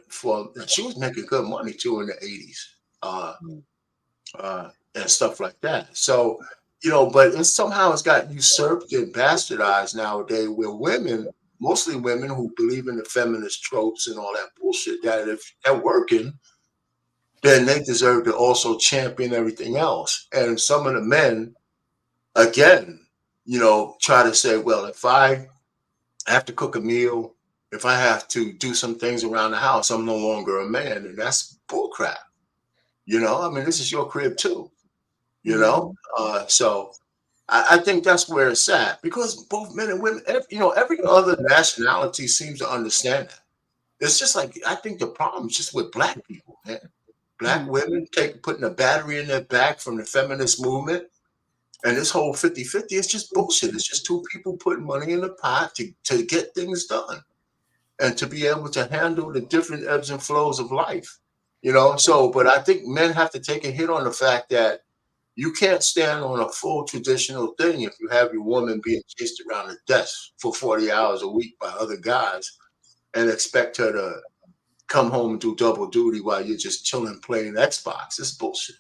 for she was making good money too in the 80s. Mm. And stuff like that. So, but it's got usurped and bastardized nowadays where women, mostly women who believe in the feminist tropes and all that bullshit, that if they're working, then they deserve to also champion everything else. And some of the men, again, try to say, well, if I have to cook a meal, if I have to do some things around the house, I'm no longer a man. And that's bullcrap. I mean, this is your crib too, you know? Mhm. So I think that's where it's at because both men and women, every other nationality seems to understand that. It's just like, I think the problem is just with black people, man. Black Mm. women putting a battery in their back from the feminist movement. And this whole 50-50 is just bullshit. It's just two people putting money in the pot to get things done and to be able to handle the different ebbs and flows of life. So, but I think men have to take a hit on the fact that you can't stand on a full traditional thing if you have your woman being chased around the desk for 40 hours a week by other guys and expect her to come home and do double duty while you're just chilling playing Xbox. It's bullshit.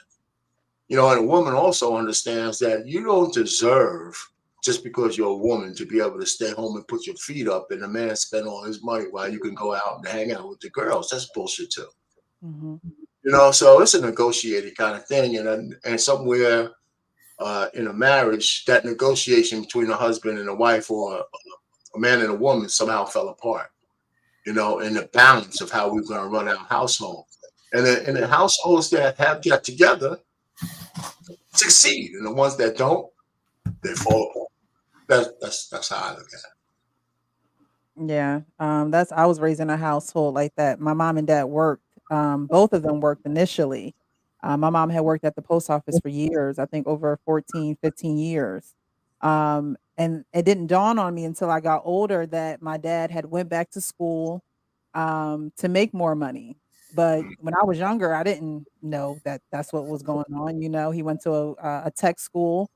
And a woman also understands that you don't deserve just because you're a woman to be able to stay home and put your feet up and the man spend all his money while you can go out and hang out with the girls. That's bullshit too. Mhm. So it's a negotiated kind of thing, and somewhere in a marriage, that negotiation between a husband and a wife or a man and a woman somehow fell apart, in the balance of how we're going to run our household. And in the households that have that together succeed, and the ones that don't, they fall apart. That's how I look at Yeah. That's I was raised in a household like that. My mom and dad worked. Both of them worked initially. My mom had worked at the post office for years, I think over 14, 15 years. And it didn't dawn on me until I got older that my dad had went back to school to make more money. But when I was younger, I didn't know that that's what was going on. He went to a tech school,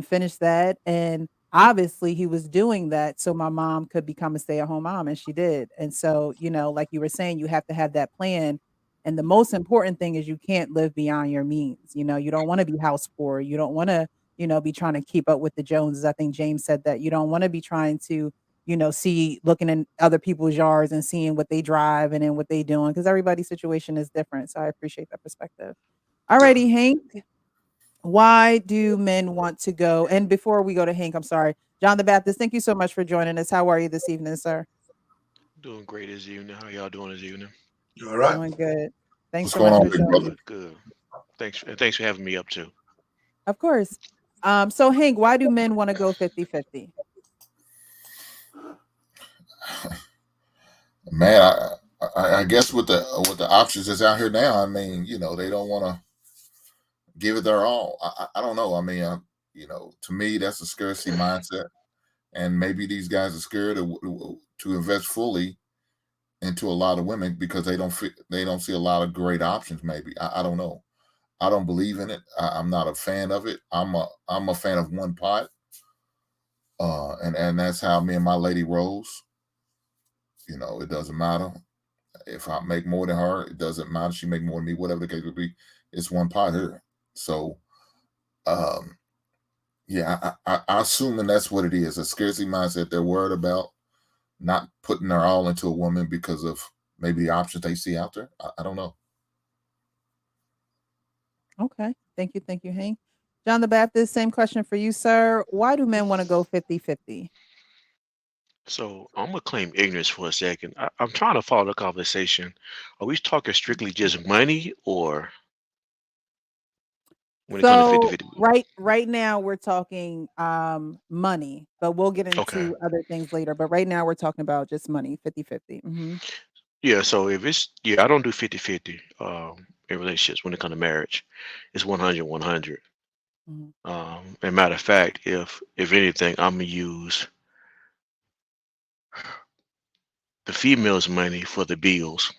finished that, and obviously he was doing that so my mom could become a stay-at-home mom, and she did. And so, like you were saying, you have to have that plan. And the most important thing is you can't live beyond your means. You don't want to be house poor. You don't want to, be trying to keep up with the Joneses. I think James said that. You don't want to be trying to, looking in other people's yards and seeing what they drive and then what they doing because everybody's situation is different. So I appreciate that perspective. it. Alrighty, Hank. Why do men want to go? And before we go to Hank, I'm sorry, John the Baptist. Thank you so much for joining us. How are you this evening, sir? Doing great this evening. How y'all doing this evening? You all right? Doing good. Thanks What's so going much on, for big joining. brother? Good, good. Thanks for having me up too. Of course. So Hank, why do men want to go 50-50? Man, I guess with the options that's out here now, I mean, they don't want to give it their all. I don't know. I mean, to me, that's a scarcity mindset, and maybe these guys are scared to invest fully into a lot of women because they don't see a lot of great options. Maybe I don't know. I don't believe in it. I'm not a fan of it. I'm a fan of one pot, and that's how me and my lady rolls. It doesn't matter if I make more than her. It doesn't matter. She make more than me. Whatever the case would be, it's one pot here. So, um, yeah, I assuming that's what it is. A scarcity mindset. They're worried about not putting their all into a woman because of maybe the options they see out there. I don't know. Okay. Thank you, Hank. John the Baptist, same question for you, sir. Why do men want to go 50-50? So I'm gonna claim ignorance for a second. I'm trying to follow the conversation. Are we talking strictly just money, or when it comes to So 50-50? right now we're talking money, but we'll get Okay. into other things later. But right now we're talking about just money, 50-50. Mm-hmm. Yeah. So if it's yeah, I don't do 50-50 in relationships when it comes to marriage. It's 100-100. Mm-hmm. And matter of fact, if anything, I'm gonna use the female's money for the bills,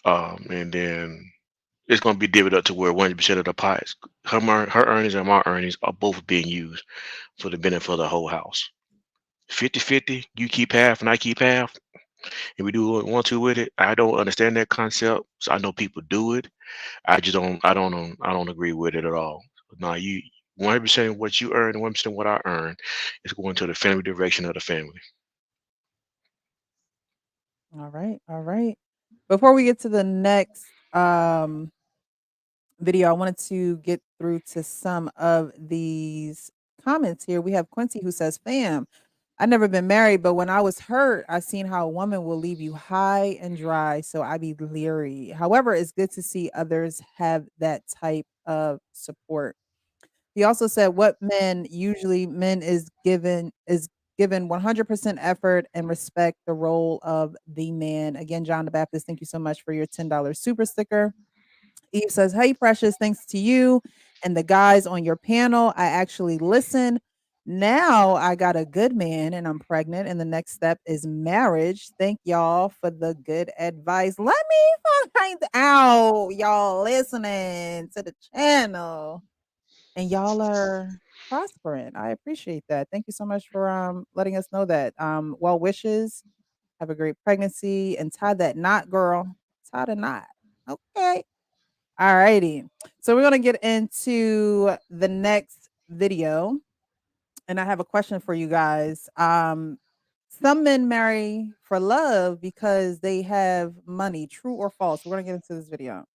and then it's going to be divvied up to where 100% of the pies, her earnings and my earnings are both being used for the benefit of the whole house. 50-50, you keep half and I keep half. and we do what we want to with it. I don't understand that concept, so I know people do it. I just don't. I don't agree with it at all. No, you 100% what you earn and 1% what I earn is going to the family direction of the family. All right, all right. Before we get to the next video, I wanted to get through to some of these comments here. We have Quincy who says, "Fam, I never been married, but when I was hurt, I seen how a woman will leave you high and dry, so I be leery. However, it's good to see others have that type of support." He also said, "What men is given 100% effort and respect the role of the man." Again, John the Baptist, thank you so much for your $10 super sticker. Eve says, "Hey, Precious, thanks to you and the guys on your panel. I actually listen. Now I got a good man and I'm pregnant, and the next step is marriage. Thank y'all for the good advice. Let me find out y'all listening to the channel and y'all are prospering. I appreciate that. Thank you so much for letting us know that. Well wishes. Have a great pregnancy and tie that knot, girl. Tie the knot. Okay. All righty. So we're gonna get into the next video, and I have a question for you guys. Some men marry for love because they have money. True or false? We're gonna get into this video.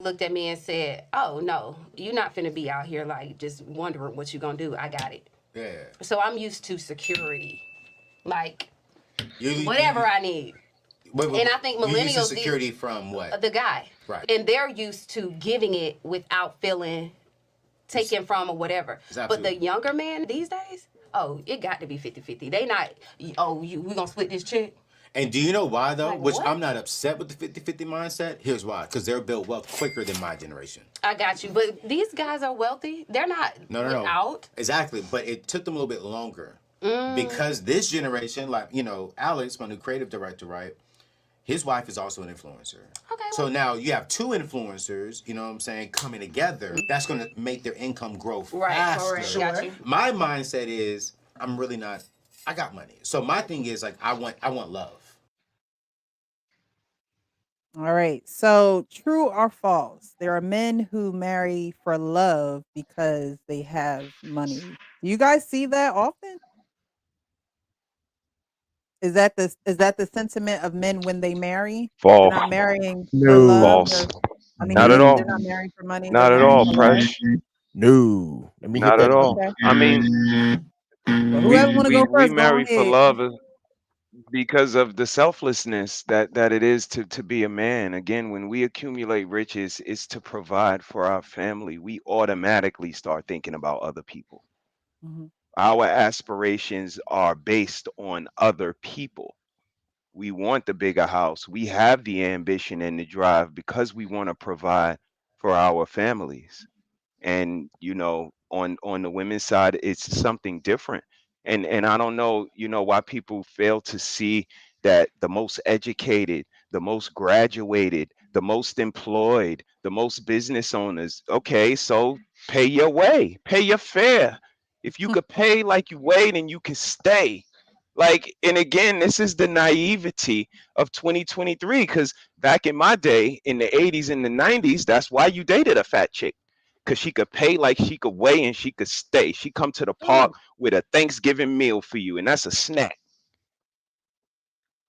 Looked at me and said, "Oh no, you're not finna be out here like just wondering what you gonna do. I got it." Yeah. So I'm used to security, like You, whatever I need. And I think you used to millennials security from what? the guy, Right. and they're used to giving it without feeling taken from or whatever. But the younger man these days, oh, it got to be 50-50. They not, oh, we gonna split this check. And do you know why though? Like, Which what? I'm not upset with the 50-50 mindset. Here's why. Because they're built wealth quicker than my generation. I got you. But these guys are wealthy. They're not No. without. Exactly. But it took them a little bit longer. Because this generation, like, Alex, my new creative director, right? His wife is also an influencer. Okay. So now you have two influencers, you know what I'm saying, coming together. That's going to make their income grow faster. Correct. Got you. My mindset is I'm really not. I got money. So my thing is like I want love. All right. So, true or false? There are men who marry for love because they have money. Do you guys see that often? Is that the sentiment of men when they marry? They're False. not marrying for No, love. False. You Not at think all. they're not marrying for money? They're Not at marrying all, for love. Presh. no. Let me hit Not at that button. all. Okay. I mean, Well, whoever want to go we first, go marry for ahead. love because of the selflessness that it is to be a man. Again, when we accumulate riches, it's to provide for our family. We automatically start thinking about other people. Mhm. Our aspirations are based on other people. We want the bigger house. We have the ambition and the drive because we want to provide for our families. And on the women's side, it's something different. And I don't know, why people fail to see that the most educated, the most graduated, the most employed, the most business owners, okay, so pay your way, pay your fare. If you could pay like you weigh, then you can stay. Like, and again, this is the naivety of 2023, because back in my day, in the 80s and the 90s, that's why you dated a fat chick, because she could pay like she could weigh and she could stay. She come to the park with a Thanksgiving meal for you, and that's a snack.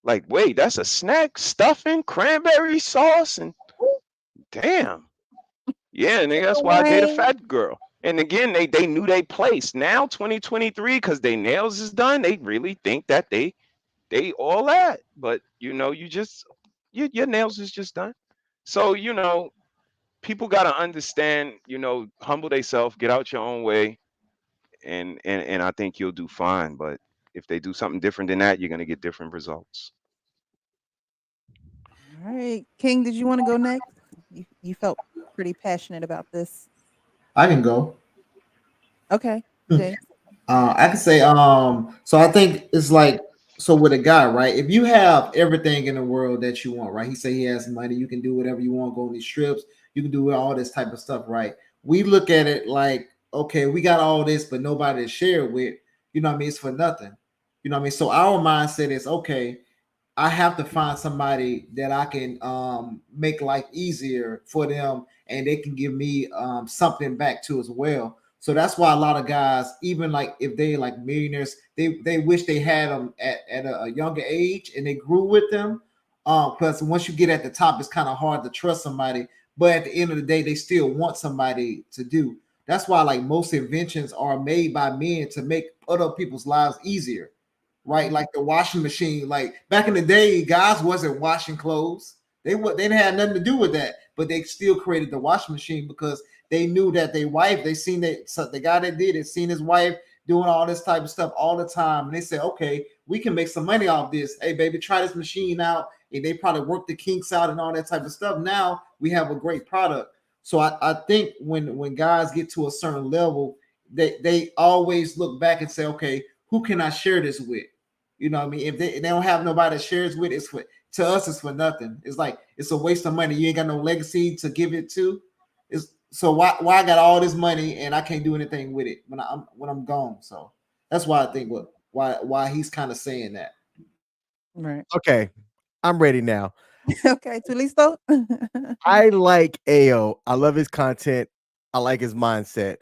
Like, wait, that's a snack? Stuffing, cranberry sauce, and damn. Yeah, and that's why I date a fat girl. And again, they knew their place. Now, 2023, because their nails is done, they really think that they all that. But you just your nails is just done. So, people gotta understand, humble themselves, get out your own way, and I think you'll do fine. But if they do something different than that, you're gonna get different results. All right. King, did you want to go next? You felt pretty passionate about this. I can go. Okay. James. I can say, so I think it's like, so with a guy, right? If you have everything in the world that you want, right? He said he has money, you can do whatever you want, go on these trips, you can do all this type of stuff, right? We look at it like, okay, we got all this, but nobody to share it with, you know what I mean? It's for nothing. You know what I mean? So our mindset is, okay, I have to find somebody that I can make life easier for them, and they can give me something back too as well. So that's why a lot of guys, even like if they like millionaires, they wish they had them at a younger age and they grew with them. Because once you get at the top, it's kind of hard to trust somebody. But at the end of the day, they still want somebody to do. That's why like most inventions are made by men to make other people's lives easier, right? Like the washing machine. Like back in the day, guys wasn't washing clothes. They didn't have nothing to do with that, but they still created the washing machine because they knew that their wife, they seen that, so the guy that did it seen his wife doing all this type of stuff all the time, and they said, okay, we can make some money off this. Hey, baby, try this machine out, and they probably work the kinks out and all that type of stuff. Now we have a great product. So I think when guys get to a certain level, they always look back and say, okay, who can I share this with? You know what I mean? If they don't have nobody to share it with, it's for, to us, it's for nothing. It's like it's a waste of money. You ain't got no legacy to give it to. It's so why I got all this money and I can't do anything with it when I'm gone. So that's why I think why he's kind of saying that. Right. Okay, I'm ready now. Okay, tu listo? I like AO. I love his content. I like his mindset.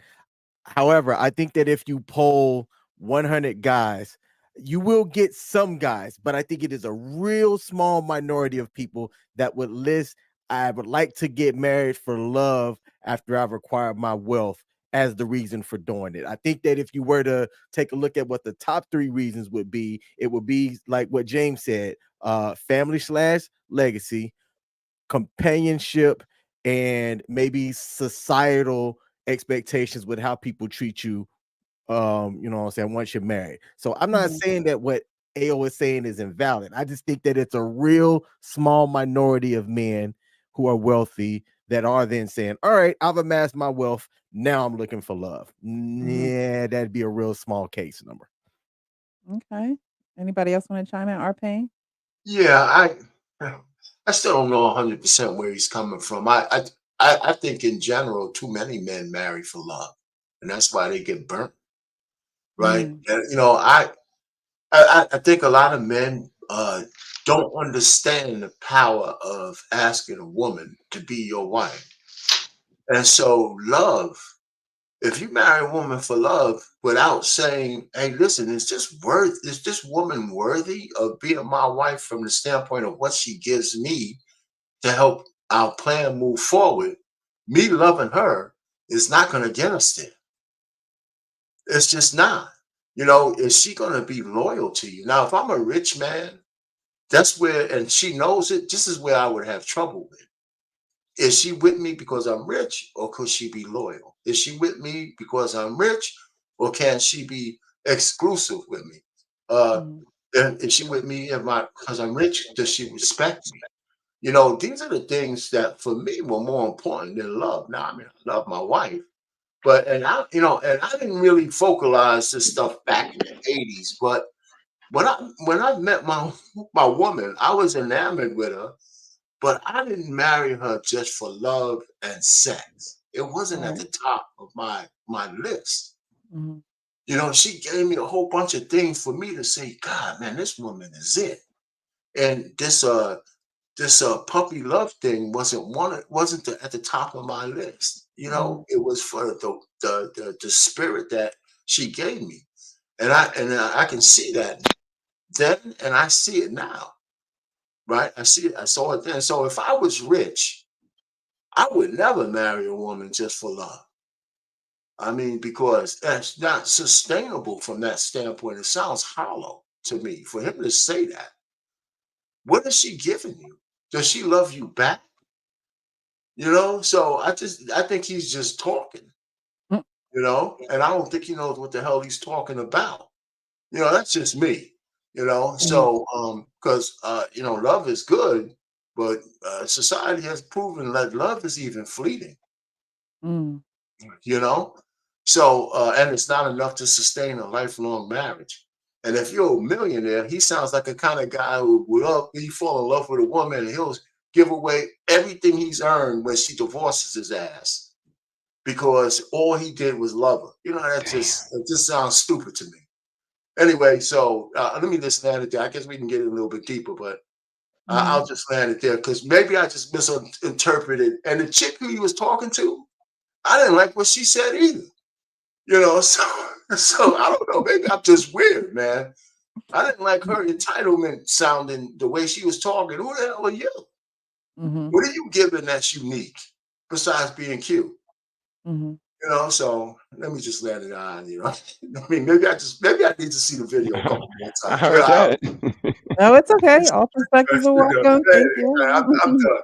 However, I think that if you poll 100 guys, you will get some guys, but I think it is a real small minority of people that would list, I would like to get married for love after I've acquired my wealth as the reason for doing it. I think that if you were to take a look at what the top 3 reasons would be, it would be like what James said, family / legacy, companionship, and maybe societal expectations with how people treat you, you know what I'm saying, once you're married. So I'm not saying that what AO is saying is invalid. I just think that it's a real small minority of men who are wealthy that are then saying, all right, I've amassed my wealth, now I'm looking for love. Yeah, that'd be a real small case number. Okay. Anybody else want to chime in? Pain? Yeah, I still don't know 100% where he's coming from. I think in general, too many men marry for love, and that's why they get burnt, right? Mm. And, I think a lot of men don't understand the power of asking a woman to be your wife. And so love, if you marry a woman for love without saying, hey, listen, is this woman worthy of being my wife from the standpoint of what she gives me to help our plan move forward? Me loving her is not going to get us there. It's just not. Is she going to be loyal to you? Now, if I'm a rich man, that's where, and she knows it, this is where I would have trouble with. Is she with me because I'm rich, or could she be loyal? Is she with me because I'm rich, or can she be exclusive with me? Mm. And is she with me because I'm rich? Does she respect me? These are the things that for me were more important than love. Now, I mean, I love my wife, but and I didn't really focalize this stuff back in the '80s. But when I met my woman, I was enamored with her. But I didn't marry her just for love and sex. It wasn't at Right. the top of my list. Mhm. She gave me a whole bunch of things for me to say, God, man, this woman is it. And this puppy love thing wasn't at the top of my list. It was for the spirit that she gave me. And I can see that then, and I see it now. Right? I see it. I saw it then. So if I was rich, I would never marry a woman just for love. I mean, because that's not sustainable from that standpoint. It sounds hollow to me for him to say that. What is she giving you? Does she love you back? So I think he's just talking, Mm. and I don't think he knows what the hell he's talking about. That's just me, Mhm. so because love is good, but society has proven that love is even fleeting. Mm. you know so and it's not enough to sustain a lifelong marriage. And if you're a millionaire, he sounds like a kind of guy who he fall in love with a woman and he'll give away everything he's earned when she divorces his ass because all he did was love her. That just sounds stupid to me. Anyway, so let me listen to that. I guess we can get it a little bit deeper, but I'll just land it there because maybe I just misinterpreted. And the chick who he was talking to, I didn't like what she said either. So I don't know. Maybe I'm just weird, man. I didn't like her entitlement sounding the way she was talking. Who the hell are you? What are you giving that's unique besides being cute? So let me just let it on. I mean, maybe I need to see the video a couple more times. I heard that. No, it's okay. All perspectives are welcome. Thank I'm you. done.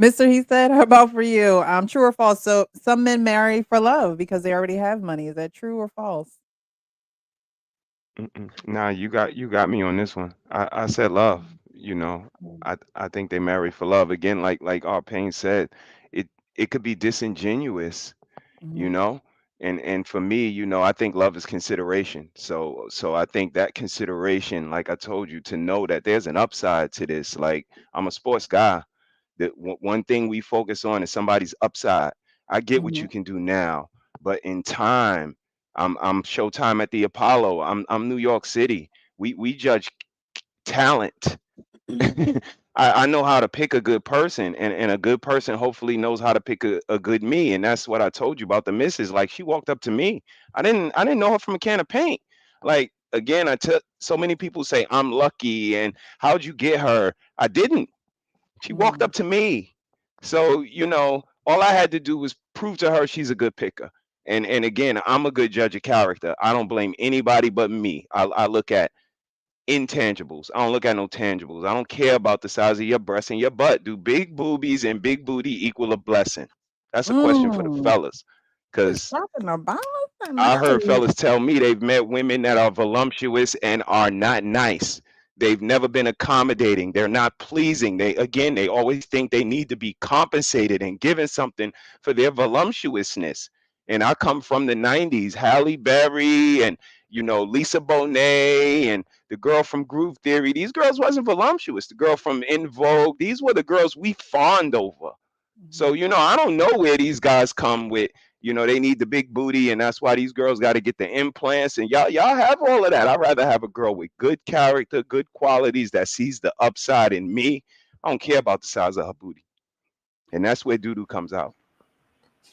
Mr. He said, how about for you? True or false? So some men marry for love because they already have money. Is that true or false? Nah, you got me on this one. I said love. I think they marry for love. Again, like our Payne said, it could be disingenuous, you know. And for me, I think love is consideration. So I think that consideration, like I told you, to know that there's an upside to this. Like, I'm a sports guy. That one thing we focus on is somebody's upside. I get what you can do now, but in time, I'm Showtime at the Apollo. I'm New York City. We judge talent. I know how to pick a good person, and a good person hopefully knows how to pick a good me. And that's what I told you about the missus. Like, she walked up to me. I didn't know her from a can of paint. Like, again, I took so many people say I'm lucky and how'd you get her? I didn't. She walked up to me. So, all I had to do was prove to her she's a good picker. And again, I'm a good judge of character. I don't blame anybody but me. I look at intangibles. I don't look at no tangibles. I don't care about the size of your breasts and your butt. Do big boobies and big booty equal a blessing? That's a question for the fellas. Because Dropping a bomb. I heard Nice. fellas tell me they've met women that are voluptuous and are not nice. They've never been accommodating. They're not pleasing. They always think they need to be compensated and given something for their voluptuousness. And I come from the 90s, Halle Berry and, Lisa Bonet and the girl from Groove Theory. These girls wasn't voluptuous. The girl from In Vogue, these were the girls we fawned over. So, I don't know where these guys come with, they need the big booty, and that's why these girls got to get the implants. And y'all have all of that. I'd rather have a girl with good character, good qualities that sees the upside in me. I don't care about the size of her booty. And that's where doo-doo comes out.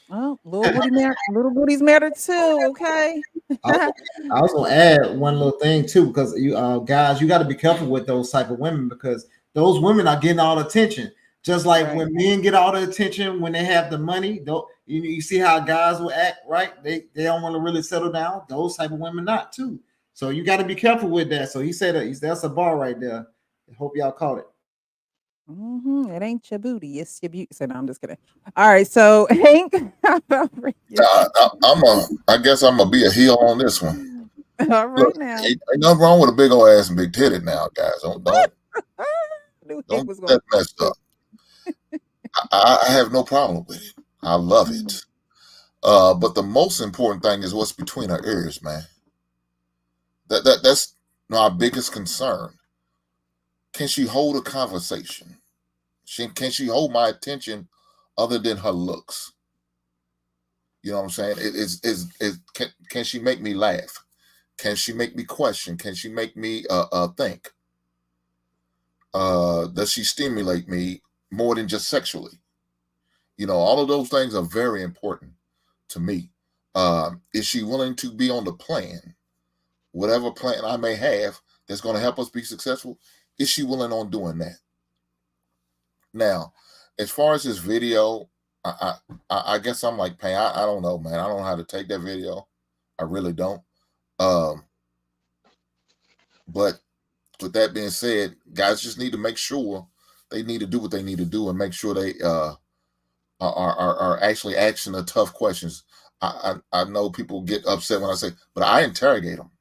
Oh, little booties matter too, okay? I was gonna add one little thing too, because you guys, you got to be careful with those type of women, because those women are getting all the attention. Just like when men get all the attention when they have the money, though, you see how guys will act, right? They don't want to really settle down. Those type of women not too. So you got to be careful with that. So he said that's a bar right there. I hope y'all caught it. It ain't your booty, it's your beauty. So no, I'm just kidding. All right, so Hank, how about for you? I guess I'm gonna be a heel on this one. All right. Look, now ain't nothing wrong with a big old ass and big titted now, guys. Don't get that messed up. I have no problem with it. I love it. But the most important thing is what's between her ears, man. That's our biggest concern. Can she hold a conversation? Can she hold my attention other than her looks? You know what I'm saying? Can she make me laugh? Can she make me question? Can she make me think? Does she stimulate me more than just sexually? All of those things are very important to me. Is she willing to be on the plan? Whatever plan I may have that's going to help us be successful, is she willing on doing that? Now, as far as this video, I guess I'm like, Payne, I don't know, man. I don't know how to take that video. I really don't. But with that being said, guys just need to make sure they need to do what they need to do and make sure they are actually asking the tough questions. I know people get upset when I say, but I interrogate them.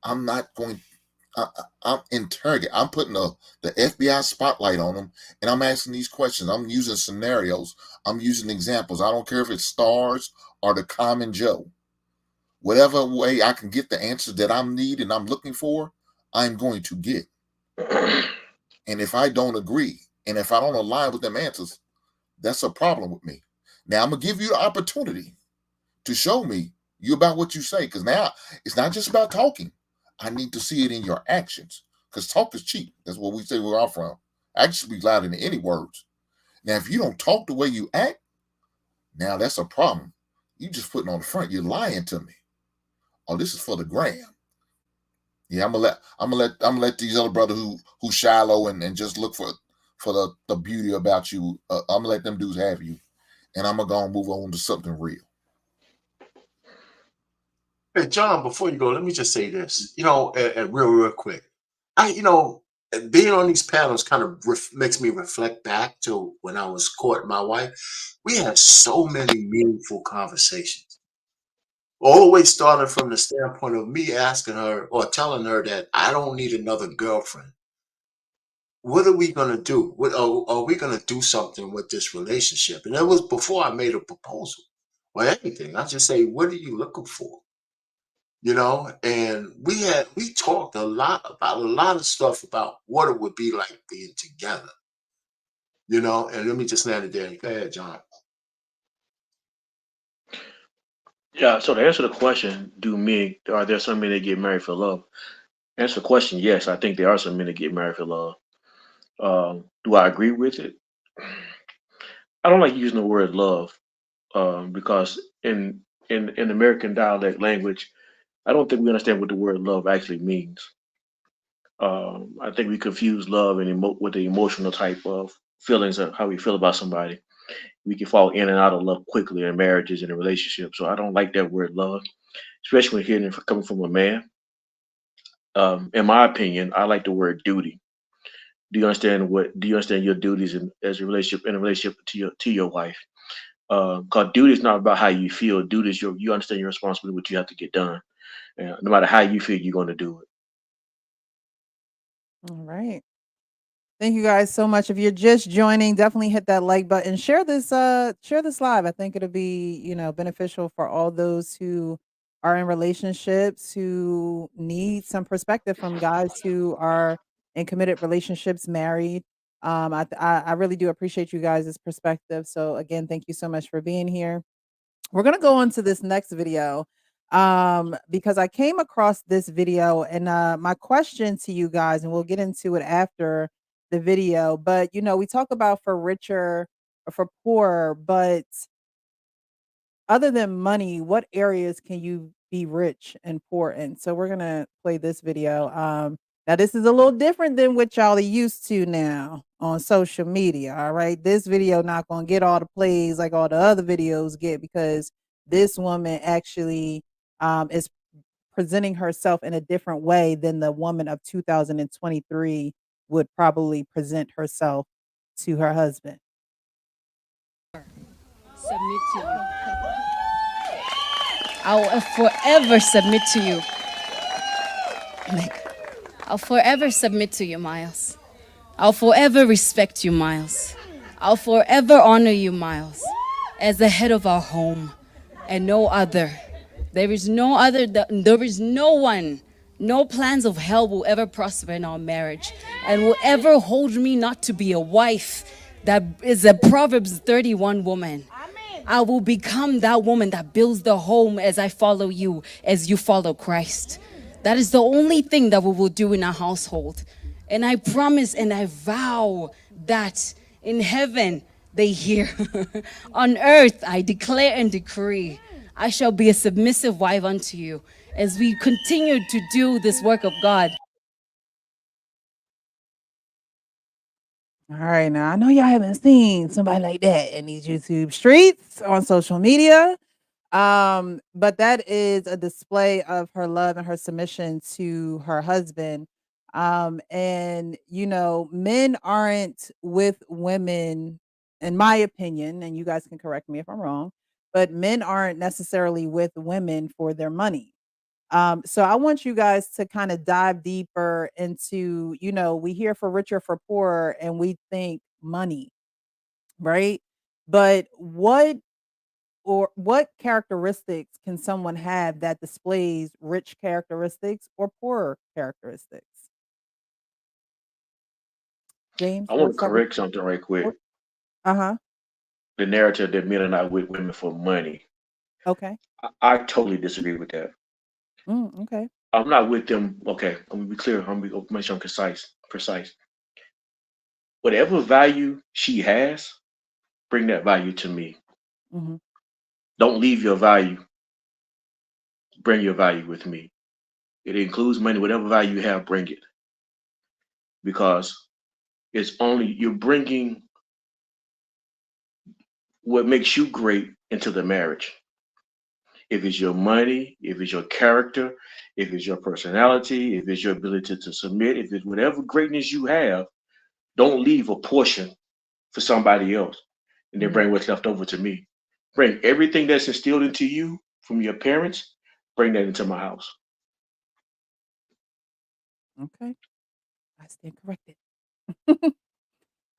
I'm not going. I'm interrogating. I'm putting the FBI spotlight on them, and I'm asking these questions. I'm using scenarios. I'm using examples. I don't care if it's stars or the common Joe. Whatever way I can get the answers that I need and I'm looking for, I'm going to get. And if I don't agree, and if I don't align with them answers, that's a problem with me. Now I'm gonna give you the opportunity to show me you about what you say, because now it's not just about talking. I need to see it in your actions. because talk is cheap. That's what we say where I'm from. I speak louder than any words. Now, if you don't talk the way you act, now that's a problem. You just putting on the front. You're lying to me. Oh, this is for the gram. Yeah, I'm gonna let these other brothers who shallow and just look for the beauty about you. I'm gonna let them dudes have you, and I'm gonna go and move on to something real. Hey, John, before you go, let me just say this, and real quick. Being on these panels kind of makes me reflect back to when I was courting my wife. We had so many meaningful conversations, always starting from the standpoint of me asking her or telling her that I don't need another girlfriend. What are we going to do? What are we going to do something with this relationship? And that was before I made a proposal or anything. I just say, what are you looking for? And we talked a lot about a lot of stuff about what it would be like being together, and let me just land it there. Go ahead, John. Yeah. So to answer the question, are there some men that get married for love? Answer the question, yes. I think there are some men that get married for love. Do I agree with it? I don't like using the word love because in American dialect language, I don't think we understand what the word love actually means. I think we confuse love and with the emotional type of feelings of how we feel about somebody. We can fall in and out of love quickly in marriages and in relationships. So I don't like that word love, especially when hearing it coming from a man. In my opinion, I like the word duty. Do you understand your duties in a relationship to your wife? Because duty is not about how you feel. Duty is you understand your responsibility, what you have to get done. And no matter how you feel, you're going to do it. All right. Thank you guys so much. If you're just joining, definitely hit that like button. Share this live. I think it'll be, beneficial for all those who are in relationships who need some perspective from guys who are in committed relationships, married. I really do appreciate you guys' perspective. So again, thank you so much for being here. We're gonna go on to this next video because I came across this video and my question to you guys, and we'll get into it after the video. But we talk about for richer or for poor, but other than money, what areas can you be rich and poor in? So we're gonna play this video. Now this is a little different than what y'all are used to now on social media. All right, this video not gonna get all the plays like all the other videos get because this woman actually is presenting herself in a different way than the woman of 2023 would probably present herself to her husband. Submit to you. I will forever submit to you. I'll forever submit to you, Miles. I'll forever respect you, Miles. I'll forever honor you, Miles, as the head of our home and no other. There is no other, there is no one, no plans of hell will ever prosper in our marriage and will ever hold me not to be a wife that is a Proverbs 31 woman. I will become that woman that builds the home as I follow you, as you follow Christ. That is the only thing that we will do in our household. And I promise and I vow that in heaven they hear. On earth I declare and decree, I shall be a submissive wife unto you as we continue to do this work of God. All right, now I know y'all haven't seen somebody like that in these YouTube streets on social media. But that is a display of her love and her submission to her husband. And men aren't with women, in my opinion, and you guys can correct me if I'm wrong, but men aren't necessarily with women for their money. So I want you guys to kind of dive deeper into, we hear for richer, for poorer, and we think money, right? But what characteristics can someone have that displays rich characteristics or poor characteristics? James, I we'll want to start with correct something right quick. you. Uh-huh. The narrative that men are not with women for money. Okay. I totally disagree with that. Okay. I'm not with them. Okay, I'm gonna be clear. I'm gonna make sure I'm concise. Precise. Whatever value she has, bring that value to me. Hmm. Don't leave your value. Bring your value with me. It includes money. Whatever value you have, bring it because it's only you're bringing what makes you great into the marriage. If it's your money, if it's your character, if it's your personality, if it's your ability to submit, if it's whatever greatness you have, don't leave a portion for somebody else and then Hmm. bring what's left over to me. Bring everything that's instilled into you from your parents, bring that into my house. Okay, I stand corrected.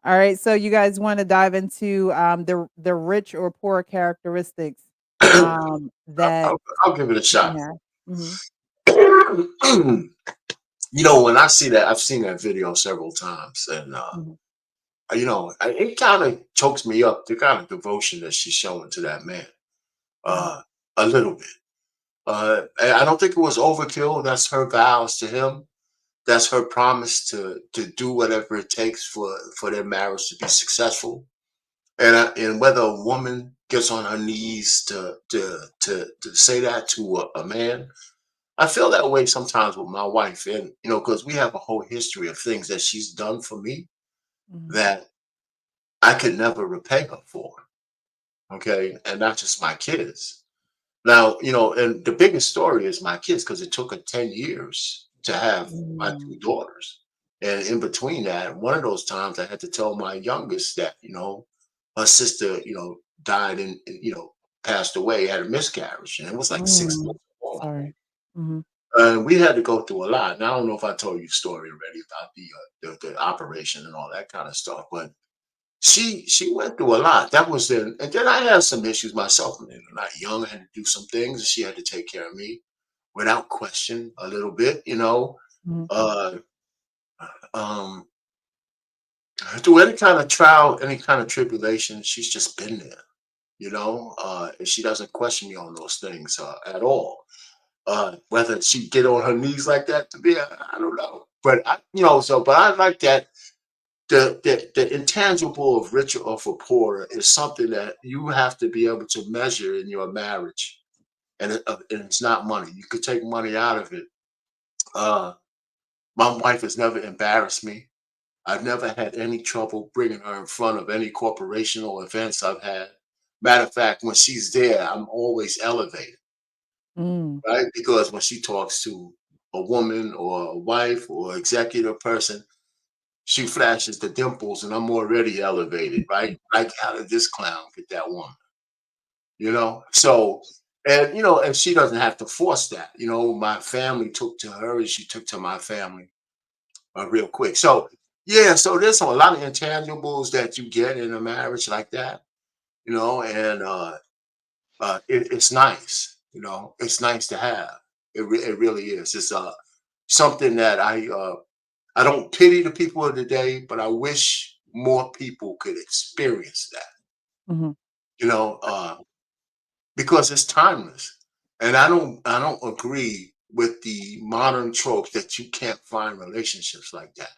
All right, so you guys want to dive into the rich or poor characteristics that I'll give it a you can shot. have. Hmm. When I see that, I've seen that video several times, and Hmm. it kind of chokes me up, the kind of devotion that she's showing to that man, Hmm. uh, a little bit. And I don't think it was overkill. That's her vows to him. That's her promise to do whatever it takes for their marriage to be successful. And whether a woman gets on her knees to say that to a man, I feel that way sometimes with my wife, and because we have a whole history of things that she's done for me Hmm. that I could never repay her for. Okay, and not just my kids. Now, and the biggest story is my kids because it took her 10 years to have my two Mm. daughters. And in between that, one of those times I had to tell my youngest that, her sister, died passed away, had a miscarriage. And it was like 6 months Mm. along. Sorry. Hmm. And we had to go through a lot. And I don't know if I told you the story already about the operation and all that kind of stuff, but she went through a lot. That was then, and then I had some issues myself. Not young, I had to do some things, and she had to take care of me without question a little bit. Hmm. Uh, um, through any kind of trial, any kind of tribulation, she's just been there. And she doesn't question me on those things at all. Whether she get on her knees like that to me, I don't know. But but I like that the intangible of richer or for poorer is something that you have to be able to measure in your marriage, and it's not money. You could take money out of it. Uh, my wife has never embarrassed me. I've never had any trouble bringing her in front of any corporation or events I've had. Matter of fact, when she's there, I'm always elevated, Mm. right? Because when she talks to a woman or a wife or executive person, she flashes the dimples and I'm already elevated, right? Like, how did this clown get that woman? So, and she doesn't have to force that. My family took to her and she took to my family real quick. So, yeah, so there's a lot of intangibles that you get in a marriage like that, and it's nice. It's nice to have. It really is. It's something that I don't pity the people of the day, but I wish more people could experience that, Hmm. you know, uh, because it's timeless. And I don't agree with the modern tropes that you can't find relationships like that.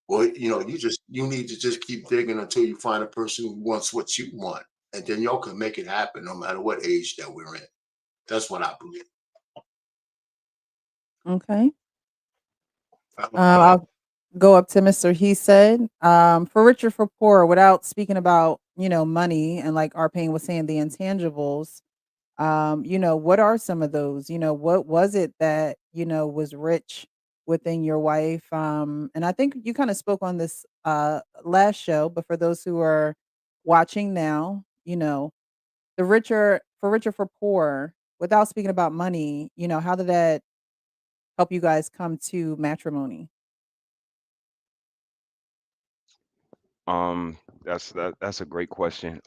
Well, you need to just keep digging until you find a person who wants what you want. And then y'all can make it happen no matter what age that we're in. That's what I believe. Okay. Go ahead. I'll go up to Mr. He said, for rich or for poor, without speaking about, money and like Arpane was saying, the intangibles, what are some of those? What was it that, was rich within your wife? And I think you kind of spoke on this last show, but for those who are watching now, the richer for poor, without speaking about money, how did that help you guys come to matrimony? Um, that's a great question.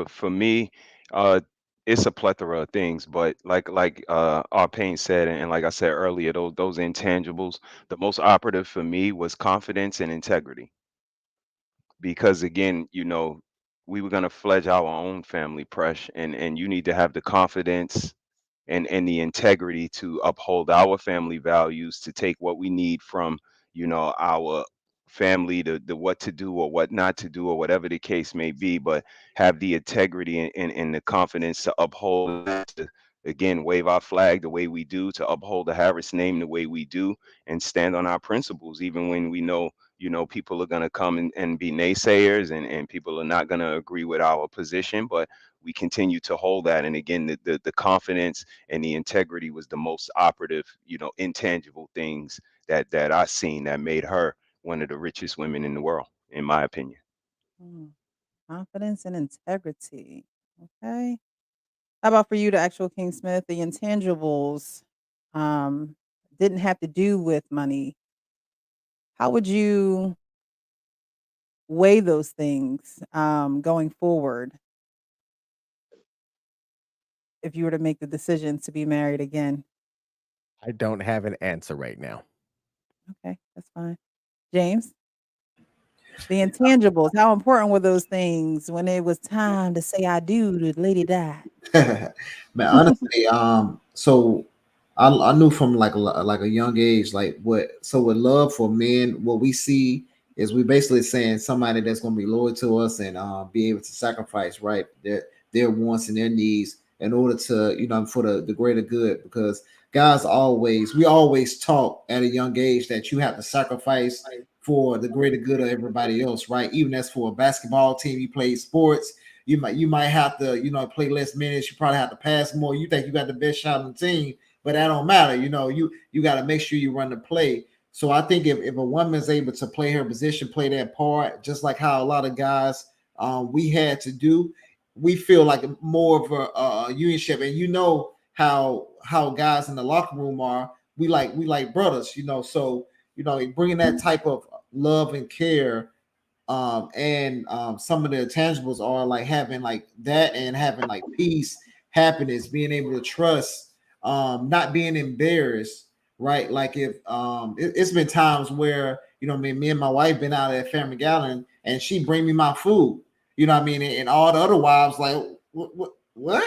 For me, uh, it's a plethora of things, but like our pain said, and like I said earlier, those intangibles, the most operative for me was confidence and integrity. Because again, we were gonna fledge our own family, Presh, and you need to have the confidence and the integrity to uphold our family values, to take what we need from, our family, the what to do or what not to do or whatever the case may be, but have the integrity and the confidence to uphold that, to again wave our flag the way we do, to uphold the Harris name the way we do, and stand on our principles, even when we know, people are going to come and be naysayers, and people are not going to agree with our position, but we continue to hold that. And again, the confidence and the integrity was the most operative, intangible things that I seen that made her one of the richest women in the world, in my opinion. Mm, confidence and integrity. Okay. How about for you, the actual King Smith, the intangibles um, didn't have to do with money. How would you weigh those things going forward if you were to make the decision to be married again? I don't have an answer right now. Okay, that's fine. James, the intangibles, how important were those things when it was time to say I do to Lady Di? Man, honestly, so I knew from like a young age, like with love for men, what we see is we basically saying somebody that's gonna be loyal to us and be able to sacrifice right their wants and their needs in order to for the greater good. Because guys we always taught at a young age that you have to sacrifice for the greater good of everybody else, right? Even as for a basketball team, you play sports, you might have to play less minutes. You probably have to pass more. You think you got the best shot on the team, but that don't matter. You got to make sure you run the play. So I think if a woman is able to play her position, play that part, just like how a lot of guys we had to do, we feel like more of a unionship. And how guys in the locker room are. We like brothers. So bringing that type of love and care and some of the intangibles are like having like that and having like peace, happiness, being able to trust, not being embarrassed, right? Like if it's been times where me and my wife been out at Family Gathering and she bring me my food, what I mean, and all the other wives like what?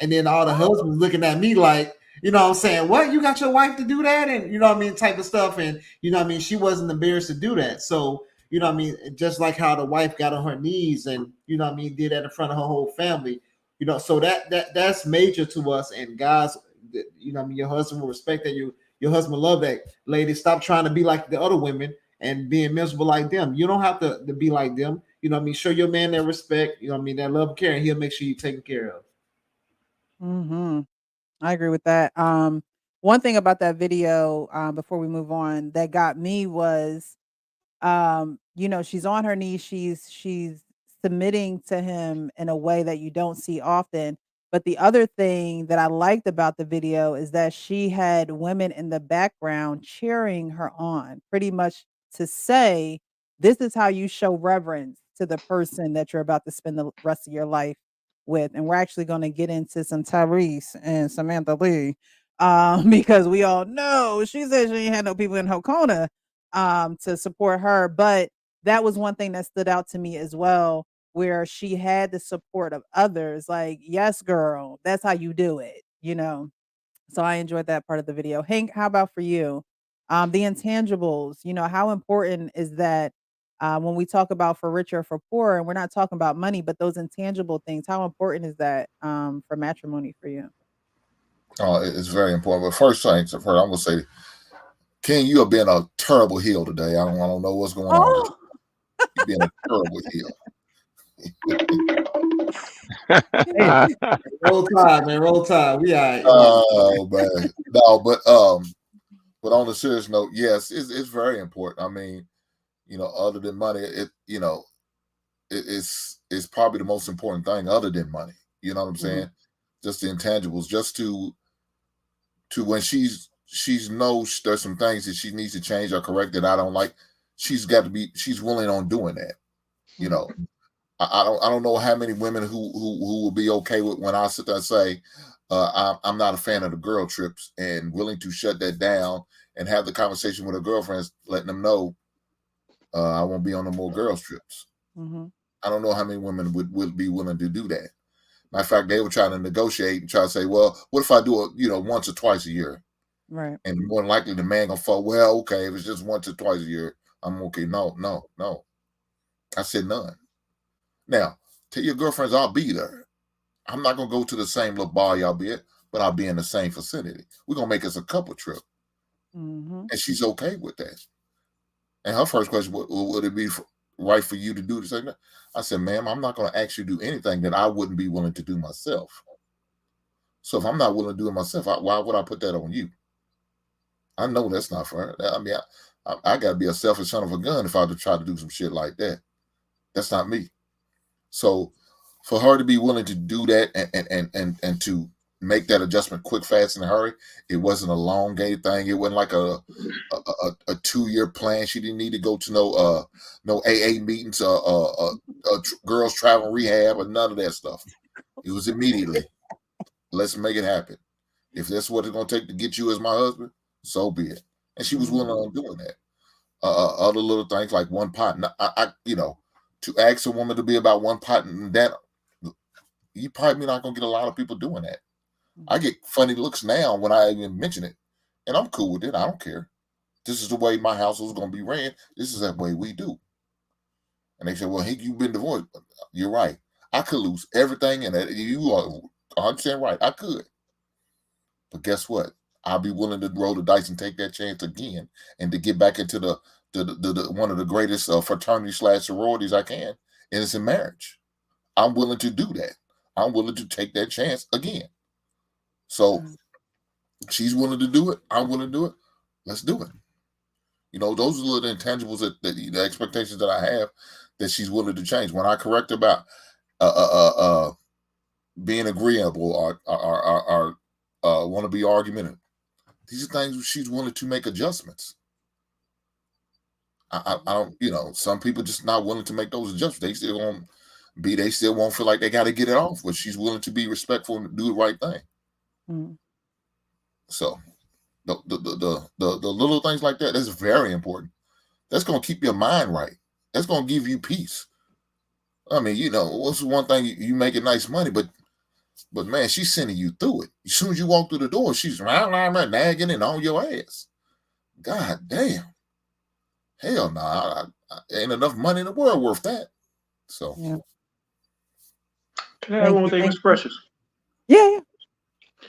And then all the husbands looking at me like, what I'm saying, what, you got your wife to do that, and what I mean, type of stuff. And what I mean, she wasn't embarrassed to do that. So what I mean, just like how the wife got on her knees and what I mean, did that in front of her whole family, so that's major to us. And guys, what I mean, your husband will respect that, your husband love that. Ladies, stop trying to be like the other women and being miserable like them. You don't have to be like them. What I mean, show your man that respect, what I mean, that love and care, and he'll make sure you're taken care of. Hmm. I agree with that. One thing about that video, before we move on, that got me was she's on her knees, she's submitting to him in a way that you don't see often. But the other thing that I liked about the video is that she had women in the background cheering her on, pretty much to say, this is how you show reverence to the person that you're about to spend the rest of your life with. And we're actually going to get into some Tyrese and Samantha Lee, because we all know she said she ain't had no people in her corner to support her. But that was one thing that stood out to me as well, where she had the support of others. Like, yes, girl, that's how you do it. So I enjoyed that part of the video. Hank, how about for you? The intangibles, how important is that when we talk about for richer or for poor, and we're not talking about money, but those intangible things, how important is that for matrimony for you? It's very important. But first things first, I'm gonna say, King, you have been a terrible heel today. I don't know what's going on with Oh, you. You've been a terrible heel. Hey, roll tide, man, roll tide. We all right. Oh man, no, but on a serious note, yes, it's very important. I mean, other than money, it's probably the most important thing other than money. You know what I'm saying? Just the intangibles, just to when she's knows there's some things that she needs to change or correct that I don't like. She's willing on doing that. I don't know how many women who will be okay with when I sit there and say, I'm not a fan of the girl trips, and willing to shut that down and have the conversation with her girlfriends, letting them know I won't be on no more girls trips. Mm-hmm. I don't know how many women would be willing to do that. Matter of fact, they were trying to negotiate and try to say, well, what if I do it, once or twice a year? Right. And more than likely the man gonna fall, well, okay, if it's just once or twice a year, I'm okay. No. I said none. Now, tell your girlfriends I'll be there. I'm not gonna go to the same little bar y'all be at, but I'll be in the same vicinity. We're gonna make us a couple trip. Mm-hmm. And she's okay with that. And her first question, would it be right for you to do the same thing? I said, ma'am, I'm not gonna ask you to do anything that I wouldn't be willing to do myself. So if I'm not willing to do it myself, why would I put that on you? I know that's not fair. I mean, I got to be a selfish son of a gun if I were to try to do some shit like that. That's not me. So for her to be willing to do that and to make that adjustment quick, fast, in a hurry, it wasn't a long game thing. It wasn't like a 2-year plan. She didn't need to go to no AA meetings, girls travel rehab, or none of that stuff. It was immediately, let's make it happen. If that's what it's going to take to get you as my husband, so be it. And she was willing on doing that. Other little things like one pot. To ask a woman to be about one pot, and that you probably not going to get a lot of people doing that. I get funny looks now when I even mention it, and I'm cool with it. I don't care. This is the way my household's going to be ran. This is the way we do. And they say, well, hey, you've been divorced. You're right. I could lose everything, and you are 100% right. I could. But guess what? I'll be willing to roll the dice and take that chance again, and to get back into the one of the greatest fraternity/sororities I can, and it's in marriage. I'm willing to do that. I'm willing to take that chance again. So she's willing to do it. I'm willing to do it. Let's do it. Those are the intangibles that the expectations that I have that she's willing to change. When I correct about being agreeable or want to be argumentative, these are things she's willing to make adjustments. I don't, some people just not willing to make those adjustments. They still won't feel like they got to get it off, but she's willing to be respectful and do the right thing. Mm. So the little things like that, that's very important. That's going to keep your mind right. That's going to give you peace. I mean, what's the one thing you making nice money, but man, she's sending you through it. As soon as you walk through the door, she's nagging and on your ass. God damn. Hell no, ain't enough money in the world worth that. So, yeah. Can I add one more thing, Miss Precious? Yeah.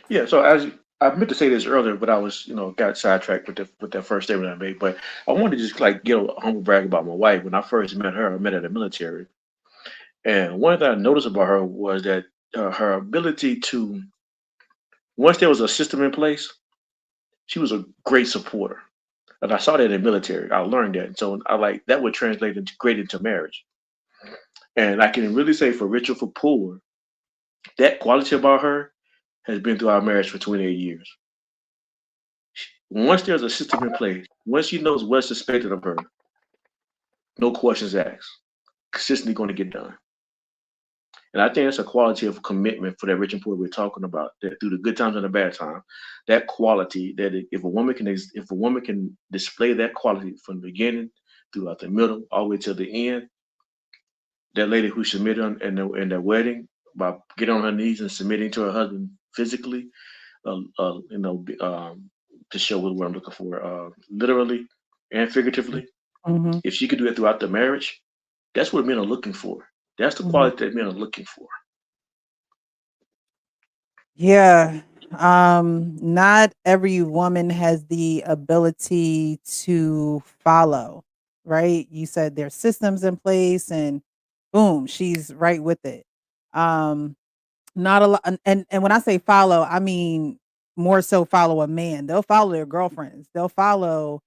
Yeah. So as I meant to say this earlier, but I was, got sidetracked with that first statement I made. But I wanted to just get a humble brag about my wife. When I first met her, I met her in the military, and one thing I noticed about her was that her ability to, once there was a system in place, she was a great supporter. And I saw that in the military. I learned that. And so that would translate into marriage. And I can really say for rich or for poor, that quality about her has been through our marriage for 28 years. Once there's a system in place, once she knows what's expected of her, no questions asked, consistently going to get done. And I think that's a quality of commitment for that rich and poor we're talking about. That through the good times and the bad times, that quality that if a woman can display that quality from the beginning throughout the middle all the way to the end, that lady who submitted in their wedding by getting on her knees and submitting to her husband physically, to show what I'm looking for, literally and figuratively. Mm-hmm. If she could do it throughout the marriage, that's what men are looking for. That's the quality that men are looking for. Yeah. Not every woman has the ability to follow, right? You said there's systems in place and boom, she's right with it. Not a lot, and when I say follow, I mean more so follow a man. They'll follow their girlfriends. They'll follow,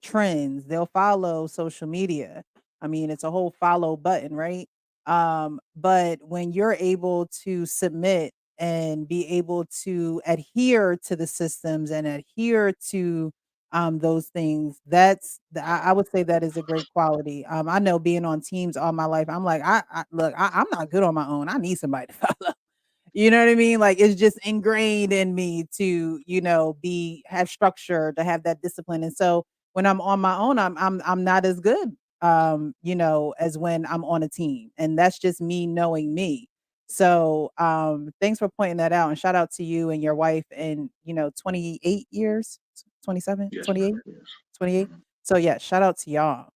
trends. They'll follow social media. I mean, it's a whole follow button, right? But when you're able to submit and be able to adhere to the systems and adhere to those things, I would say that is a great quality. I know being on teams all my life, I'm like, I'm not good on my own. I need somebody to follow. You know what I mean? Like it's just ingrained in me to, have structure, to have that discipline. And so when I'm on my own, I'm not as good, as when I'm on a team. And that's just me knowing me. So thanks for pointing that out, and shout out to you and your wife and 28 years, 27, Yes, 28, ma'am. Yes. 28. So yeah, shout out to y'all.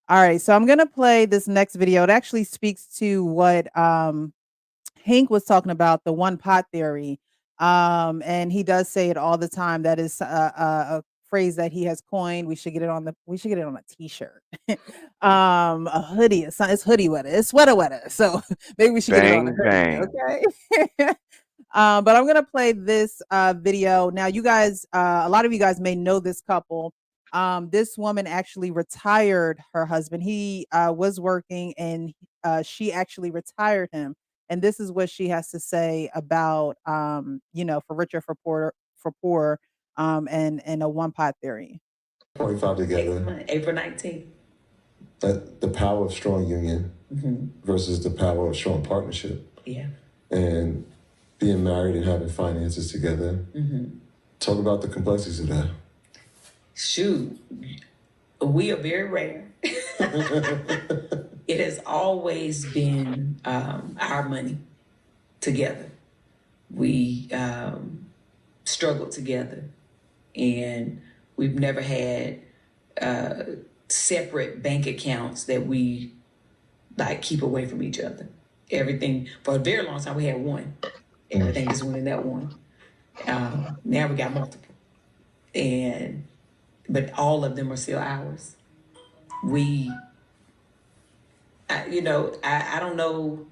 All right, so I'm gonna play this next video. It actually speaks to what Hank was talking about, the one pot theory. And he does say it all the time. That is a phrase that he has coined. We should get it on a t-shirt. A hoodie. It's hoodie weather. It's sweater weather. So maybe we should get it on a Bang, hoodie. bang. Okay. But I'm gonna play this video. Now, you guys, a lot of you guys may know this couple. This woman actually retired her husband. He was working, and she actually retired him. And this is what she has to say about, for richer, for poor, and a one pot theory. 25 together. April 19th. The power of strong union versus the power of strong partnership. Yeah. And being married and having finances together. Talk about the complexities of that. Shoot, we are very rare. It has always been our money together. We struggled together, and we've never had separate bank accounts that we keep away from each other. Everything, for a very long time, we had one. Everything just went in that one. Now we got multiple, but all of them are still ours. I don't know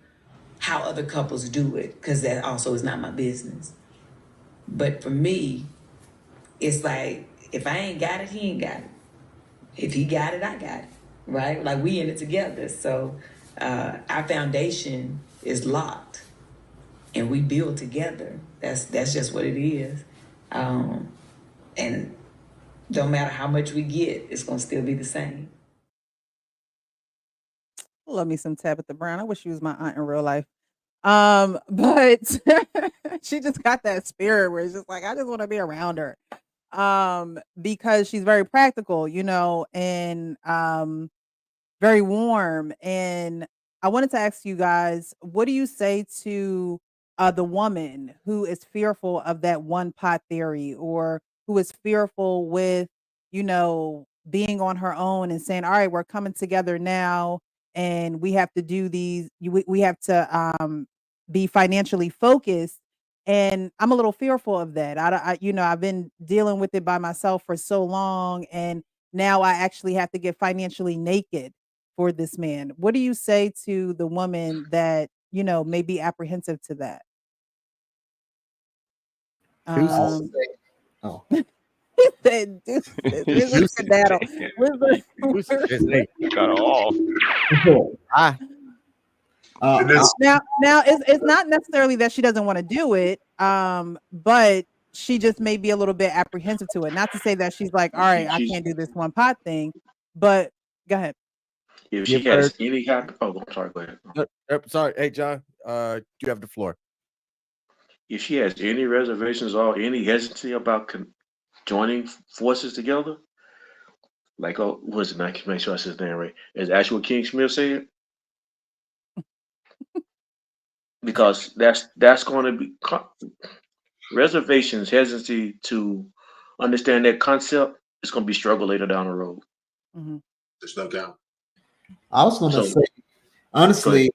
how other couples do it, because that also is not my business. But for me, it's like, if I ain't got it, he ain't got it. If he got it, I got it, right? Like, we in it together. So our foundation is locked, and we build together. That's just what it is. And no matter how much we get, it's gonna still be the same. Love me some Tabitha Brown. I wish she was my aunt in real life. But she just got that spirit where it's just like, I just want to be around her. Because she's very practical, and very warm. And I wanted to ask you guys, what do you say to the woman who is fearful of that one pot theory, or who is fearful with, being on her own and saying, all right, we're coming together now, and we have to do we have to be financially focused. And I'm a little fearful of that. I've been dealing with it by myself for so long, and now I actually have to get financially naked for this man. What do you say to the woman that, may be apprehensive to that? Deuces. Oh, He said, "Deuces." Where's the skedaddle? Where's the- Deuces just say, Got off. ah, And it's now it's not necessarily that she doesn't want to do it, but she just may be a little bit apprehensive to it. Not to say that she's like, all right, I She's can't do this one pot thing, but go ahead. if she give her. has any kind. Oh, I'm sorry. Go ahead. Sorry, hey John, you have the floor. If she has any reservations or any hesitancy about joining forces together, like, oh, was it? I can make sure I said his name right. As actual King Smith said, because that's going to be reservations, hesitancy to understand that concept. It's going to be struggle later down the road. Mhm. there's no doubt. I was gonna So, say, honestly,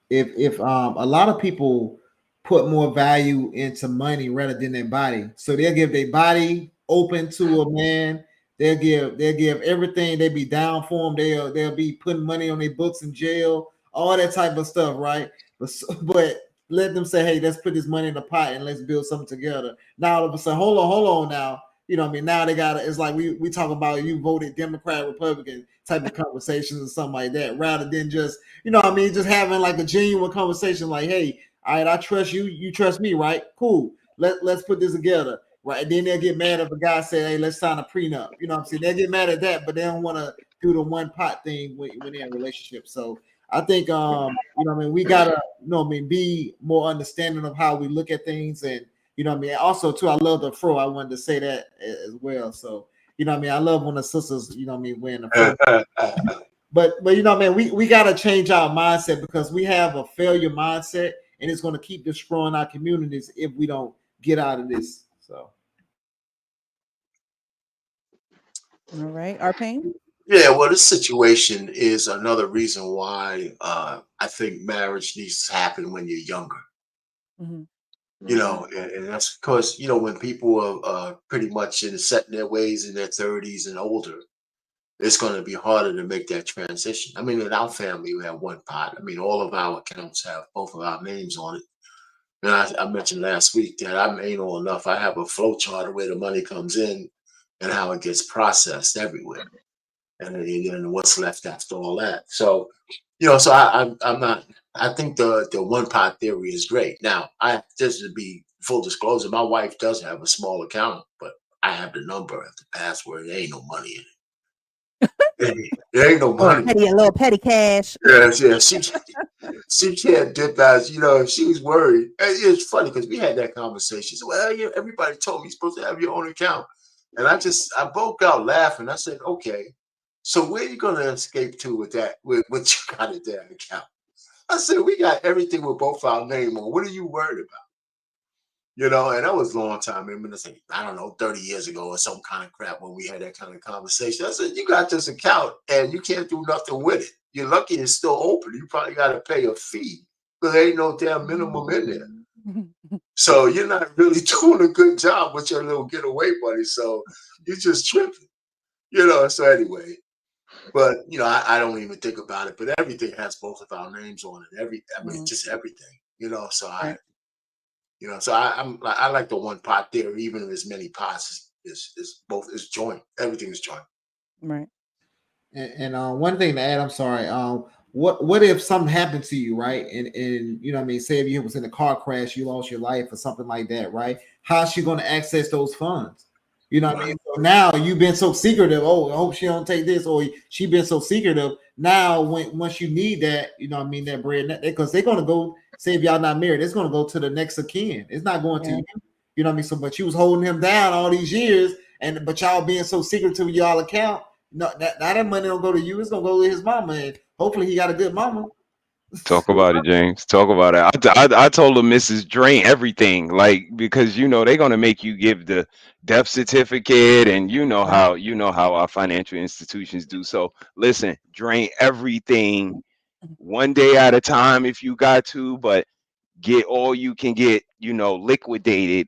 if a lot of people put more value into money rather than their body, so they'll give their body open to a man. They'll give everything. They be down for them. They'll be putting money on their books in jail, all that type of stuff, right? But let them say, hey, let's put this money in the pot and let's build something together. Now all of a sudden, hold on now. You know what I mean? Now they got it's like we talk about you voted Democrat, Republican type of conversations or something like that, rather than just, just having like a genuine conversation, like, hey, all right, I trust you, you trust me, right? Cool. Let's put this together. Right. And then they'll get mad if a guy said, hey, let's sign a prenup. You know what I'm saying? They'll get mad at that, but they don't want to do the one pot thing when they're in a relationship. So I think we gotta, be more understanding of how we look at things. And also too, I love the fro. I wanted to say that as well. So I love when the sisters, wearing the fro. But we gotta change our mindset, because we have a failure mindset, and it's going to keep destroying our communities if we don't get out of this. So, All right. Arpane? Yeah, well, this situation is another reason why I think marriage needs to happen when you're younger. Mm-hmm. You know, and that's because when people are pretty much set in their ways in their 30s and older, it's going to be harder to make that transition. I mean, in our family, we have one pot. I mean, all of our accounts have both of our names on it. And I mentioned last week that I'm anal enough. I have a flow chart of where the money comes in and how it gets processed everywhere, and then what's left after all that. So, so I'm not. I think the one pot theory is great. Now, just to be full disclosure, my wife does have a small account, but I have the number of the password. There ain't no money in it. There ain't no money. A little petty cash. Yeah. She can't dip as she was worried. And it's funny because we had that conversation. She said, "Well, everybody told me you're supposed to have your own account," and I broke out laughing. I said, "Okay, so where are you gonna escape to with that? With what you got in that account?" I said, "We got everything with both our name on. What are you worried about?" And that was a long time. I mean, I don't know, 30 years ago or some kind of crap when we had that kind of conversation. I said, "You got this account and you can't do nothing with it. You're lucky it's still open. You probably got to pay a fee because there ain't no damn minimum in there. So you're not really doing a good job with your little getaway money. So you're just tripping, So anyway, but I don't even think about it. But everything has both of our names on it. Just everything, So Right. I like the one pot theory, even if there's many pots. Is both is joint. Everything is joint. Right. And one thing to add, I'm sorry. What if something happened to you, right? And you know what I mean, say if you was in a car crash, you lost your life or something like that, right? How's she going to access those funds? You know what I mean? So now you've been so secretive. Oh, I hope she don't take this, or she been so secretive. Now, once you need that, you know what I mean, that bread, because they're gonna go. Say if y'all not married, it's gonna go to the next of kin. It's not going to you. You know what I mean? So, but you was holding him down all these years, but y'all being so secretive with y'all account. No, that money don't go to you. It's gonna go to his mama, and hopefully he got a good mama. Talk about it, James. Talk about it. I told her Mrs. Drain everything, like, because they're gonna make you give the death certificate, and how our financial institutions do. So listen, drain everything one day at a time if you got to, but get all you can get, liquidated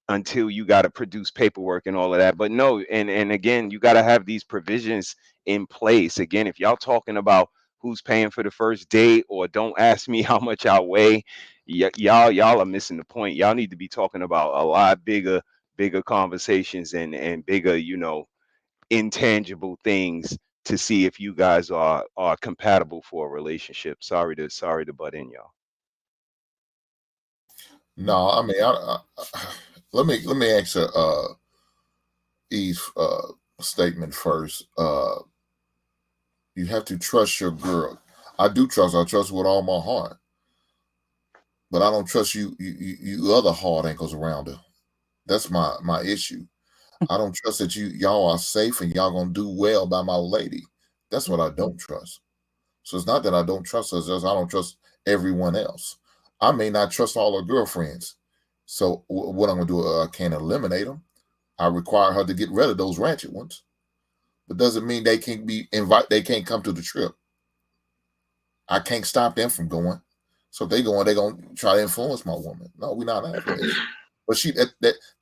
until you got to produce paperwork and all of that. But no, and again, you got to have these provisions in place. Again, if y'all talking about who's paying for the first date, or don't ask me how much I weigh, y'all are missing the point. Y'all need to be talking about a lot bigger conversations and bigger, intangible things to see if you guys are compatible for a relationship. Sorry to butt in, y'all. No, I mean, let me answer Eve's statement first. You have to trust your girl. I do trust her. I trust her with all my heart, but I don't trust you other hard ankles around her. That's my issue. I don't trust that y'all are safe and y'all gonna do well by my lady. That's what I don't trust. So it's not that I don't trust her, it's just I don't trust everyone else. I may not trust all her girlfriends. So what I'm gonna do? I can't eliminate them. I require her to get rid of those ratchet ones. But doesn't mean they can't they can't come to the trip. I can't stop them from going. So if they going, they're gonna try to influence my woman. No, we're not having this. But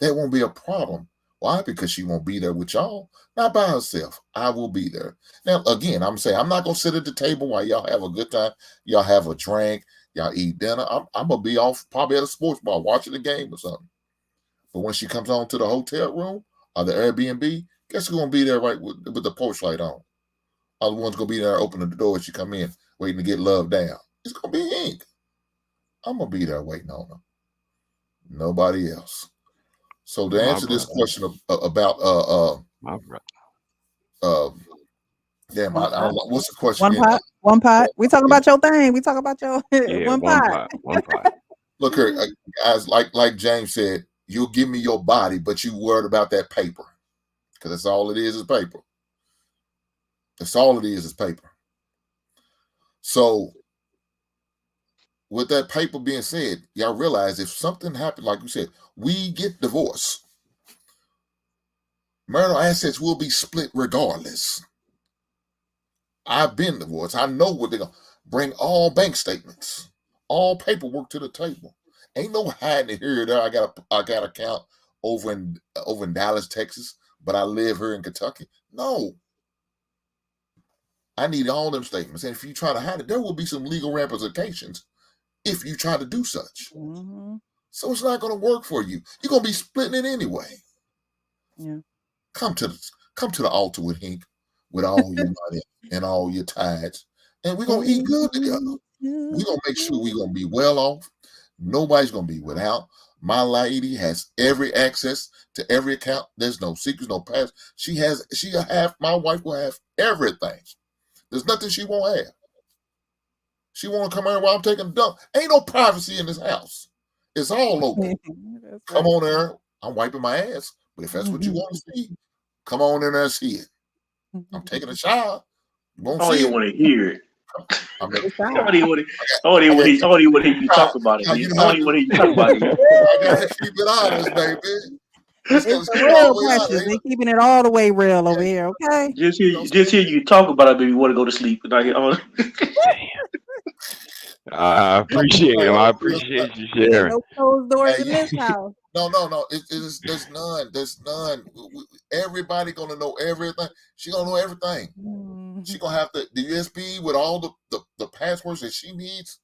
that won't be a problem. Why? Because she won't be there with y'all, not by herself. I will be there. Now, again, I'm saying I'm not gonna sit at the table while y'all have a good time. Y'all have a drink, y'all eat dinner. I'm gonna be off probably at a sports bar watching the game or something. But when she comes on to the hotel room or the Airbnb, guess who's gonna be there right with the porch light on? All the ones gonna be there opening the door when she come in, waiting to get love down. It's gonna be Hank. I'm gonna be there waiting on her. Nobody else. So to answer this question about my brother. Damn, I don't know what's the question again. One pot. We talking about your thing. We talking about your one pot. One pot. Look here, guys. Like James said, you'll give me your body, but you worried about that paper, because that's all it is paper. That's all it is paper. So with that paper being said, y'all realize if something happened, like you said, we get divorced, marital assets will be split regardless. I've been divorced. I know what they're going to bring, all bank statements, all paperwork to the table. Ain't no hiding it here or there. I got an account over in Dallas, Texas, but I live here in Kentucky. No. I need all them statements. And if you try to hide it, there will be some legal ramifications if you try to do such. Mm-hmm. So it's not going to work for you. You're going to be splitting it anyway. Yeah. Come to the altar with Hink, with all your money and all your tithes, and we're going to eat good together. We're going to make sure we're going to be well off. Nobody's going to be without. My lady has every access to every account. There's no secrets, no past. My wife will have everything. There's nothing she won't have. She want to come in while I'm taking a dump. Ain't no privacy in this house. It's all open. Come on there. I'm wiping my ass. But if that's what you want to see, come on in there and see it. I'm taking a shower. You won't see it. I want to hear it. I don't even want to hear you talk about it. I don't even want to hear you talk about it. I gotta keep it honest, baby. It's the real precious. They keeping it all the way real over here, okay? Just hear you talk about it, baby. You want to go to sleep. I appreciate him. I appreciate you sharing. No closed doors in this house. No. There's none. There's none. Everybody gonna know everything. She gonna know everything. Mm-hmm. She gonna have the USB with all the passwords that she needs,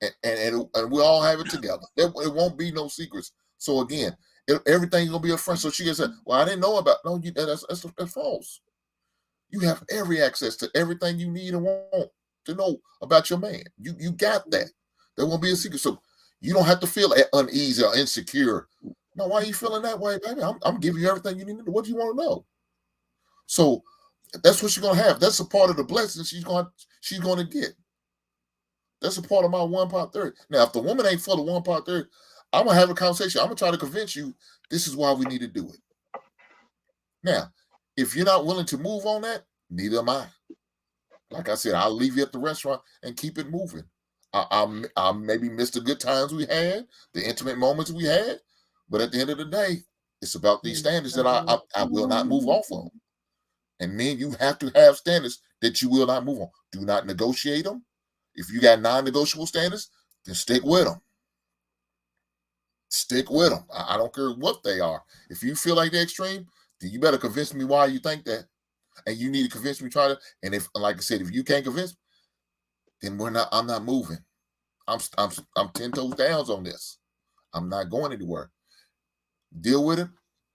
and we all have it together. It won't be no secrets. So again, everything's gonna be a friend. So she can say, "Well, I didn't know about." No, that's false. You have every access to everything you need and want to know about your man. You got that. There won't be a secret. So you don't have to feel uneasy or insecure. No, why are you feeling that way, baby? I'm giving you everything you need to know. What do you want to know? So that's what she's gonna have. That's a part of the blessing she's gonna get. That's a part of my 1 part 30. Now, if the woman ain't for the 1 part 30, I'm gonna have a conversation. I'm gonna try to convince you this is why we need to do it. Now, if you're not willing to move on that, neither am I. Like I said, I'll leave you at the restaurant and keep it moving. I maybe missed the good times we had, the intimate moments we had, but at the end of the day, it's about these standards that I will not move off on. And then you have to have standards that you will not move on. Do not negotiate them. If you got non-negotiable standards, then stick with them. Stick with them. I don't care what they are. If you feel like they're extreme, then you better convince me why you think that. And you need to convince me, and if, like I said, if you can't convince me, then I'm not moving. I'm 10 toes down on this. I'm not going anywhere. Deal with it.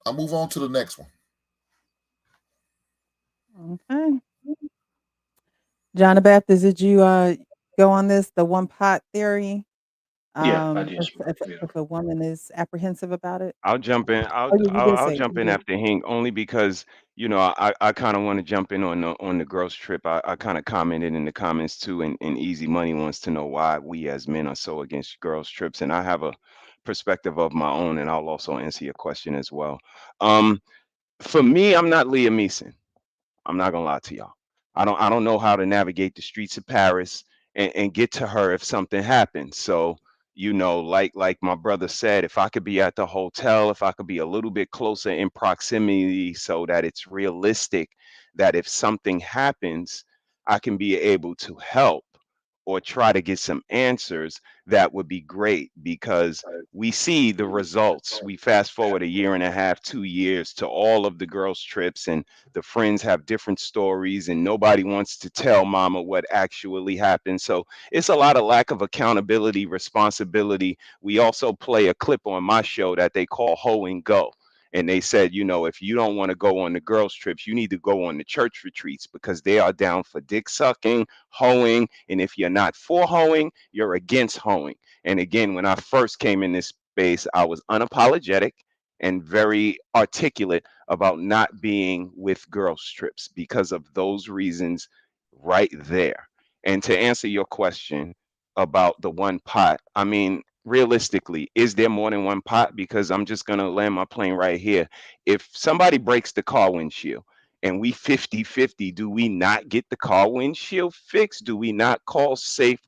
I'll move on to the next one. Okay. John the Baptist, did you go on this, the 1 pot theory? Yeah, I did. If a woman is apprehensive about it? I'll jump in. I'll jump in after Hink, only because I kind of want to jump in on the girls trip. I kind of commented in the comments too, and Easy Money wants to know why we as men are so against girls trips, and I have a perspective of my own, and I'll also answer your question as well. For me, I'm not Liam Neeson. I'm not gonna lie to y'all. I don't know how to navigate the streets of Paris and get to her if something happens. So, like my brother said, if I could be at the hotel, if I could be a little bit closer in proximity so that it's realistic that if something happens, I can be able to help or try to get some answers, that would be great, because we see the results. We fast forward a year and a half, 2 years to all of the girls' trips, and the friends have different stories, and nobody wants to tell mama what actually happened. So it's a lot of lack of accountability, responsibility. We also play a clip on my show that they call Ho and Go. And they said, if you don't want to go on the girls' trips, you need to go on the church retreats, because they are down for dick sucking, hoeing. And if you're not for hoeing, you're against hoeing. And again, when I first came in this space, I was unapologetic and very articulate about not being with girls' trips because of those reasons right there. And to answer your question about the 1 pot, I mean, realistically, is there more than 1 pot? Because I'm just going to land my plane right here. If somebody breaks the car windshield and we 50-50, do we not get the car windshield fixed? Do we not call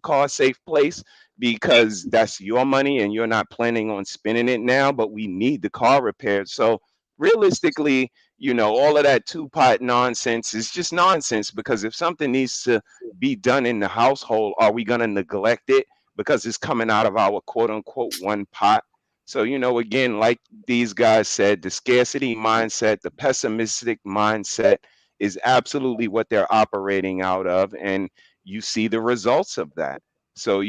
car safe place? because that's your money and you're not planning on spending it now, but we need the car repaired. So realistically, all of that two-pot nonsense is just nonsense, because if something needs to be done in the household, are we going to neglect it because it's coming out of our quote unquote one pot? So, again, like these guys said, the scarcity mindset, the pessimistic mindset is absolutely what they're operating out of. And you see the results of that. So,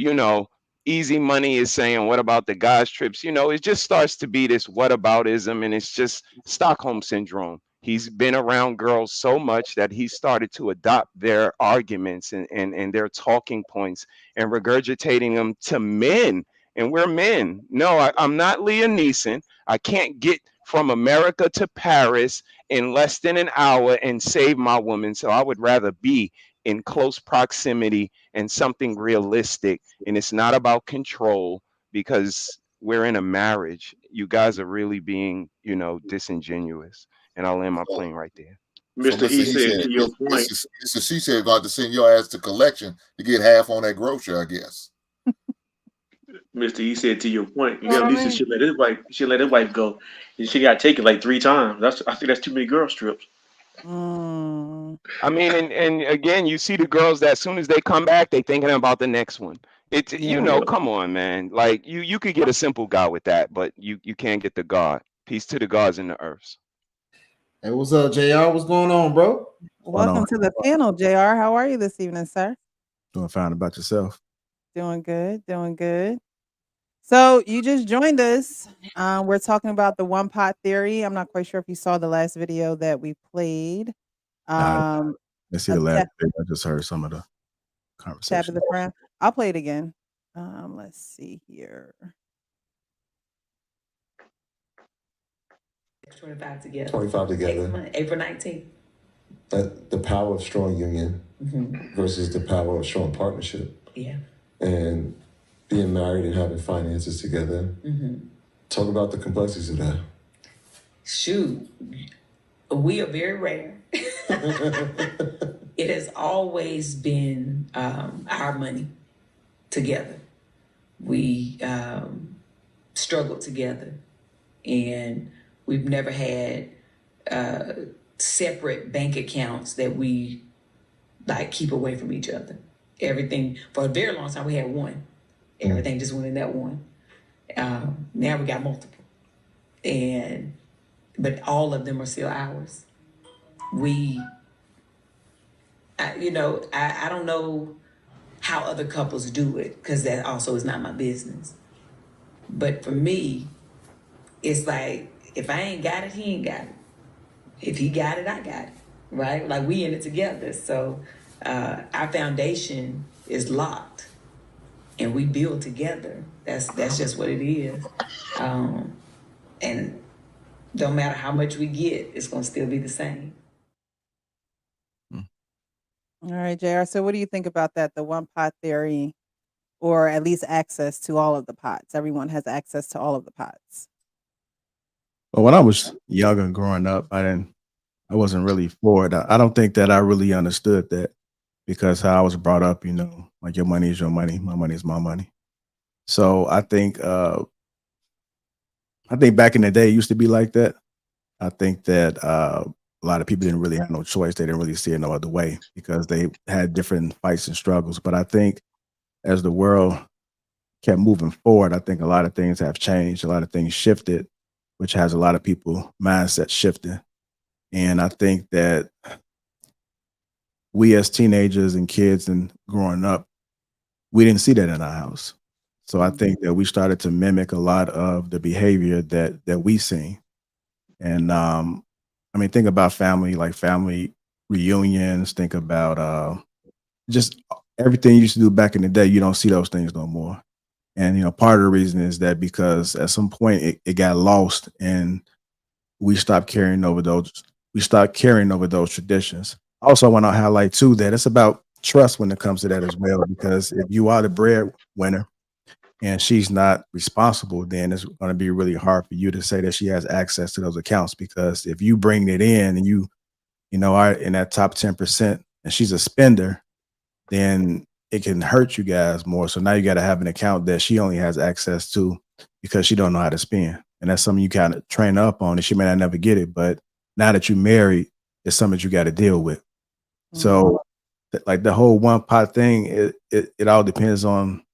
easy money is saying, what about the guys trips? It just starts to be this whataboutism, and it's just Stockholm syndrome. He's been around girls so much that he started to adopt their arguments and their talking points and regurgitating them to men. And we're men. No, I'm not Liam Neeson. I can't get from America to Paris in less than an hour and save my woman. So I would rather be in close proximity and something realistic. And it's not about control, because we're in a marriage. You guys are really being, disingenuous. And I'll land my plane right there. So Mr. He said to your point. Mr. She said got to send your ass to collection to get half on that grocery, I guess. Mr. E said to your point, Lisa should let his wife go. And she got taken like 3 times. I think that's too many girl strips. I mean, and again, you see the girls that as soon as they come back, they thinking about the next one. It's come on, man. Like you could get a simple guy with that, but you can't get the God. Peace to the gods in the earths. Hey, what's up, JR? What's going on, bro? Welcome to the panel, JR. How are you this evening, sir? Doing fine. About yourself? Doing good. So you just joined us. We're talking about the one pot theory. I'm not quite sure if you saw the last video that we played. Let's see the last video. I just heard some of the conversation. Tap of the friend. I'll play it again. Let's see here. 25 together. 25 together. April 19th. The power of strong union versus the power of strong partnership. Yeah. And being married and having finances together. Talk about the complexities of that. Shoot, we are very rare. It has always been our money together. We struggled together, and we've never had separate bank accounts that we like keep away from each other. Everything, for a very long time, we had one. Everything just went in that one. Now we got multiple, but all of them are still ours. I don't know how other couples do it, because that also is not my business. But for me, it's like, if I ain't got it, he ain't got it. If he got it, I got it, right? Like, we in it together. So our foundation is locked, and we build together. That's just what it is. And no matter how much we get, it's gonna still be the same. All right, JR. So what do you think about that? The one pot theory, or at least access to all of the pots. Everyone has access to all of the pots. Well, when I was younger and growing up, I wasn't really for it. I don't think that I really understood that, because how I was brought up, like, your money is your money, my money is my money. So I think back in the day it used to be like that. I think that a lot of people didn't really have no choice. They didn't really see it no other way, because they had different fights and struggles. But I think as the world kept moving forward, I think a lot of things have changed. A lot of things shifted, which has a lot of people mindset shifting. And I think that we as teenagers and kids and growing up, we didn't see that in our house. So I think that we started to mimic a lot of the behavior that we seen. And think about family, like family reunions, think about just everything you used to do back in the day. You don't see those things no more. And, part of the reason is that because at some point it got lost, and we stopped carrying over those traditions. Also, I want to highlight too that it's about trust when it comes to that as well, because if you are the breadwinner and she's not responsible, then it's going to be really hard for you to say that she has access to those accounts. Because if you bring it in and you are in that top 10% and she's a spender, then it can hurt you guys more. So now you got to have an account that she only has access to because she don't know how to spend. And that's something you kind of train up on, and she may not never get it. But now that you're married, it's something you got to deal with. So like the whole one pot thing, it all depends upon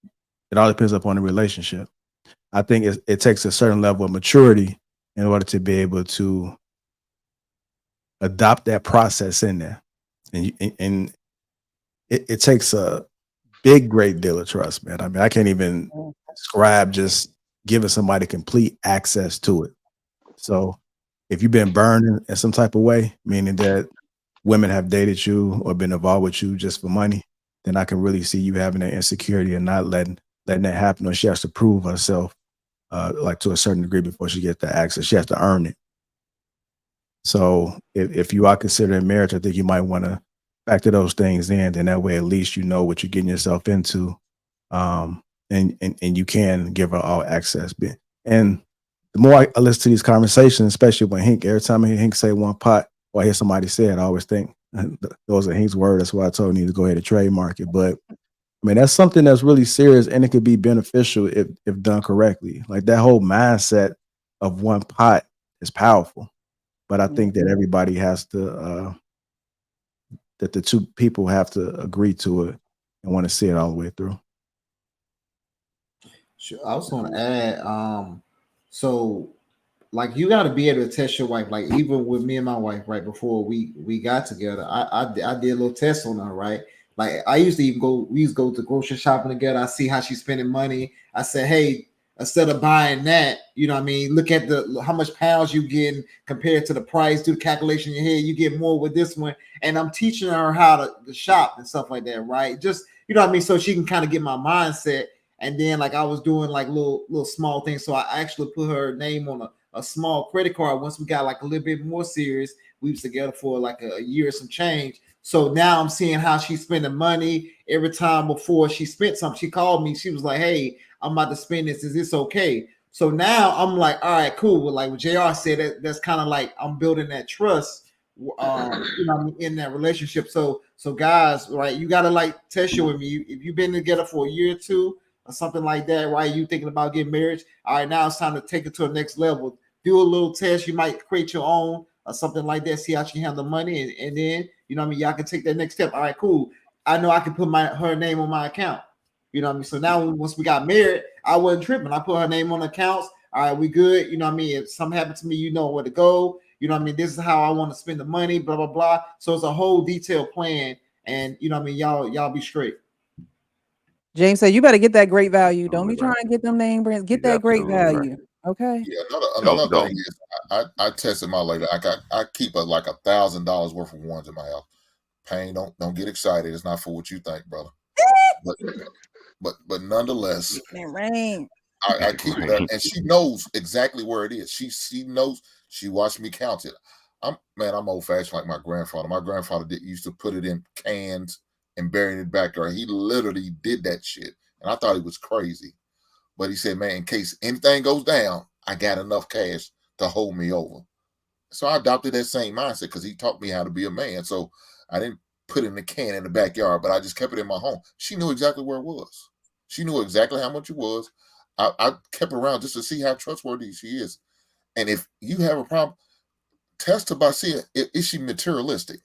the relationship. I think it takes a certain level of maturity in order to be able to adopt that process in there. And it takes a great deal of trust, man. I mean, I can't even describe just giving somebody complete access to it. So if you've been burned in some type of way, meaning that women have dated you or been involved with you just for money, then I can really see you having that insecurity and not letting that happen. Or she has to prove herself like to a certain degree before she gets the access. She has to earn it. So if you are considering marriage, I think you might want to factor those things in. Then that way, at least you know what you're getting yourself into, and you can give her all access. And the more I listen to these conversations, especially when every time I hear Hink say one pot, or I hear somebody say it, I always think those are Hink's words. That's why I told him to go ahead and trademark it. But I mean, that's something that's really serious, and it could be beneficial if done correctly. Like that whole mindset of one pot is powerful. But I think that everybody has to, that the two people have to agree to it and want to see it all the way through. Sure. I was going to add, so like you got to be able to test your wife. Like even with me and my wife, right before we got together, I did a little test on her, right? Like we used to go to grocery shopping together. I see how she's spending money. I said, hey, instead of buying that, you know what I mean, look at how much pounds you getting compared to the price, do the calculation in your head, you get more with this one. And I'm teaching her how to shop and stuff like that, right? Just, you know what I mean, so she can kind of get my mindset. And then like I was doing like little small things. So I actually put her name on a small credit card. Once we got like a little bit more serious, we was together for like a year or some change. So now I'm seeing how she's spending money. Every time before she spent something, she called me. She was like, hey, I'm about to spend this. Is this okay? So now I'm like, all right, cool. But like what JR said, that's kind of like I'm building that trust, you know, in that relationship. So guys, right, you gotta like test you with me. If you've been together for a year or two or something like that, right? You thinking about getting married? All right, now it's time to take it to the next level. Do a little test. You might create your own or something like that. See how she handle money, and then you know what I mean. Y'all can take that next step. All right, cool. I know I can put her name on my account. You know what I mean? So now once we got married, I wasn't tripping. I put her name on accounts. All right, we good. You know what I mean? If something happened to me, you know where to go. You know what I mean? This is how I want to spend the money, blah, blah, blah. So it's a whole detailed plan. And you know what I mean? Y'all be straight. James said, you better get that great value. Don't be trying to get them name brands. Get that great value. Okay. Yeah, another thing is I tested my lady. I keep like $1,000 worth of ones in my house. Pain, don't get excited. It's not for what you think, brother. But nonetheless, I keep that, and she knows exactly where it is. She knows. She watched me count it. I'm old fashioned like my grandfather. My grandfather used to put it in cans and bury it back there. He literally did that shit, and I thought he was crazy. But he said, man, in case anything goes down, I got enough cash to hold me over. So I adopted that same mindset because he taught me how to be a man. So I didn't put it in a can in the backyard, but I just kept it in my home. She knew exactly where it was. She knew exactly how much it was. I kept around just to see how trustworthy she is. And if you have a problem, test her by seeing, is she materialistic?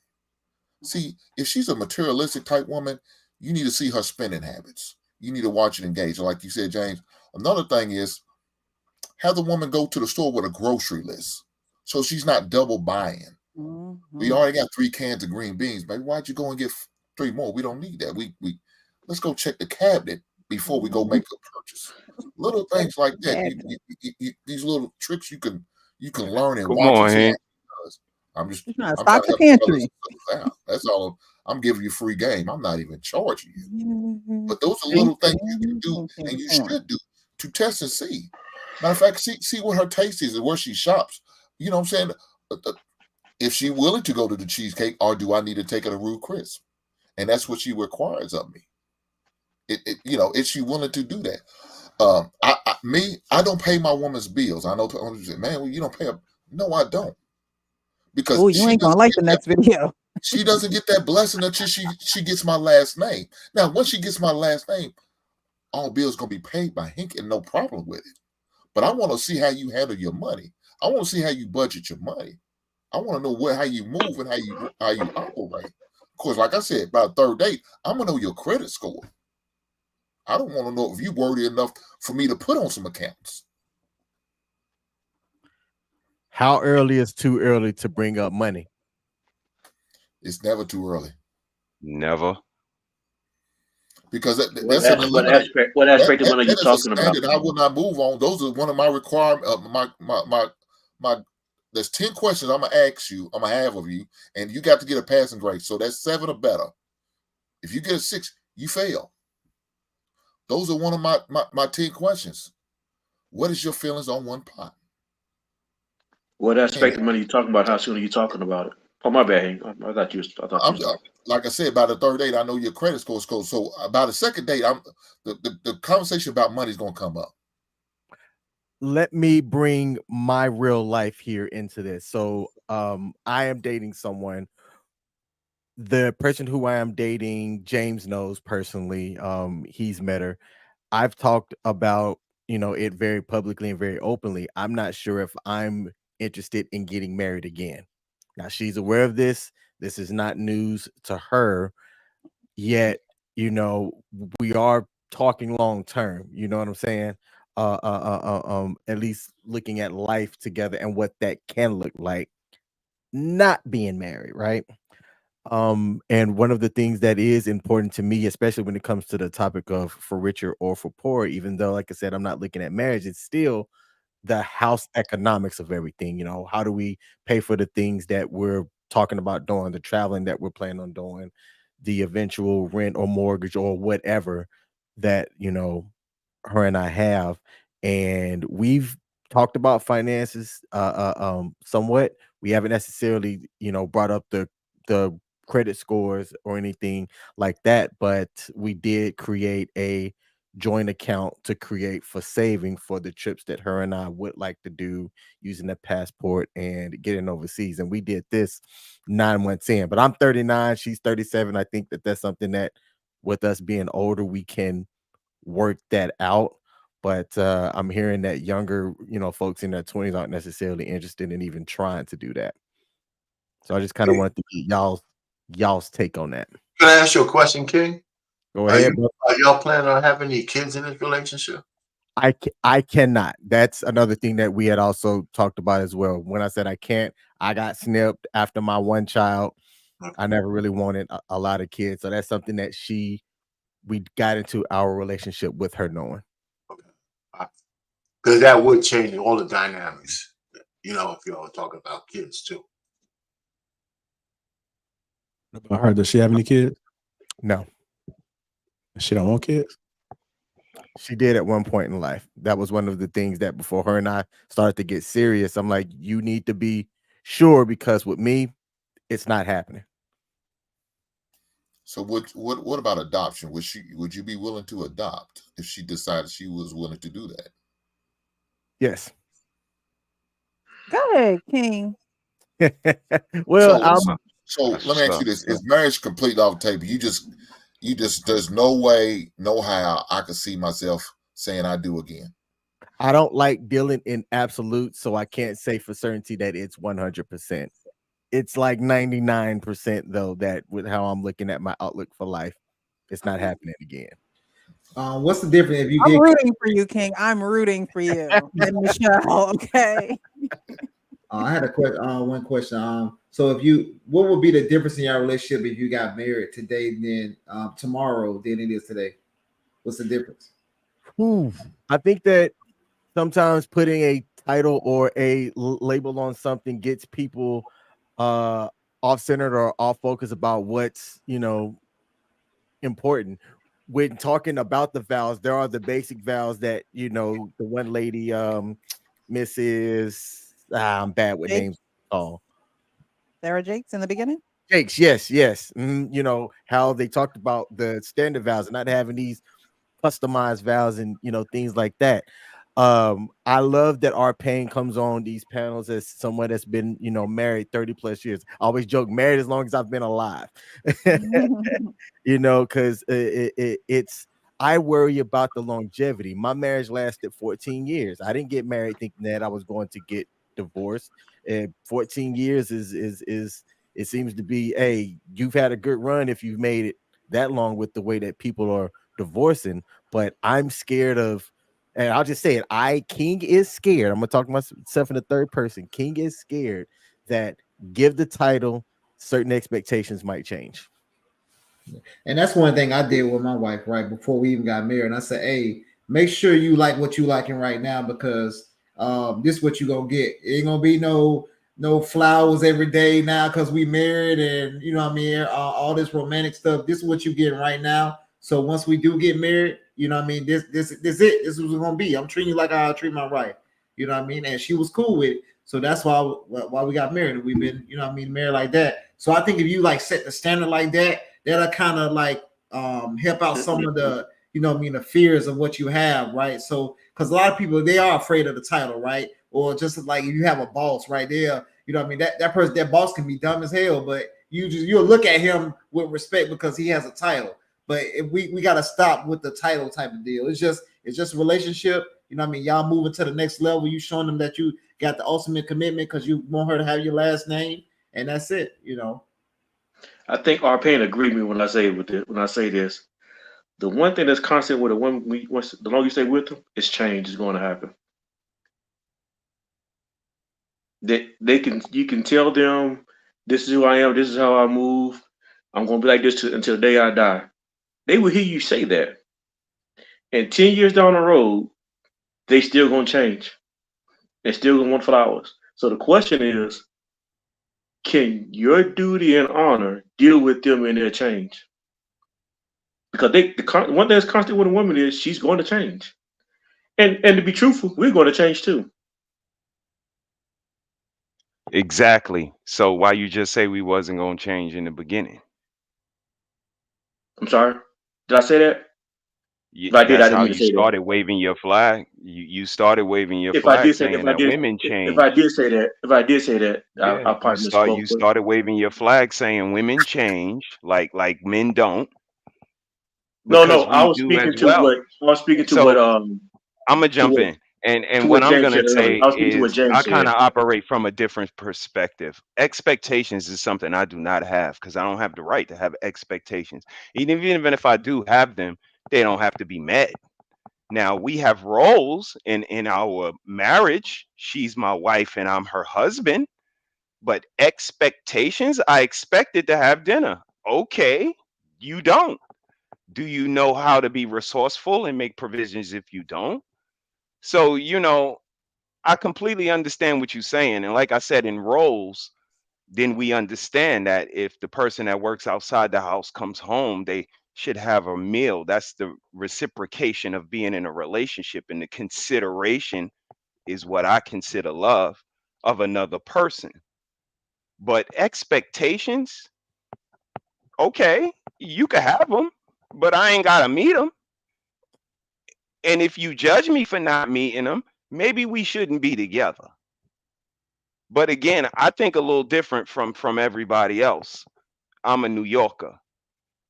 See, if she's a materialistic type woman, you need to see her spending habits. You need to watch and engage. Like you said, James, another thing is have the woman go to the store with a grocery list so she's not double buying. We already got 3 cans of green beans. Maybe why'd you go and get 3 more? We don't need that. We let's go check the cabinet before we go make a purchase. Little things like that. These little tricks you can learn and watch and see how she does. I'm stock the pantry. That's all. I'm giving you free game. I'm not even charging you. But those are little things you can do and you should do to test and see. Matter of fact, see what her taste is and where she shops. You know what I'm saying? If she's willing to go to the cheesecake, or do I need to take her to Rude Chris? And that's what she requires of me. Is she willing to do that? I don't pay my woman's bills. I know people say, man, well, you don't pay her. No, I don't. Because you ain't gonna like the next video. She doesn't get that blessing until she gets my last name. Now, once she gets my last name, all bills gonna be paid by Hink and no problem with it. But I want to see how you handle your money. I want to see how you budget your money. I want to know how you move and how you operate. Of course, like I said, by the third date, I'm gonna know your credit score. I don't want to know if you're worthy enough for me to put on some accounts. How early is too early to bring up money? It's never too early. Never. Because What that's an eliminate. what aspect of money are you That is a talking about? standard I will not move on. Those are one of my requirements. My there's 10 questions I'm gonna ask you. I'm gonna have of you, and you got to get a passing grade. So that's 7 or better. If you get a 6, you fail. Those are one of my 10 questions. What is your feelings on one pot? What aspect of money are you talking about? How soon are you talking about it? Oh, my bad, Hank. I thought you was talking. Like I said, by the third date, I know your credit score is close. So by the second date, the conversation about money is gonna come up. Let me bring my real life here into this. So I am dating someone. The person who I am dating, James knows personally. He's met her. I've talked about, it very publicly and very openly. I'm not sure if I'm interested in getting married again. Now she's aware of this. This is not news to her yet. We are talking long term. You know what I'm saying? At least looking at life together and what that can look like, not being married, right? And one of the things that is important to me, especially when it comes to the topic of for richer or for poor, even though, like I said, I'm not looking at marriage, it's still the house economics of everything. How do we pay for the things that we're talking about doing, the traveling that we're planning on doing, the eventual rent or mortgage or whatever that, her and I have. And we've talked about finances somewhat. We haven't necessarily, brought up the credit scores or anything like that, but we did create a joint account to create for saving for the trips that her and I would like to do using the passport and getting overseas. And we did this 9 months in, but I'm 39, she's 37. I think that that's something that with us being older, we can work that out. But I'm hearing that younger, folks in their 20s aren't necessarily interested in even trying to do that. So I just kind of wanted to get y'all's take on that. Can I ask you a question, King? Go ahead. Are y'all planning on having any kids in this relationship? I cannot. That's another thing that we had also talked about as well. When I said I can't, I got snipped after my one child. I never really wanted a lot of kids. So that's something that we got into our relationship with her knowing. Okay. Because that would change all the dynamics, if y'all talk about kids too. About her, does she have any kids? No. She don't want kids? She did at one point in life. That was one of the things that before her and I started to get serious, I'm like, you need to be sure, because with me, it's not happening. So what about adoption? Would you be willing to adopt if she decided she was willing to do that? Yes. Go ahead, King. Well, so let me ask you this: is marriage completely off the table? You just there's no way, no how I could see myself saying I do again. I don't like dealing in absolute, so I can't say for certainty that it's 100%. It's like 99% though, that with how I'm looking at my outlook for life, it's not happening again. What's the difference if you I'm rooting for you, King. I'm rooting for you. And Michelle, okay. I had a question. One question. So what would be the difference in your relationship if you got married today, then tomorrow, than it is today? What's the difference? I think that sometimes putting a title or a label on something gets people off-centered or off focus about what's important. When talking about the vows, there are the basic vows that the one lady, Mrs. I'm bad with names. Oh, Sarah Jakes in the beginning. Jakes, yes. How they talked about the standard vows and not having these customized vows and things like that. I love that our pain comes on these panels as someone that's been, you know, married 30 plus years. I always joke, married as long as I've been alive. You know, because it's I worry about the longevity. My marriage lasted 14 years. I didn't get married thinking that I was going to get divorced. And 14 years is it seems to be, hey, you've had a good run if you've made it that long with the way that people are divorcing. But I'm scared of, and I'll just say it, King is scared. I'm gonna talk to myself in the third person. King is scared that give the title, certain expectations might change. And that's one thing I did with my wife right before we even got married. And I said, hey, make sure you like what you liking right now, because this is what you gonna get. It ain't gonna be no flowers every day now because we married, and you know what I mean, all this romantic stuff. This is what you getting right now. So once we do get married, you know what I mean, this it. This is what it's gonna be. I'm treating you like I treat my wife. You know what I mean? And she was cool with it. So that's why we got married. And we've been, you know what I mean, married like that. So I think if you like set the standard like that, that'll kind of like help out some of the, you know what I mean, the fears of what you have, right? So because a lot of people, they are afraid of the title, right? Or just like if you have a boss right there, you know what I mean, that person, that boss can be dumb as hell, but you'll look at him with respect because he has a title. But if we got to stop with the title type of deal. It's just a relationship. You know what I mean? Y'all moving to the next level. You showing them that you got the ultimate commitment because you want her to have your last name, and that's it. You know. I think our pain agree with me when I say this. The one thing that's constant with a woman, the longer you stay with them, is change is going to happen. You can tell them, this is who I am, this is how I move. I'm going to be like this until the day I die. They will hear you say that, and 10 years down the road, they still going to change. They still going to want flowers. So the question is, can your duty and honor deal with them in their change? Because one thing that's constant with a woman is she's going to change. And to be truthful, we're going to change too. Exactly. So why you just say we wasn't gonna change in the beginning? I'm sorry. Did I say that? If I did, I That's didn't how mean to you say that. started waving your flag. You started waving your If I flag did say saying that women if I change. did say that, Yeah, I probably misspoke. you But started waving your flag saying women change like men don't, no, because I we was do speaking as to well. what I was speaking to what So I'm gonna to jump what in, and to what what I'm James gonna said earlier. say I was speaking to what is James I said. kind of operate from a different perspective. Expectations is something I do not have because I don't have the right to have expectations. Even if I do have them, they don't have to be met. Now we have roles in our marriage. She's my wife and I'm her husband. But expectations, I expected to have dinner. Okay, you don't. Do you know how to be resourceful and make provisions if you don't? So, I completely understand what you're saying. And like I said, in roles, then we understand that if the person that works outside the house comes home, they should have a meal. That's the reciprocation of being in a relationship. And the consideration is what I consider love of another person. But expectations, okay, you can have them, but I ain't got to meet them. And if you judge me for not meeting them, maybe we shouldn't be together. But again, I think a little different from everybody else. I'm a New Yorker,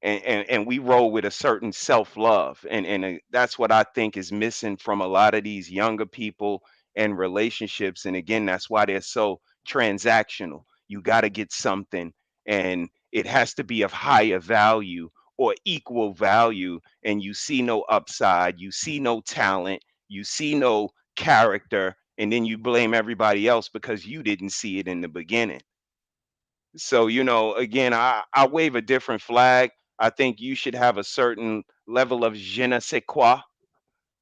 and we roll with a certain self-love, and that's what I think is missing from a lot of these younger people and relationships. And again, that's why they're so transactional. You got to get something, and it has to be of higher value or equal value, and you see no upside, you see no talent, you see no character, and then you blame everybody else because you didn't see it in the beginning. So, again, I wave a different flag. I think you should have a certain level of je ne sais quoi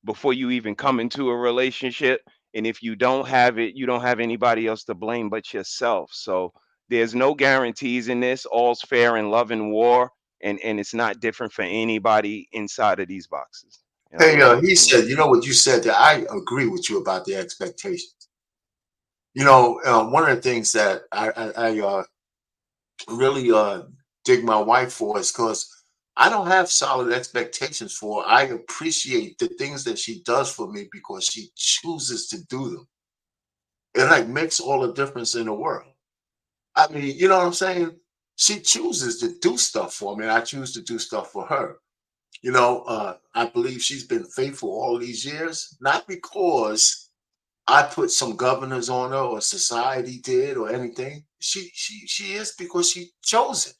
before you even come into a relationship. And if you don't have it, you don't have anybody else to blame but yourself. So there's no guarantees in this. All's fair in love and war. And it's not different for anybody inside of these boxes. And I Hey, land my he plane. said, you know what you said that I agree with you about the expectations. One of the things that I really dig my wife for is because I don't have solid expectations for her. I appreciate the things that she does for me because she chooses to do them. It like makes all the difference in the world. I mean, you know what I'm saying? She chooses to do stuff for me, and I choose to do stuff for her. I believe she's been faithful all these years, not because I put some governors on her or society did or anything. She is because she chose it.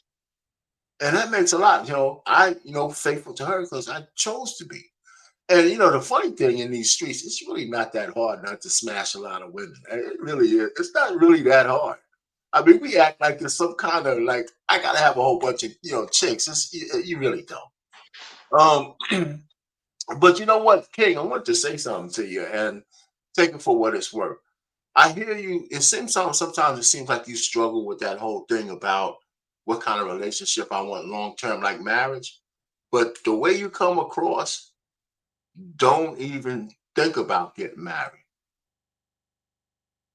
And that makes a lot. Faithful to her because I chose to be. And the funny thing in these streets, it's really not that hard not to smash a lot of women. It really is. It's not really that hard. I mean, we act like there's some kind of like I gotta have a whole bunch of chicks. You really don't. But you know what, King? I want to say something to you and take it for what it's worth. I hear you. It seems sometimes it seems like you struggle with that whole thing about what kind of relationship I want long term, like marriage. But the way you come across, don't even think about getting married.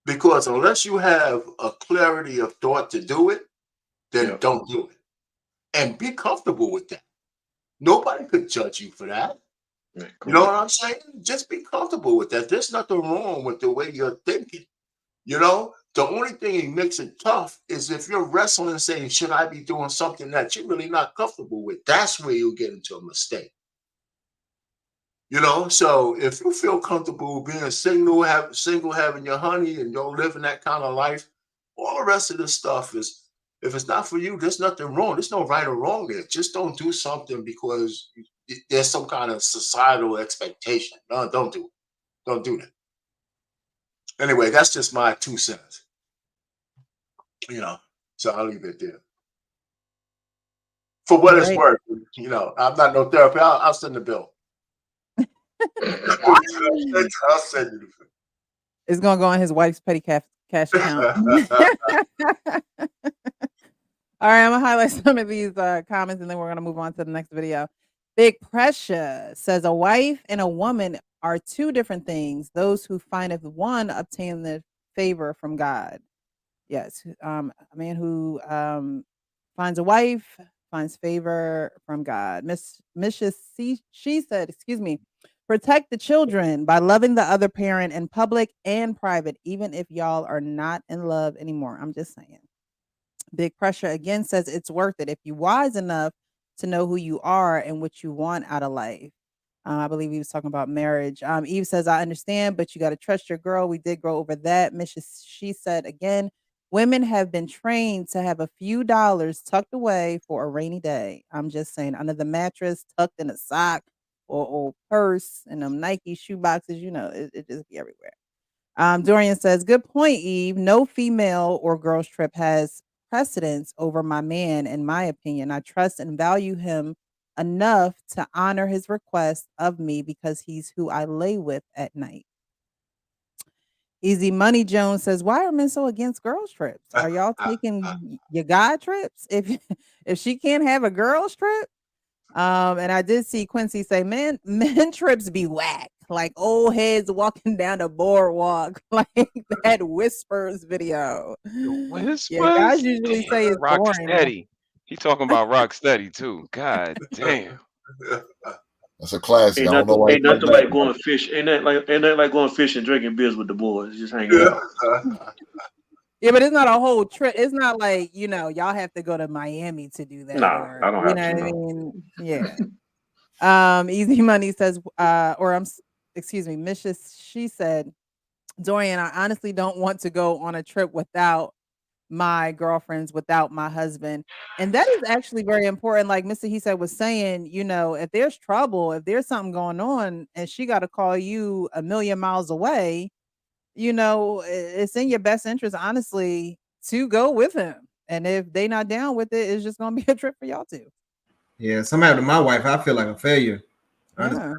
Because unless you have a clarity of thought to do it, then don't do it. And be comfortable with that. Nobody could judge you for that. You know what I'm saying? Just be comfortable with that. There's nothing wrong with the way you're thinking. The only thing that makes it tough is if you're wrestling and saying, should I be doing something that you're really not comfortable with? That's where you'll get into a mistake. So if you feel comfortable being single, having your honey, and you're living that kind of life, all the rest of this stuff is, if it's not for you, there's nothing wrong. There's no right or wrong there. Just don't do something because there's some kind of societal expectation. No, don't do it. Don't do that. Anyway, that's just my 2 cents. So I'll leave it there. For what it's Right. worth, I'm not no therapist. I'll send the bill. I'll send you the bill. It's gonna go on his wife's petty cash account. All right, I'm gonna highlight some of these comments, and then we're gonna move on to the next video. Big Pressure says a wife and a woman are two different things. Those who findeth one obtain the favor from God. Yes, a man who finds a wife finds favor from God. Mrs. She said, excuse me, protect the children by loving the other parent in public and private, even if y'all are not in love anymore. I'm just saying. Big Pressure again says it's worth it if you wise enough to know who you are and what you want out of life. I believe he was talking about marriage. Eve says, I understand, but you got to trust your girl. We did grow over that. She said again, women have been trained to have a few dollars tucked away for a rainy day. I'm just saying, under the mattress, tucked in a sock or purse, and them Nike shoe boxes, it just be everywhere. Dorian says, good point, Eve. No female or girls trip has precedence over my man, in my opinion. I trust and value him enough to honor his request of me because he's who I lay with at night. Easy Money Jones says, why are men so against girls trips? Are y'all taking your guy trips? If she can't have a girls trip? And I did see Quincy say, men trips be whack, like old heads walking down the boardwalk, like that Whispers video. Yeah, guys Whispers? usually Damn. say it's Rock boring. Steady. He talking about Rock Steady too. God damn. That's a classic. Ain't I don't know nothing, why you ain't brought nothing it like back. going fish. Ain't nothing like going fishing, drinking beers with the boys, just hanging out. Yeah, but it's not a whole trip. It's not like, y'all have to go to Miami to do that, Nah, or I don't you have know to what I know. mean? Yeah. Easy Money says, excuse me, she said, Dorian, I honestly don't want to go on a trip without my girlfriends, without my husband. And that is actually very important. Like Mr. He said was saying, if there's trouble, if there's something going on and she got to call you a million miles away, it's in your best interest, honestly, to go with him. And if they not down with it, it's just gonna be a trip for y'all too. Yeah, something happened to my wife, I feel like a failure. Honestly. Yeah.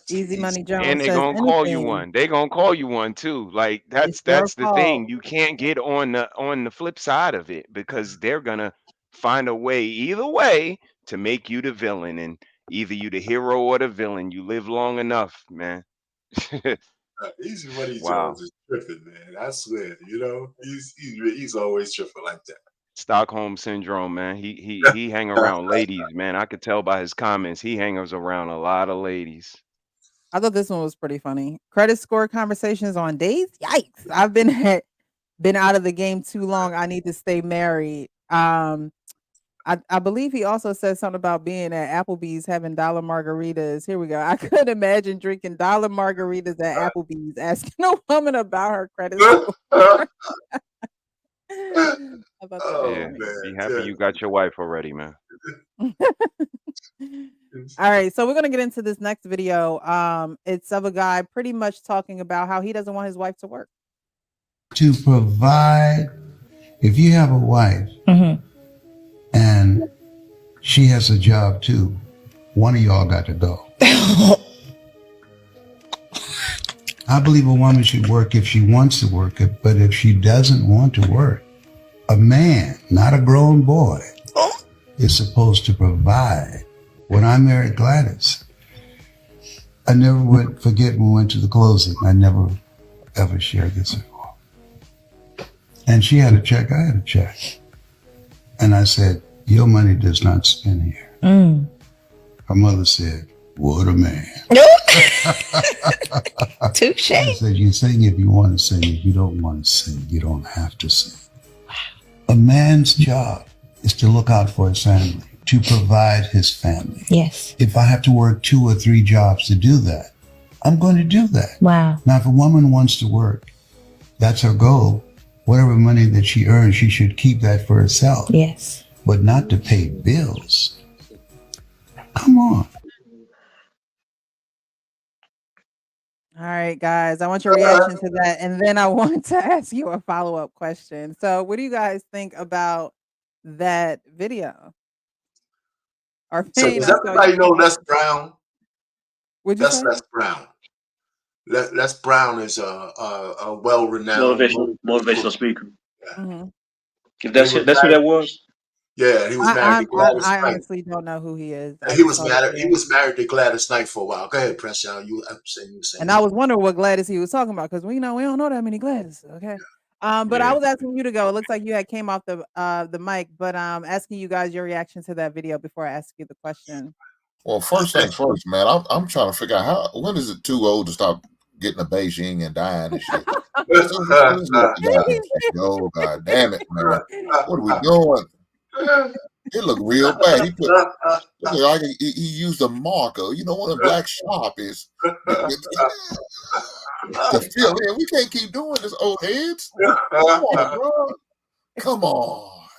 Easy Money And Jones they says gonna call you anything. one. They gonna call you one too. Like It's that's your that's the fault. thing. You can't get on the flip side of it because they're gonna find a way either way to make you the villain, and either you the hero or the villain. You live long enough, man. Easy Money Wow. Jones is tripping, man. I swear. He's always tripping like that. Stockholm syndrome, man. He hang around ladies, man. I could tell by his comments. He hangs around a lot of ladies. I thought this one was pretty funny. Credit score conversations on dates? Yikes. I've been out of the game too long. I need to stay married. I believe he also said something about being at Applebee's having dollar margaritas. Here we go. I could imagine drinking dollar margaritas at Applebee's, asking a woman about her credit score. I thought that was Yeah, funny. be happy you got your wife already, man. All right, so we're gonna get into this next video. It's of a guy pretty much talking about how he doesn't want his wife to work. To provide, if you have a wife and she has a job too, one of y'all got to go. I believe a woman should work if she wants to work, but if she doesn't want to work, a man, not a grown boy, is supposed to provide. When I married Gladys, I never would forget when we went to the closing. I never ever shared this with her. And she had a check, I had a check. And I said, your money does not spend here. Her mother said, what a man. Touche. I said, you sing if you want to sing. If you don't want to sing, you don't have to sing. A man's job is to look out for his family, to provide his family. Yes. If I have to work 2 or 3 jobs to do that, I'm going to do that. Wow. Now, if a woman wants to work, that's her goal. Whatever money that she earns, she should keep that for herself. Yes. But not to pay bills. Come on. All right, guys, I want your reaction to that. And then I want to ask you a follow-up question. So what do you guys think about that video? Or So Payne, does I saw everybody you. know Les Brown? What'd you That's say? Les Brown. Les Brown is a well-renowned motivational speaker. Mm-hmm. If that's it, that's who that was. Yeah, he was married to Gladys I Knight. honestly don't know who he is. He was married to Gladys Knight for a while. Go ahead, Pressure. You were saying. And I was wondering what Gladys he was talking about because we don't know that many Gladys. Okay. But I was asking you to go. It looks like you had came off the mic, but asking you guys your reaction to that video before I ask you the question. Well, first things first, man. I'm trying to figure out when is it too old to stop getting a Beijing and dying and shit. Oh, God damn it, man! What are we doing? It looked real bad. He put like he used a marker. You know what a black sharp is. To fill in. We can't keep doing this, old heads. Come on, bro. Come on.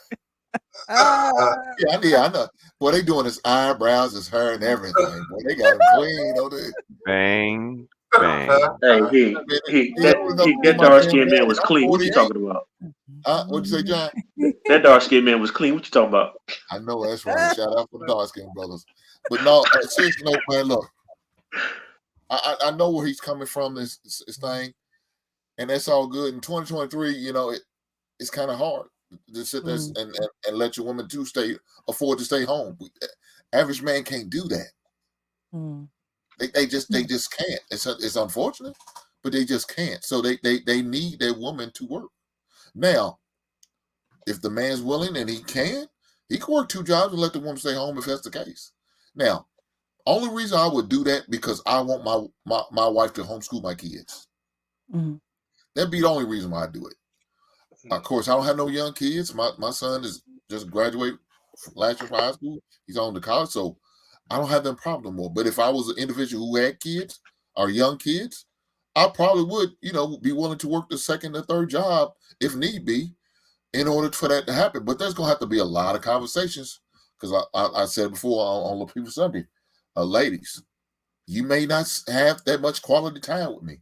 Yeah, I know. Boy, they doing his eyebrows, his hair, and everything. Boy, they got him clean, don't they? Bang, bang. Hey, that dark-skinned man was clean. What you talking about? What'd you say, John? That dark-skinned man was clean. What you talking about? I know that's right. Shout out for the dark-skinned brothers. But no, seriously, no, man, look. I know where he's coming from, this thing, and that's all good. In 2023, you know, it's kind of hard to sit there and let your woman afford to stay home. Average man can't do that. They just can't. It's unfortunate, but they just can't. So they need their woman to work. Now, if the man's willing and he can work 2 jobs and let the woman stay home if that's the case. Now, only reason I would do that because I want my wife to homeschool my kids. That'd be the only reason why I do it. Of course, I don't have no young kids. My son is just graduated last year from high school. He's on to college, so I don't have that problem no more. But if I was an individual who had kids or young kids, I probably would, be willing to work the 2nd or 3rd job if need be in order for that to happen. But there's going to have to be a lot of conversations because I said before on La People Sunday, ladies, you may not have that much quality time with me.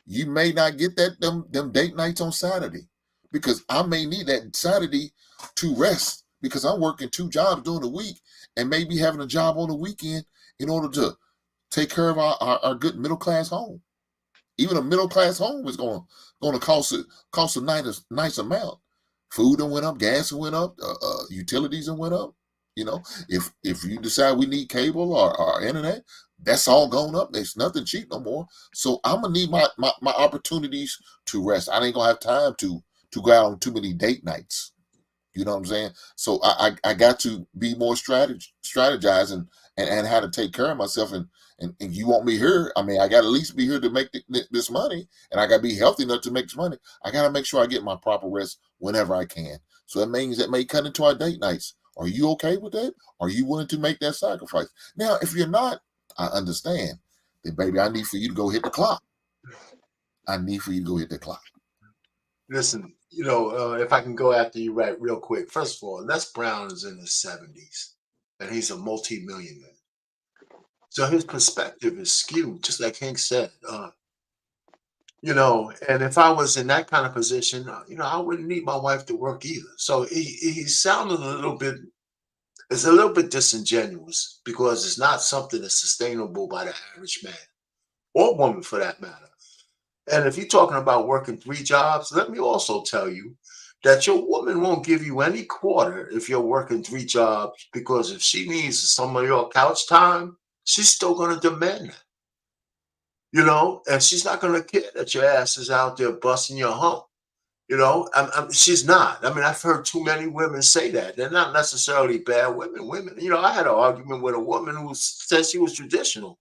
You may not get them date nights on Saturday because I may need that Saturday to rest because I'm working 2 jobs during the week and maybe having a job on the weekend in order to take care of our good middle class home. Even a middle class home is going to cost a nice amount. Food done went up, gas went up, utilities done went up. If you decide we need cable or internet, that's all gone up. There's nothing cheap no more. So I'm gonna need my opportunities to rest. I ain't gonna have time to go out on too many date nights. You know what I'm saying? So I got to be more strategize and how to take care of myself. And you want me here? I mean, I got to at least be here to make this money, and I got to be healthy enough to make this money. I got to make sure I get my proper rest whenever I can. So that means that may cut into our date nights. Are you okay with that? Are you willing to make that sacrifice? Now, if you're not, I understand. Then, baby, I need for you to go hit the clock. I need for you to go hit the clock. Listen, if I can go after you right real quick. First of all, Les Brown is in his 70s, and he's a multi-millionaire. So his perspective is skewed, just like Hank said. And if I was in that kind of position, I wouldn't need my wife to work either. So he sounded it's a little bit disingenuous because it's not something that's sustainable by the average man or woman for that matter. And if you're talking about working 3 jobs, let me also tell you that your woman won't give you any quarter if you're working 3 jobs, because if she needs some of your couch time, she's still going to demand that. And she's not going to care that your ass is out there busting your hump. She's not. I mean, I've heard too many women say that. They're not necessarily bad women. I had an argument with a woman who said she was traditional.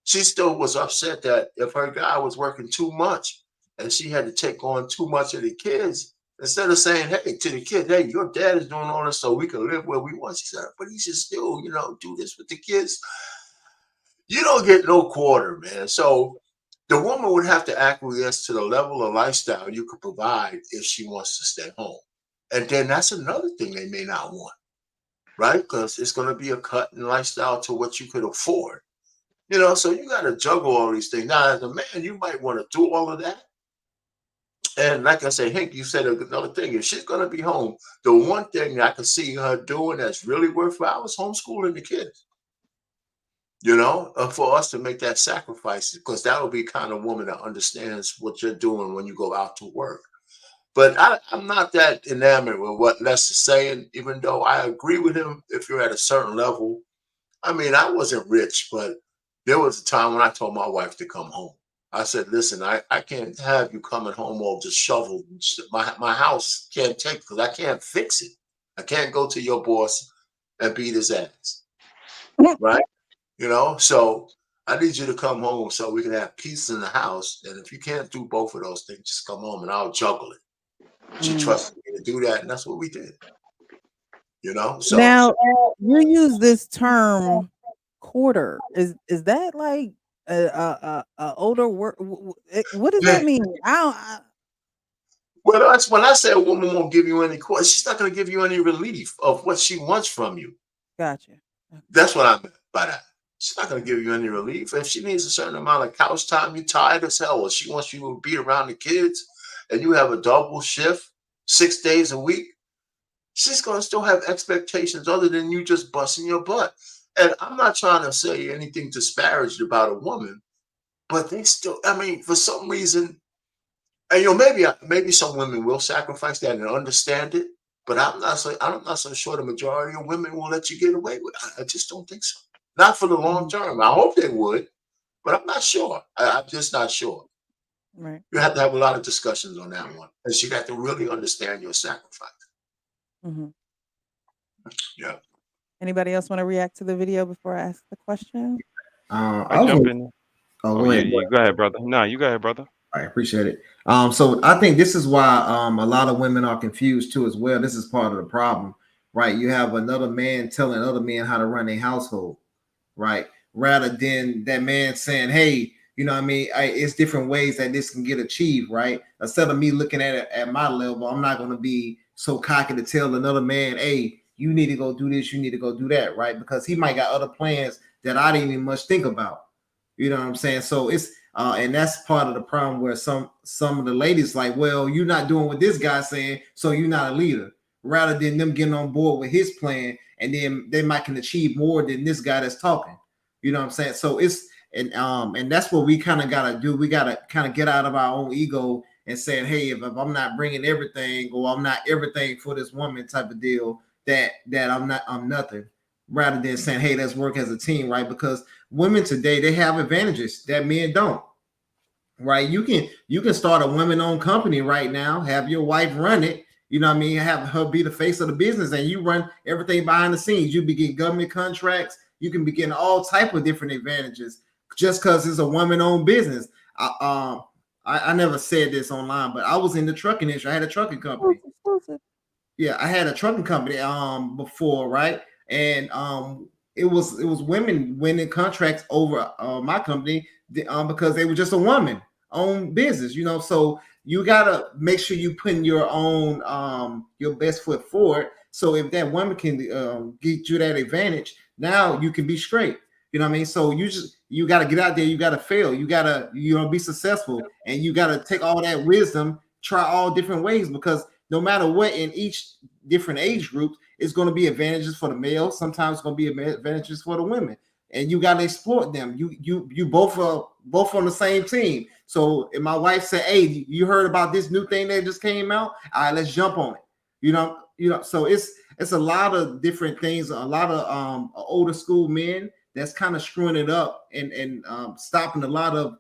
She still was upset that if her guy was working too much and she had to take on too much of the kids, instead of saying, hey, to the kids, hey, your dad is doing all this so we can live where we want. She said, but he should still, do this with the kids. You don't get no quarter, man. So the woman would have to acquiesce to the level of lifestyle you could provide if she wants to stay home. And then that's another thing they may not want, right? Because it's going to be a cut in lifestyle to what you could afford. So you got to juggle all these things. Now, as a man, you might want to do all of that. And like I say, Hank, you said another thing. If she's going to be home, the one thing I can see her doing that's really worthwhile is homeschooling the kids. For us to make that sacrifice, because that will be kind of woman that understands what you're doing when you go out to work. But I'm not that enamored with what Les is saying, even though I agree with him if you're at a certain level. I mean, I wasn't rich, but there was a time when I told my wife to come home. I said, listen, I can't have you coming home all disheveled. My house can't take, because I can't fix it. I can't go to your boss and beat his ass. Right? So I need you to come home so we can have peace in the house. And if you can't do both of those things, just come home and I'll juggle it. She trusted me to do that, and that's what we did. So now you use this term quarter. Is that like a older word? What does that mean? Well, that's when I say a woman won't give you any quarter. She's not going to give you any relief of what she wants from you. Gotcha. That's what I meant by that. She's not going to give you any relief. If she needs a certain amount of couch time, you're tired as hell, or she wants you to be around the kids, and you have a double shift 6 days a week, she's going to still have expectations other than you just busting your butt. And I'm not trying to say anything disparaged about a woman, but they still, I mean, for some reason, and maybe some women will sacrifice that and understand it, but I'm not so sure the majority of women will let you get away with it. I just don't think so. Not for the long term. I hope they would, but I'm not sure. I'm just not sure. Right. You have to have a lot of discussions on that one, and you got to really understand your sacrifice. Mm-hmm. Yeah. Anybody else want to react to the video before I ask the question? I jump in. Oh, go ahead. You go ahead, brother. No, you go ahead, brother. I appreciate it. So I think this is why a lot of women are confused too as well. This is part of the problem, right? You have another man telling other men how to run a household, right? Rather than that man saying, hey, it's different ways that this can get achieved, right? Instead of me looking at it at my level, I'm not going to be so cocky to tell another man, hey, you need to go do this, you need to go do that, right? Because he might got other plans that I didn't even much think about. You know what I'm saying? So it's and that's part of the problem where some of the ladies like, well, you're not doing what this guy's saying, so you're not a leader. Rather than them getting on board with his plan, and then they might can achieve more than this guy that's talking. You know what I'm saying? So it's and that's what we kind of gotta do. We gotta kind of get out of our own ego and saying, hey, if I'm not bringing everything, or I'm not everything for this woman type of deal, that I'm nothing. Rather than saying, hey, let's work as a team, right? Because women today, they have advantages that men don't, right? You can start a women-owned company right now, have your wife run it, You know what I mean? Have her be the face of the business, and you run everything behind the scenes. You begin government contracts. You can begin all type of different advantages just because it's a woman-owned business. I never said this online, but I was in the trucking industry. I had a trucking company. Yeah, I had a trucking company before, right? And it was women winning contracts over my company because they were just a woman owned business, you know. So you gotta make sure you putting your own your best foot forward. So if that woman can get you that advantage, now you can be straight. You know what I mean? So you gotta get out there, you gotta fail, you gotta be successful, and you gotta take all that wisdom, try all different ways, because no matter what, in each different age group, it's going to be advantages for the males. Sometimes it's going to be advantages for the women, and you got to exploit them. You both are on the same team. So if my wife said, "Hey, you heard about this new thing that just came out? All right, let's jump on it." You know. So it's a lot of different things. A lot of older school men that's kind of screwing it up and stopping a lot of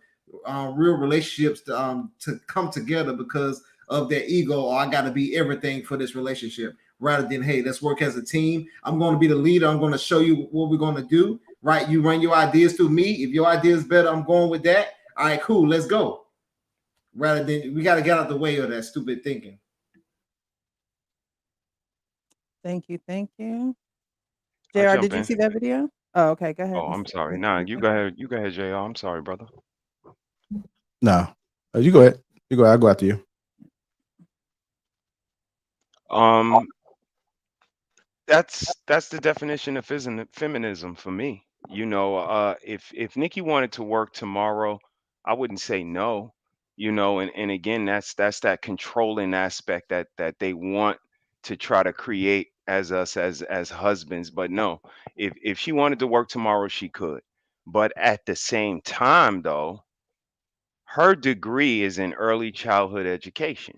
real relationships to come together because of their ego, or I got to be everything for this relationship, rather than, hey, let's work as a team. I'm going to be the leader. I'm going to show you what we're going to do, right? You run your ideas through me. If your idea is better, I'm going with that. All right, cool, let's go. Rather than, we got to get out of the way of that stupid thinking. Thank you. I'll JR, jump did you in. see that video? Oh, okay, go ahead. Oh, I'm sorry. Nah, you go ahead. You go ahead, JR. I'm sorry, brother. No, you go ahead. You go. I'll go after you. That's the definition of feminism for me. You know, if Nikki wanted to work tomorrow, I wouldn't say no. You know, and again, that's that controlling aspect that they want to try to create as us as husbands. But no, if she wanted to work tomorrow, she could. But at the same time, though, her degree is in early childhood education,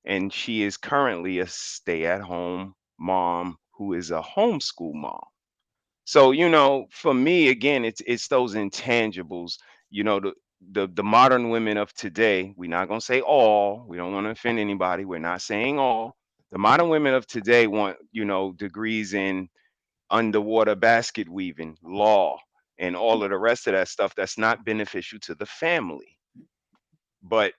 and she is currently a stay-at-home mom who is a homeschool mom. So, you know, for me, again, it's those intangibles. You know, the modern women of today. We're not gonna say all. We don't want to offend anybody. We're not saying all. The modern women of today want, you know, degrees in underwater basket weaving, law, and all of the rest of that stuff that's not beneficial to the family. But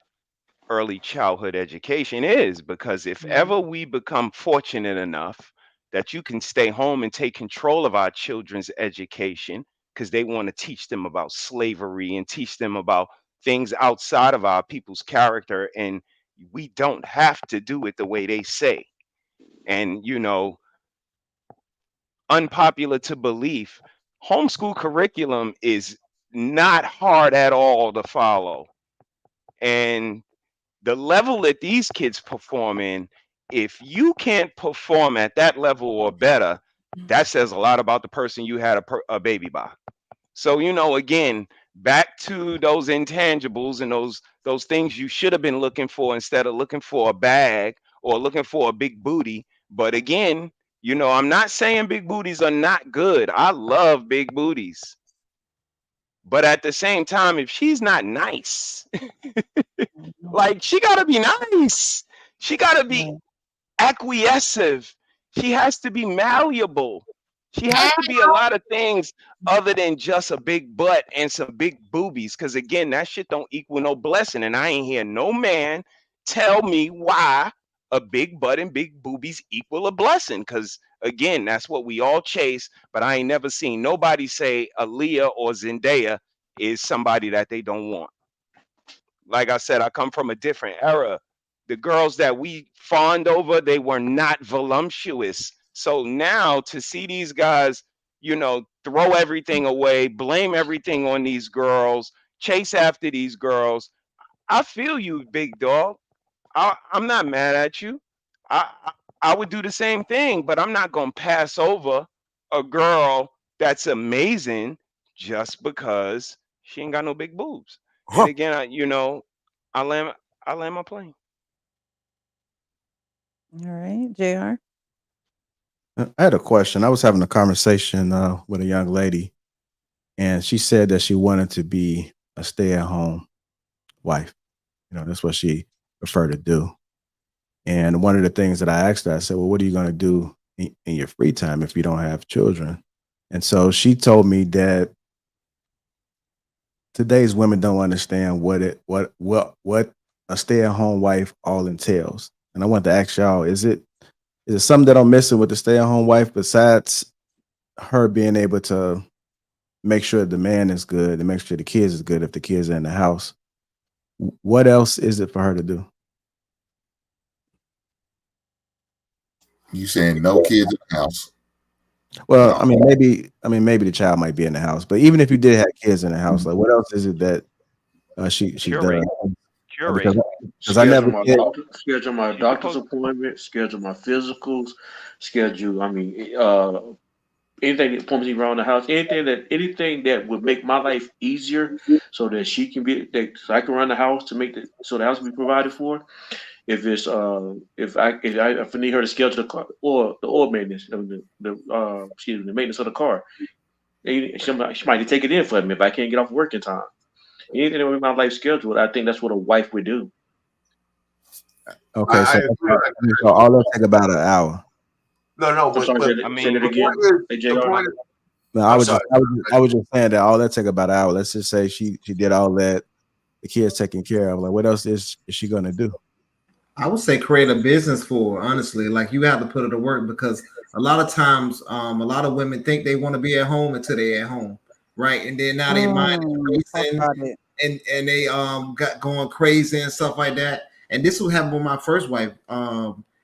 early childhood education is, because if ever we become fortunate enough that you can stay home and take control of our children's education, because they want to teach them about slavery and teach them about things outside of our people's character, and we don't have to do it the way they say. And, you know, unpopular to belief, homeschool curriculum is not hard at all to follow. And the level that these kids perform in, if you can't perform at that level or better, that says a lot about the person you had a baby by. So, you know, again, back to those intangibles and those things you should have been looking for instead of looking for a bag or looking for a big booty. But again, you know, I'm not saying big booties are not good. I love big booties. But at the same time, if she's not nice, like, she gotta be nice. She gotta be acquiescive. She has to be malleable. She has to be a lot of things other than just a big butt and some big boobies. Because again, that shit don't equal no blessing. And I ain't hear no man tell me why a big butt and big boobies equal a blessing. Because again, that's what we all chase. But I ain't never seen nobody say Aaliyah or Zendaya is somebody that they don't want. Like I said, I come from a different era. The girls that we fawned over, they were not voluptuous. So now to see these guys, you know, throw everything away, blame everything on these girls, chase after these girls, I feel you, big dog. I'm not mad at you. I I would do the same thing, but I'm not gonna pass over a girl that's amazing just because she ain't got no big boobs. And again, you know, I land I land my plane. All right, JR. I had a question. I was having a conversation with a young lady, and she said that she wanted to be a stay-at-home wife. You know, that's what she preferred to do. And one of the things that I asked her, I said, well, what are you going to do in your free time if you don't have children? And so she told me that today's women don't understand what a stay-at-home wife all entails. And I want to ask y'all, is it something that I'm missing with the stay-at-home wife besides her being able to make sure the man is good and make sure the kids is good if the kids are in the house? What else is it for her to do? You saying no kids in the house? Well, No. I mean, maybe the child might be in the house, but even if you did have kids in the house, like what else is it that she Curate. does? Curate. Because I never did. Schedule my She's doctor's supposed. appointment, schedule my physicals, schedule. Anything that appointments around the house, anything that would make my life easier, so that she can so I can run the house so the house can be provided for. If it's if I need her to schedule the car or the oil maintenance, the maintenance of the car, she might take it in for me if I can't get off work in time. Anything that with my life scheduled, I think that's what a wife would do. Okay, I so agree. so all that take about an hour. No, no, I'm sorry, but say that the again. point is, Hey, the JR. point is, No, I'm sorry. I was just saying that all that take about an hour. Let's just say she did all that, the kids taken care of. Like, what else is she gonna do? I would say create a business for her, honestly. Like you have to put her to work because a lot of times, a lot of women think they want to be at home until they're at home, right? And then now they mind is Talk racing about it. and they got going crazy and stuff like that. And this would happen with my first wife.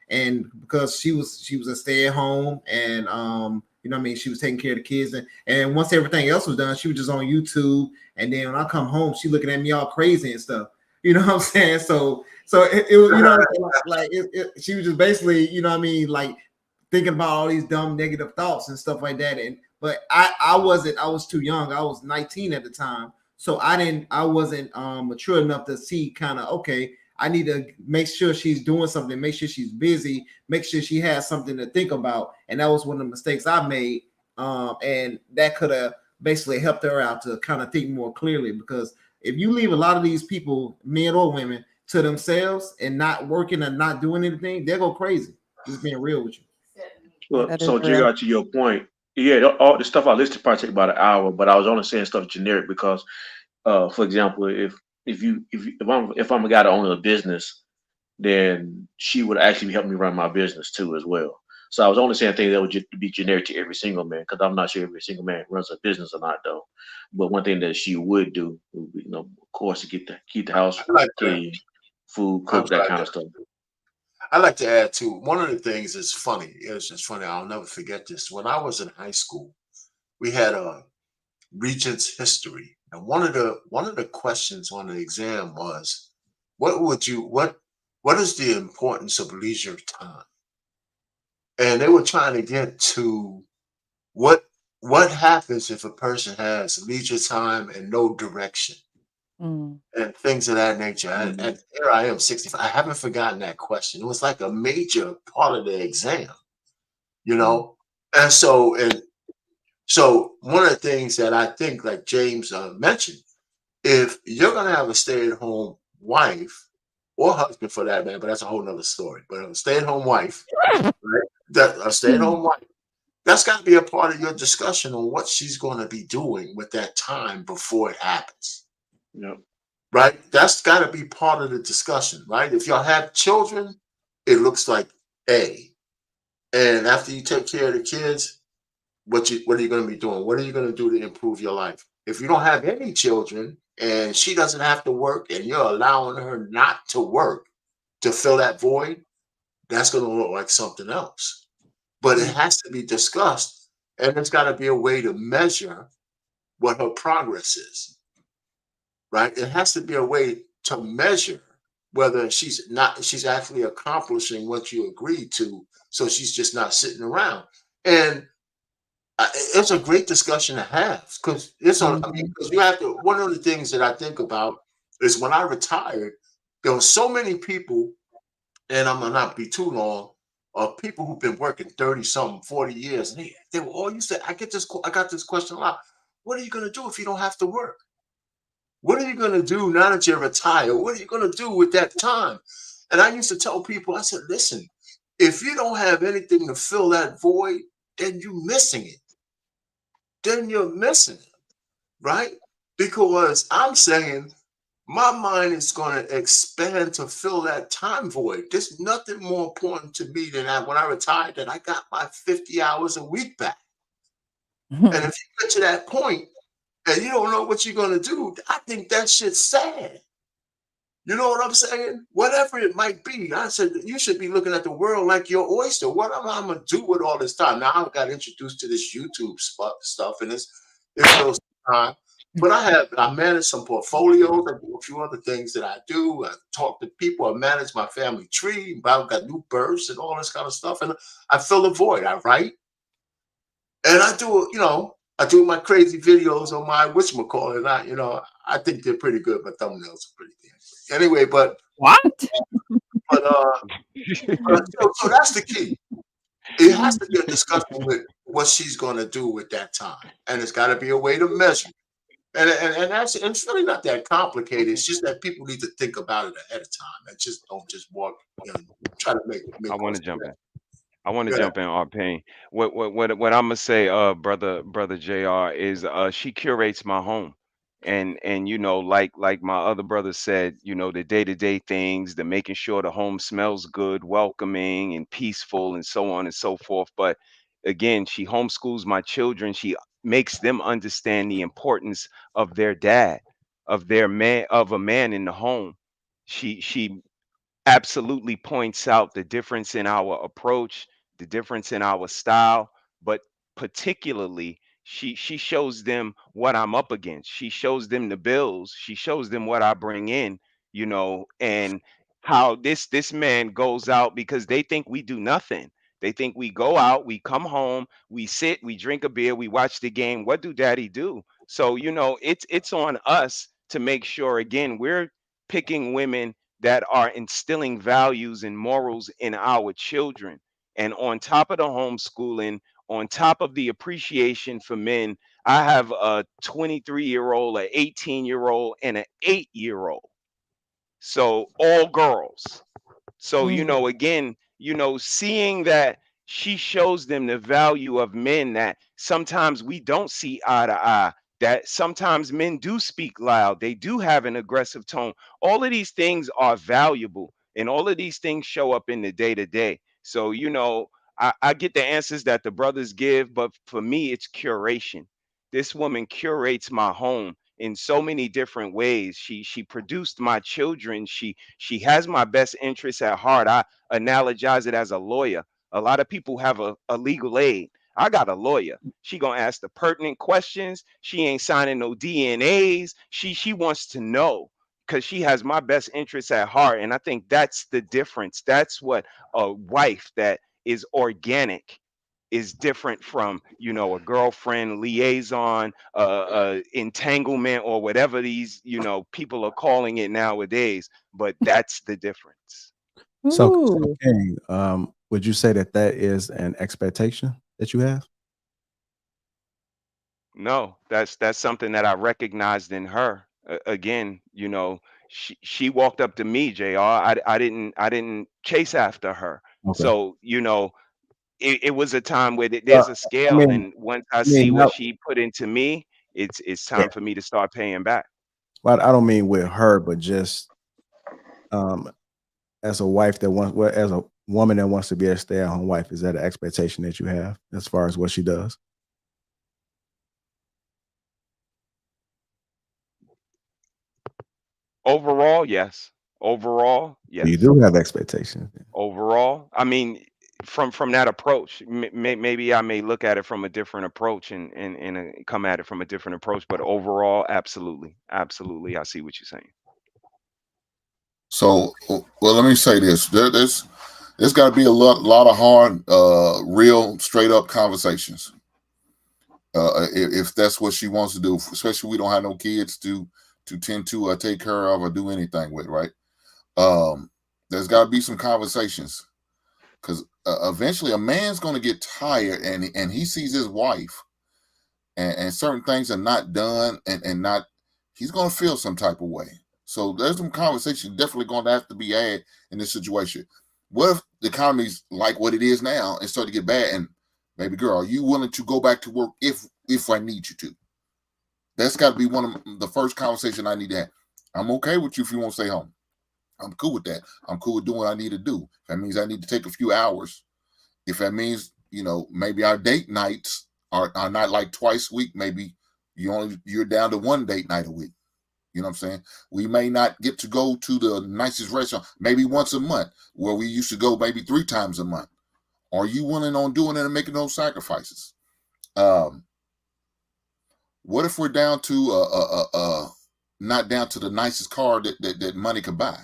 And because she was a stay at home and you know what I mean, she was taking care of the kids and once everything else was done, she was just on YouTube. And then when I come home, she looking at me all crazy and stuff. You know what I'm saying? So it was, you know, she was just basically, you know what I mean, like thinking about all these dumb negative thoughts and stuff like that. And but I was too young. I was 19 at the time. So I wasn't mature enough to see kind of, okay, I need to make sure she's doing something, make sure she's busy, make sure she has something to think about. And that was one of the mistakes I made. And that could have basically helped her out to kind of think more clearly, because if you leave a lot of these people, men or women, to themselves and not working and not doing anything, they'll go crazy. Just being real with you. Well, That is so real. JR, to your point, yeah, all the stuff I listed probably take about an hour, but I was only saying stuff generic because, for example, if I'm a guy that owns a business, then she would actually be helping me run my business too as well. So I was only saying things that would just be generic to every single man, because I'm not sure every single man runs a business or not, though. But one thing that she would do, would be, of course, to keep the house I like to, clean, food I'm cooked, that sorry, kind of stuff. I like to add too. One of the things is funny. It's just funny. I'll never forget this. When I was in high school, we had a Regents history, and one of the questions on the exam was, what is the importance of leisure time? And they were trying to get to what what happens if a person has leisure time and no direction Mm. and things of that nature. And, Mhm. and here I am, 65. I haven't forgotten that question. It was like a major part of the exam, you know. And so one of the things that I think, like James mentioned, if you're gonna have a stay-at-home wife or husband for that man, but that's a whole nother story. But a stay-at-home wife, right? That a stay-at-home wife, that's got to be a part of your discussion on what she's going to be doing with that time before it happens, Yep. right? That's got to be part of the discussion, right? If y'all have children, it looks like A. And after you take care of the kids, what are you going to be doing? What are you going to do to improve your life? If you don't have any children and she doesn't have to work and you're allowing her not to work to fill that void, that's going to look like something else. But it has to be discussed, and there's got to be a way to measure what her progress is, right? It has to be a way to measure whether she's actually accomplishing what you agreed to, so she's just not sitting around. And it's a great discussion to have because because you have to. One of the things that I think about is when I retired, there were so many people, and I'm gonna not be too long, of people who've been working 30 something, 40 years, and they were all used to. I got this question a lot. What are you gonna do if you don't have to work? What are you gonna do now that you're retired? What are you gonna do with that time? And I used to tell people, I said, listen, if you don't have anything to fill that void, then you're missing it. Then you're missing it, right? Because I'm saying my mind is going to expand to fill that time void. There's nothing more important to me than that when I retired, that I got my 50 hours a week back. And if you get to that point and you don't know what you're going to do, I think that shit's sad. You know what I'm saying? Whatever it might be, I said you should be looking at the world like your oyster. What am I gonna do with all this time? Now I got introduced to this YouTube stuff, and it fills time. But I manage some portfolios. I do a few other things that I do. I talk to people. I manage my family tree. I've got new births and all this kind of stuff. And I fill the void. I write, and I do. I do my crazy videos on my whatchamacallit. I think they're pretty good. My thumbnails are pretty damn good. Anyway, but what? So that's the key. It has to be a discussion with what she's going to do with that time, and it's got to be a way to measure. And it's really not that complicated. It's just that people need to think about it ahead of time and just don't just walk and try to make. I want to jump in. Jump in, Arpain. What I'm gonna say, brother Jr. is she curates my home, and like my other brother said, the day-to-day things, the making sure the home smells good, welcoming and peaceful, and so on and so forth. But again, she homeschools my children. She makes them understand the importance of their dad, of a man in the home. She absolutely points out the difference in our approach, the difference in our style, but particularly she shows them what I'm up against. She shows them the bills. She shows them what I bring in, and how this man goes out, because they think we do nothing. They think we go out, we come home, we sit, we drink a beer, we watch the game. What do daddy do? So, it's on us to make sure, again, we're picking women that are instilling values and morals in our children. And on top of the homeschooling, on top of the appreciation for men, I have a 23-year-old, an 18-year-old, and an 8-year-old. So all girls. So, again, seeing that she shows them the value of men, that sometimes we don't see eye to eye, that sometimes men do speak loud, they do have an aggressive tone. All of these things are valuable, and all of these things show up in the day to day. So, I get the answers that the brothers give, but for me, it's curation. This woman curates my home in so many different ways. She produced my children. She has my best interests at heart. I analogize it as a lawyer. A lot of people have a legal aid. I got a lawyer. She gonna ask the pertinent questions. She ain't signing no DNAs. She wants to know, because she has my best interests at heart. And I think that's the difference. That's what a wife that is organic is different from, a girlfriend liaison, entanglement, or whatever these, people are calling it nowadays. But that's the difference. So King, would you say that is an expectation that you have? No, that's something that I recognized in her. Again, she walked up to me, Jr. I didn't chase after her. Okay. So, it was a time where there's a scale, and once I see what she put into me, it's time for me to start paying back. Well, I don't mean with her, but just as a wife as a woman that wants to be a stay-at-home wife, is that an expectation that you have as far as what she does? Overall, yes. Overall, yes. You do have expectations. Overall, I mean, from that approach, maybe I may look at it from a different approach and come at it from a different approach. But overall, absolutely, I see what you're saying. So, well, let me say this: there's got to be a lot of hard, real, straight up conversations. If that's what she wants to do, especially we don't have no kids to tend to or take care of or do anything with, right? There's got to be some conversations, because eventually a man's going to get tired, and he sees his wife and certain things are not done, and not, he's going to feel some type of way. So there's some conversation definitely going to have to be had in this situation. What if the economy's like what it is now and start to get bad? And baby girl, are you willing to go back to work if I need you to? That's got to be one of the first conversation I need to have. I'm okay with you if you won't stay home. I'm cool with that. I'm cool with doing what I need to do. If that means I need to take a few hours, if that means, maybe our date nights are not like twice a week, maybe you're down to one date night a week. You know what I'm saying? We may not get to go to the nicest restaurant, maybe once a month, where we used to go maybe 3 times a month. Are you willing on doing it and making those sacrifices? What if we're down to not down to the nicest car that money could buy?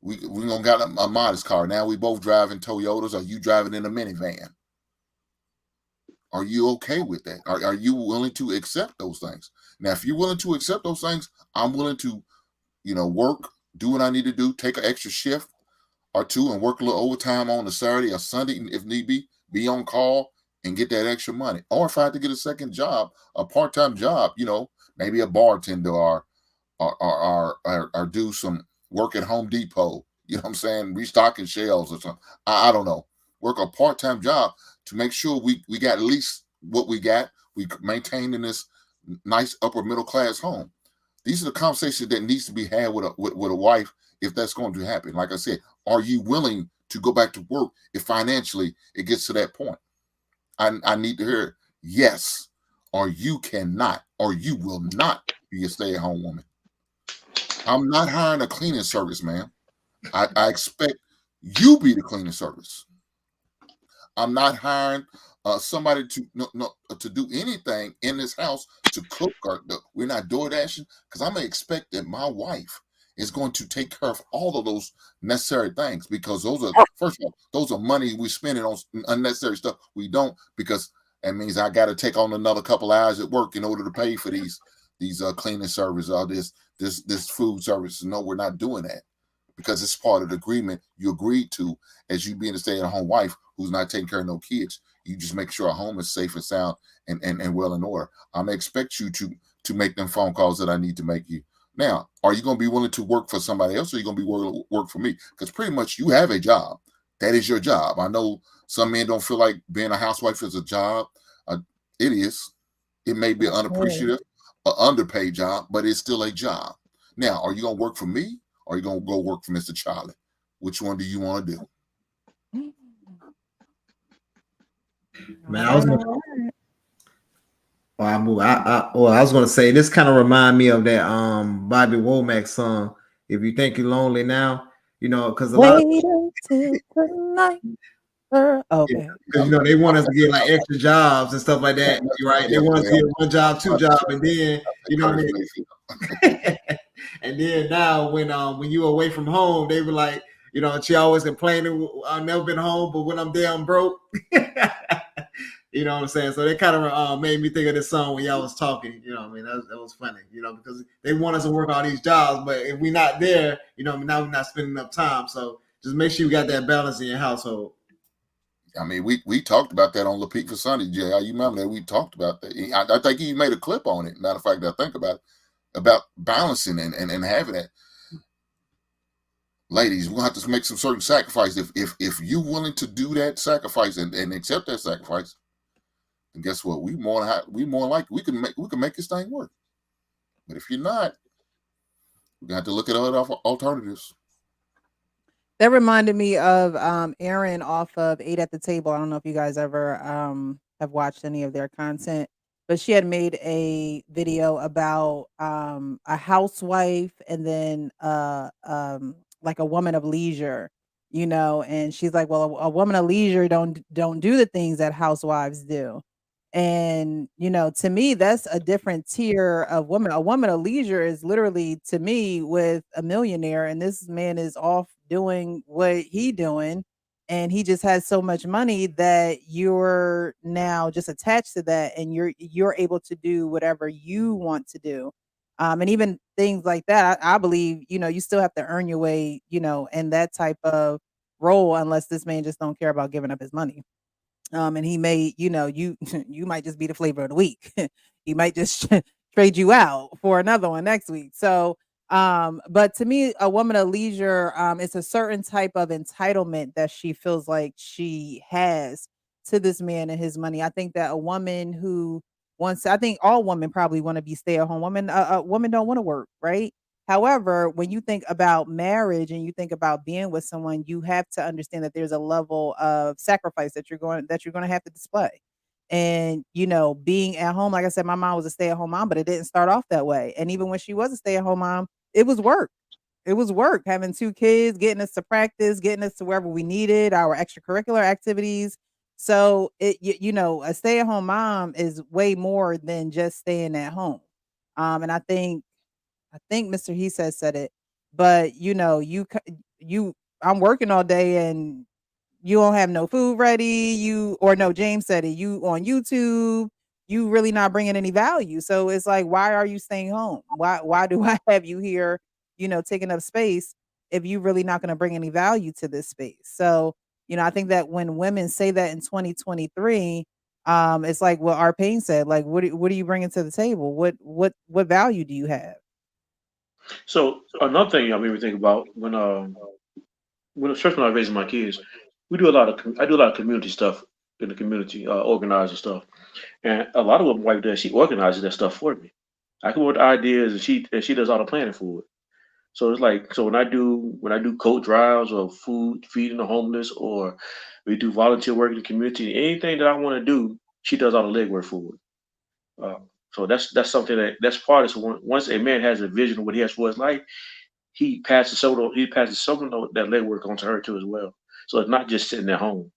We gonna got a modest car. Now we both driving Toyotas. Are you driving in a minivan? Are you okay with that? Are you willing to accept those things? Now, if you're willing to accept those things, I'm willing to, work, do what I need to do, take an extra shift or two and work a little overtime on a Saturday or Sunday if need be on call and get that extra money. Or if I had to get a second job, a part-time job, maybe a bartender or do some work at Home Depot, you know what I'm saying, restocking shelves or something. I don't know. Work a part-time job to make sure we got at least what we got. We maintain in this nice upper middle class home. These are the conversations that needs to be had with a wife if that's going to happen. Like I said, are you willing to go back to work if financially it gets to that point? I need to hear yes, or you cannot, or you will not be a stay-at-home woman. I'm not hiring a cleaning service, man. I expect you be the cleaning service. I'm not hiring somebody to do anything in this house to cook we're not door dashing because I'm gonna expect that my wife is going to take care of all of those necessary things because those are first of all those are money we're spending on unnecessary stuff we don't because that means I got to take on another couple hours at work in order to pay for these cleaning service or this food service. No, we're not doing that because it's part of the agreement you agreed to as you being a stay-at-home wife who's not taking care of no kids. You just make sure our home is safe and sound and well in order. I'm gonna expect you to make them phone calls that I need to make you. Now, are you going to be willing to work for somebody else or are you going to be work for me? Because pretty much you have a job. That is your job. I know some men don't feel like being a housewife is a job. It is. It may be an unappreciative, underpaid job, but it's still a job. Now, are you going to work for me or are you going to go work for Mr. Charlie? Which one do you want to do? Man, I was gonna say this kind of remind me of that Bobby Womack song. If you think you're lonely now, because a lot of until tonight. Okay. Because they want us to get like extra jobs and stuff like that, right? They want us to get 1 job, 2 jobs, and then what I mean? And then now when you're away from home, they were like, she always complaining, I've never been home, but when I'm there, I'm broke. You know what I'm saying? So they kind of made me think of this song when y'all was talking. I mean, that was funny. Because they want us to work all these jobs, but if we're not there, now we're not spending enough time. So just make sure you got that balance in your household. I mean, we talked about that on LaPeak for Sunday, Jay. You remember that we talked about that. I think he made a clip on it. Matter of fact, I think about balancing and having that. Ladies, we're gonna have to make some certain sacrifice. If you're willing to do that sacrifice and accept that sacrifice, and guess what? We more like we can make this thing work. But if you're not, we're gonna have to look at other alternatives. That reminded me of Erin off of 8 at the Table. I don't know if you guys ever have watched any of their content, but she had made a video about a housewife and then like a woman of leisure, and she's like, well, a woman of leisure don't do the things that housewives do. And, to me, that's a different tier of woman. A woman of leisure is literally, to me, with a millionaire, and this man is off doing what he doing, and he just has so much money that you're now just attached to that, and you're able to do whatever you want to do. And even things like that, I believe, you still have to earn your way, in that type of role, unless this man just don't care about giving up his money. And he may, you you might just be the flavor of the week. He might just trade you out for another one next week. So But to me, a woman of leisure, it's a certain type of entitlement that she feels like she has to this man and his money. I think that a woman who wants, I think all women probably want to be stay-at-home women. Women don't want to work, right? However, when you think about marriage and you think about being with someone, you have to understand that there's a level of sacrifice that you're going to have to display. And being at home, like I said, my mom was a stay-at-home mom, but it didn't start off that way. And even when she was a stay-at-home mom, it was work. It was work, having 2 kids, getting us to practice, getting us to wherever we needed, our extracurricular activities. So a stay-at-home mom is way more than just staying at home. And I think Mr. He said it, but I'm working all day and you don't have no food ready, or no, James said it, you on YouTube, you really not bringing any value. So it's like, why are you staying home? Why do I have you here, taking up space if you really not going to bring any value to this space? So, I think that when women say that in 2023, it's like what our pain said, like, what are you bringing to the table? What value do you have? So another thing I made me think about when especially when I was raising my kids, I do a lot of community stuff in the community, organizing stuff, and a lot of what my wife does, she organizes that stuff for me. I come up with ideas, and she does all the planning for it. So it's like when I do coat drives or food feeding the homeless, or we do volunteer work in the community, anything that I want to do, she does all the legwork for it. Uh, so that's something that's part of it. So once a man has a vision of what he has for his life, he passes some of that legwork on to her too as well. So it's not just sitting at home.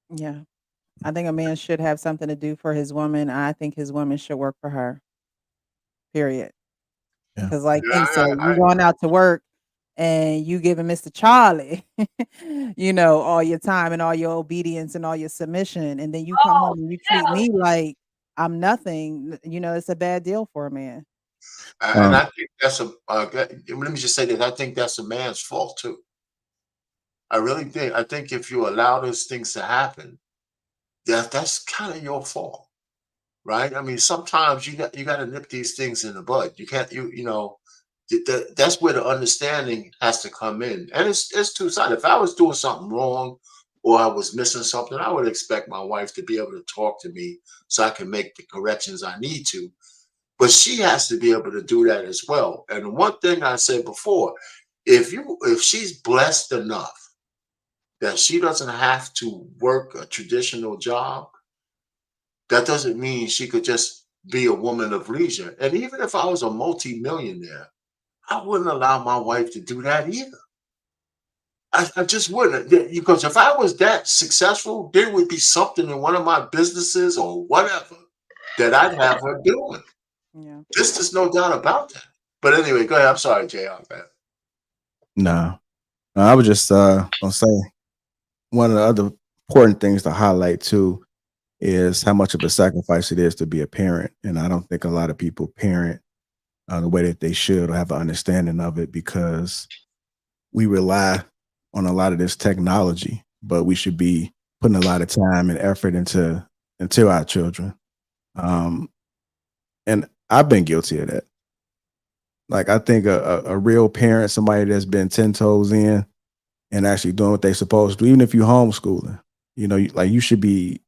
Yeah. I think a man should have something to do for his woman. I think his woman should work for her. Period. Yeah. Because, like Yeah, King said, I, you going out to work and you giving Mr. Charlie, all your time and all your obedience and all your submission, and then you come home and you treat me like I'm nothing. It's a bad deal for a man. and Um, I think that's let me just say that I think that's a man's fault too. I really think. I think if you allow those things to happen, that's kind of your fault, right? I mean, sometimes you got to nip these things in the bud. You can't that's where the understanding has to come in, and it's two sided. If I was doing something wrong or I was missing something, I would expect my wife to be able to talk to me so I can make the corrections I need to. But she has to be able to do that as well. And one thing I said before, if she's blessed enough that she doesn't have to work a traditional job, that doesn't mean she could just be a woman of leisure. And even if I was a multi-millionaire, I wouldn't allow my wife to do that either. I just wouldn't. Because if I was that successful, there would be something in one of my businesses or whatever that I'd have her doing. Yeah. There's no doubt about that. But anyway, go ahead. I'm sorry, JR, man. no, I was just gonna say one of the other important things to highlight too is how much of a sacrifice it is to be a parent, and I don't think a lot of people parent the way that they should or have an understanding of it because we rely on a lot of this technology, but we should be putting a lot of time and effort into our children. Um, and I've been guilty of that. Like I think a real parent, somebody that's been 10 toes in and actually doing what they supposed to do, even if you homeschooling, like you should be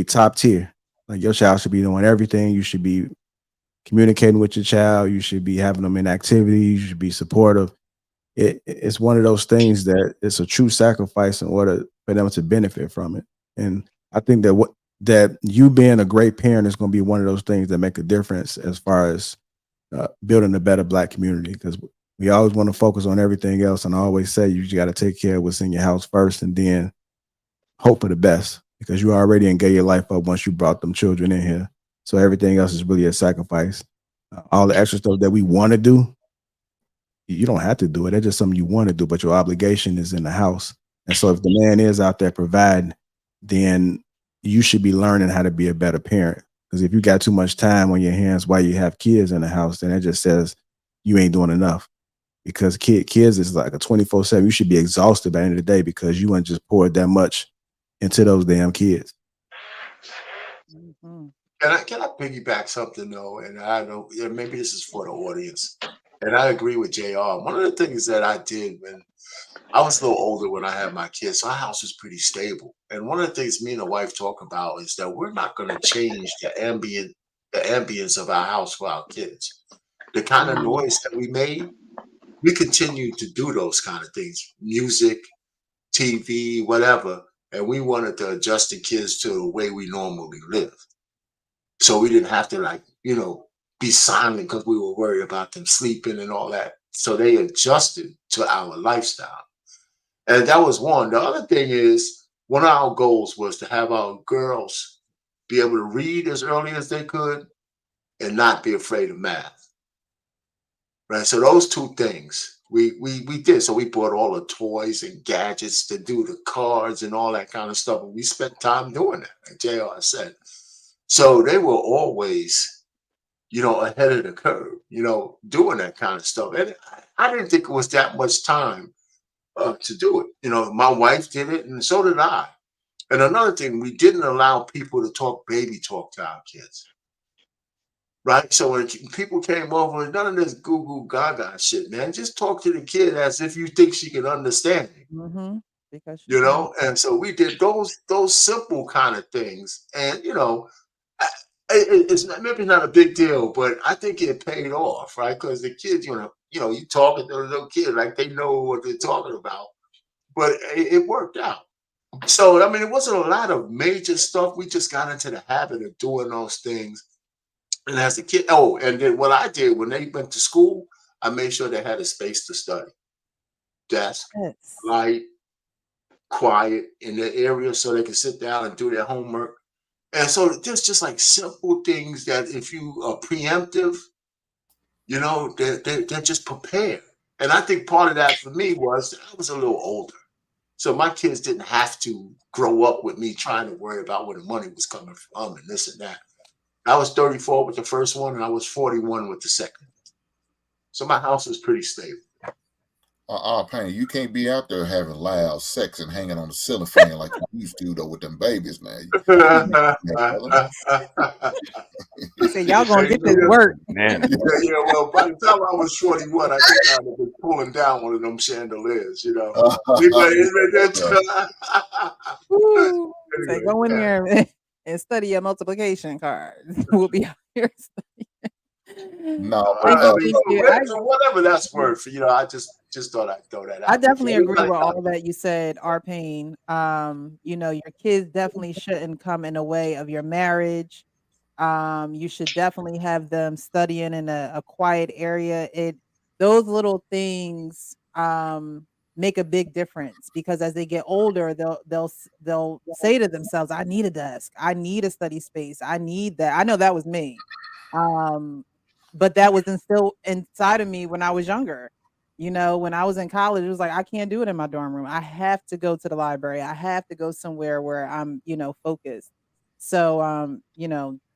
top tier. Like your child should be doing everything. You should be communicating with your child. You should be having them in activities. You should be supportive. It's one of those things that it's a true sacrifice in order for them to benefit from it. And I think that you being a great parent is going to be one of those things that make a difference as far as building a better Black community. Because we always want to focus on everything else, and I always say you got to take care of what's in your house first, and then hope for the best. Because you already and gave your life up once you brought them children in here. So everything else is really a sacrifice. All the extra stuff that we want to do, you don't have to do it. That's just something you want to do, but your obligation is in the house. And so if the man is out there providing, then you should be learning how to be a better parent. Because if you got too much time on your hands while you have kids in the house, then it just says you ain't doing enough. Because kids is like a 24/7. You should be exhausted by the end of the day because you ain't just poured that much into those damn kids. Mhm. Can I piggyback something though? And I know maybe this is for the audience. And I agree with JR. One of the things that I did when I was a little older when I had my kids, so our house was pretty stable. And one of the things me and the wife talk about is that we're not going to change the ambience of our house for our kids. The kind of noise that we made, we continue to do those kind of things, music, TV, whatever. And we wanted to adjust the kids to the way we normally live. So we didn't have to be silent because we were worried about them sleeping and all that. So they adjusted to our lifestyle. And that was one. The other thing is one of our goals was to have our girls be able to read as early as they could and not be afraid of math. Right. So those two things we did. So we bought all the toys and gadgets to do the cards and all that kind of stuff. And we spent time doing that, like JR said. So they were always, ahead of the curve, doing that kind of stuff. And I didn't think it was that much time to do it. My wife did it, and so did I. And another thing, we didn't allow people to talk baby talk to our kids. Right? So when people came over, none of this goo goo gaga shit, man. Just talk to the kid as if you think she can understand you. Because And so we did those simple kind of things. And it's maybe not a big deal, but I think it paid off, right? Because the kids, you talking to the little kid like they know what they're talking about, but it worked out. So I mean, it wasn't a lot of major stuff. We just got into the habit of doing those things. And as a kid, and then what I did when they went to school, I made sure they had a space to study, desk, light, quiet in their area so they could sit down and do their homework. And so there's just like simple things that if you are preemptive, they're just prepared. And I think part of that for me was I was a little older. So my kids didn't have to grow up with me trying to worry about where the money was coming from and this and that. I was 34 with the first one and I was 41 with the second. So my house was pretty stable. Penny, you can't be out there having loud sex and hanging on the ceiling fan like you used to though with them babies, man. He said, y'all gonna get this work. Man. Yeah, well, by the time I was 41, I think I would have been pulling down one of them chandeliers, Say, go in there and study your multiplication cards. We'll be out here studying. No, whatever that's worth, I just thought I'd throw that out. I definitely agree with all that you said, Arpane. Your kids definitely shouldn't come in the way of your marriage. You should definitely have them studying in a quiet area. Those little things make a big difference because as they get older, they'll say to themselves, "I need a desk. I need a study space. I need that." I know that was me. But that was instilled inside of me when I was younger. When I was in college, it was like, I can't do it in my dorm room. I have to go to the library. I have to go somewhere where I'm, focused. So,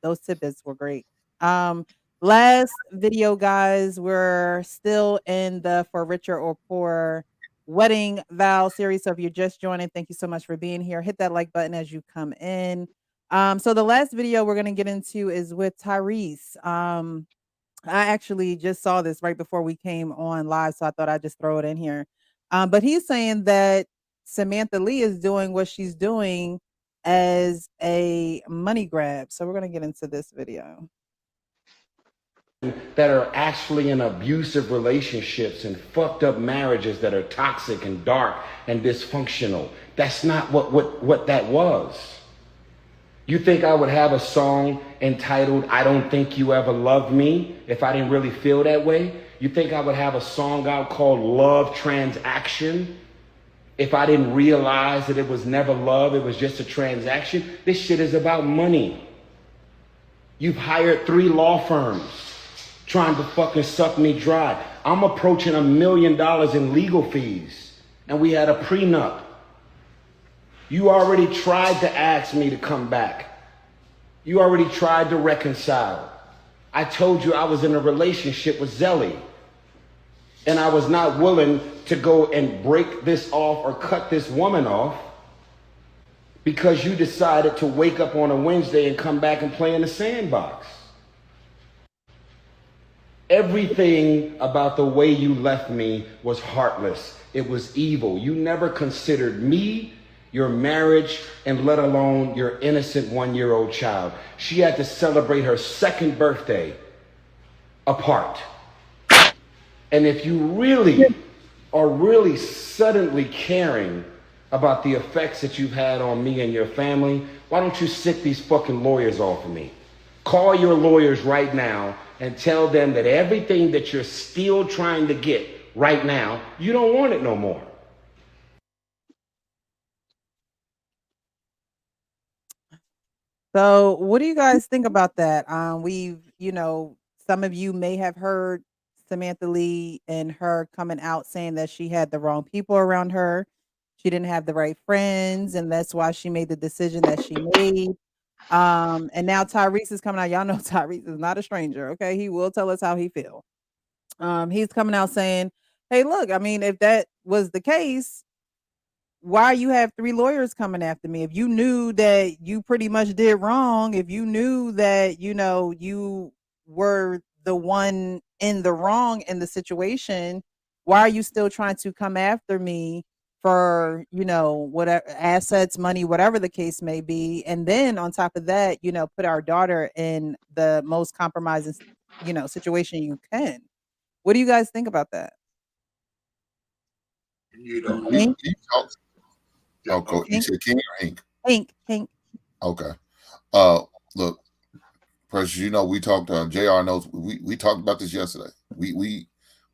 those tidbits were great. Last video, guys, we're still in the For Richer or Poor wedding vow series. So if you're just joining, thank you so much for being here. Hit that like button as you come in. So the last video we're going to get into is with Tyrese. I actually just saw this right before we came on live, so I thought I'd just throw it in here. But he's saying that Samantha Lee is doing what she's doing as a money grab. So we're going to get into this video. That are actually in abusive relationships and fucked up marriages that are toxic and dark and dysfunctional. That's not what that was. You think I would have a song entitled "I Don't Think You Ever Loved Me" if I didn't really feel that way? You think I would have a song out called "Love Transaction" if I didn't realize that it was never love, it was just a transaction? This shit is about money. You've hired 3 law firms trying to fucking suck me dry. I'm approaching $1 million in legal fees, and we had a prenup. You already tried to ask me to come back. You already tried to reconcile. I told you I was in a relationship with Zelly, and I was not willing to go and break this off or cut this woman off because you decided to wake up on a Wednesday and come back and play in the sandbox. Everything about the way you left me was heartless. It was evil. You never considered me, your marriage, and let alone your innocent 1-year-old child. She had to celebrate her second birthday apart. And if you really are really suddenly caring about the effects that you've had on me and your family, why don't you sick these fucking lawyers off of me? Call your lawyers right now and tell them that everything that you're still trying to get right now, you don't want it no more. So, what do you guys think about that? Some of you may have heard Samantha Lee and her coming out saying that she had the wrong people around her. She didn't have the right friends, and that's why she made the decision that she made. And now Tyrese is coming out. Y'all know Tyrese is not a stranger, okay? He will tell us how he feels. He's coming out saying, "Hey, look, I mean, if that was the case, why you have 3 lawyers coming after me? If you knew that you pretty much did wrong, if you knew that, you were the one in the wrong in the situation, why are you still trying to come after me for, whatever assets, money, whatever the case may be? And then on top of that, put our daughter in the most compromising, situation you can." What do you guys think about that? You know, Hank? Okay, you said King or Hank? Hank. Okay. Look, Precious, we talked. Jr. knows we talked about this yesterday. We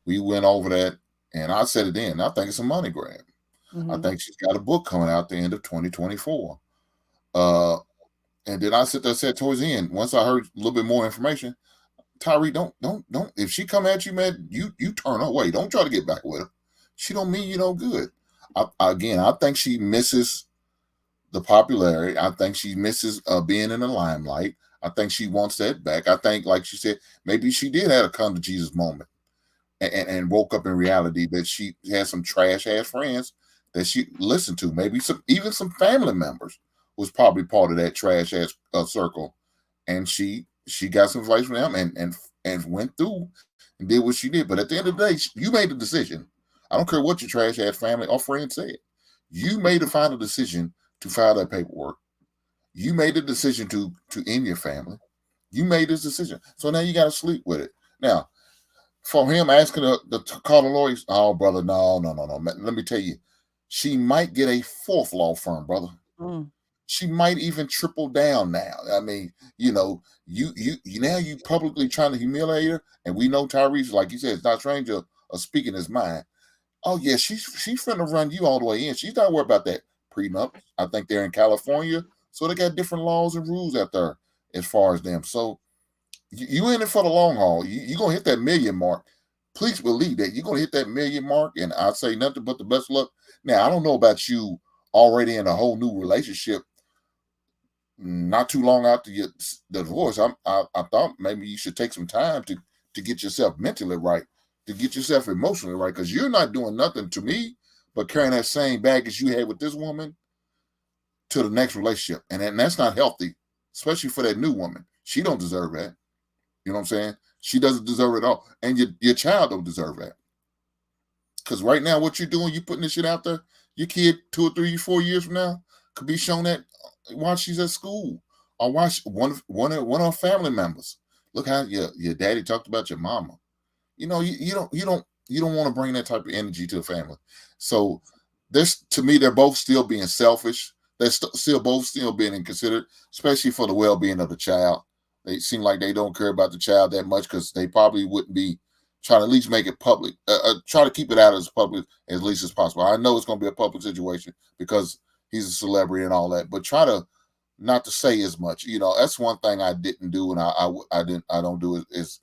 went over that, and I said it then. I think it's a money grab. I think she's got a book coming out the end of 2024. And then I sit there said towards the end, once I heard a little bit more information, Tyree, don't. If she come at you, man, you turn her away. Don't try to get back with her. She don't mean you no good. I think she misses the popularity. I think she misses being in the limelight. I think she wants that back. I think, like she said, maybe she did have a come to Jesus moment and woke up in reality that she had some trash ass friends that she listened to. Maybe even some family members was probably part of that trash ass circle, and she got some advice from them and went through and did what she did. But at the end of the day, you made the decision. I don't care what your trash ass family or friends said. You made the final decision to file that paperwork. You made the decision to end your family. You made this decision. So now you got to sleep with it. Now, for him asking to call the lawyers, oh, brother, no. Let me tell you, she might get a 4th law firm, brother. She might even triple down now. I mean, you now you publicly trying to humiliate her, and we know Tyrese, like you said, is not stranger of speaking his mind. Oh yeah, she's finna run you all the way in. She's not worried about that prenup. I think they're in California, so they got different laws and rules out there as far as them. So you in it for the long haul. You're gonna hit that million mark. Please believe that you're gonna hit that million mark, and I say nothing but the best luck. Now I don't know about you already in a whole new relationship. Not too long after the divorce, I thought maybe you should take some time to get yourself mentally right, to get yourself emotionally right, because you're not doing nothing to me but carrying that same baggage you had with this woman to the next relationship, and that's not healthy, especially for that new woman. She don't deserve that. You know what I'm saying? She doesn't deserve it at all, and your child don't deserve that. Because right now, what you're doing, you putting this shit out there. Your kid 2 or 3 or 4 years from now could be shown that while she's at school, or watch one of her family members. Look how your daddy talked about your mama. You don't want to bring that type of energy to the family. So this, to me, they're both still being selfish. They're still both being inconsiderate, especially for the well-being of the child. They seem like they don't care about the child that much because they probably wouldn't be trying to at least make it public. Try to keep it out as public as least as possible. I know it's going to be a public situation because he's a celebrity and all that, but try to not to say as much. That's one thing I didn't do, and I don't do is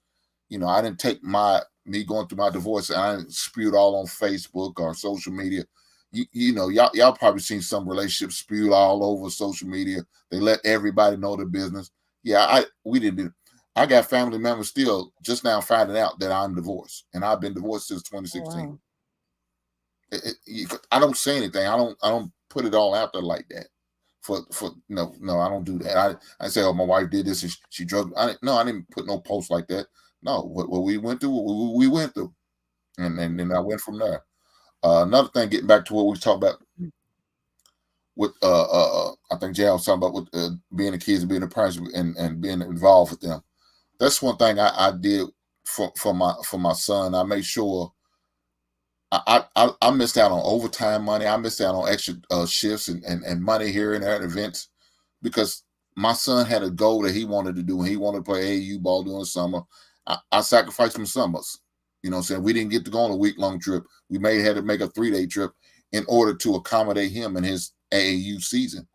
I didn't take me going through my divorce and I didn't spew it all on Facebook or social media. Y'all probably seen some relationships spewed all over social media. They let everybody know the business. Yeah, we didn't. I got family members still just now finding out that I'm divorced, and I've been divorced since 2016. Oh, wow. I don't say anything. I don't put it all out there like that. No, I don't do that. I say, oh, my wife did this and she drugged. I didn't put no post like that. No, what we went through, what we went through, and then I went from there. Another thing, getting back to what we talked about with I think Jay was talking about with being the kids and being the parents and being involved with them. That's one thing I did for my son. I made sure I missed out on overtime money. I missed out on extra shifts and money here and there at events because my son had a goal that he wanted to do and he wanted to play AAU ball during the summer. I sacrificed some summers. You know what I'm saying? We didn't get to go on a week-long trip. We had to make a 3-day trip in order to accommodate him in his AAU season.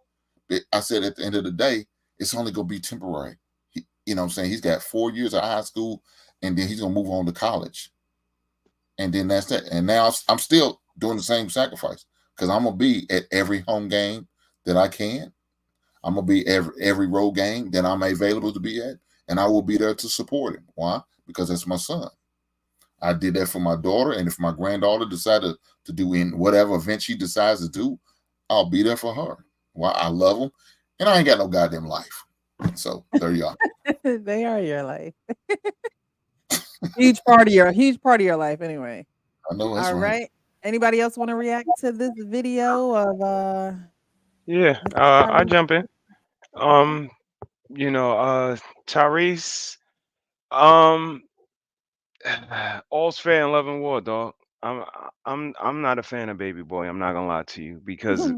I said at the end of the day, it's only going to be temporary. You know what I'm saying? He's got 4 years of high school and then he's going to move on to college. And then that's it. And now I'm still doing the same sacrifice because I'm going to be at every home game that I can. I'm going to be every road game that I'm available to be at. And I will be there to support him. Why? Because that's my son. I did that for my daughter. And if my granddaughter decided to do in whatever event she decides to do, I'll be there for her. Why? I love them. And I ain't got no goddamn life. So there you are. They are your life. huge part of your life anyway. I know that's All right. Anybody else want to react to this video of Yeah, Mr. I Tyrese? jump in. Okay. You know, Tyrese, um, all's fair in love and war, dog. I'm I'm not a fan of Baby Boy. I'm not gonna lie to you because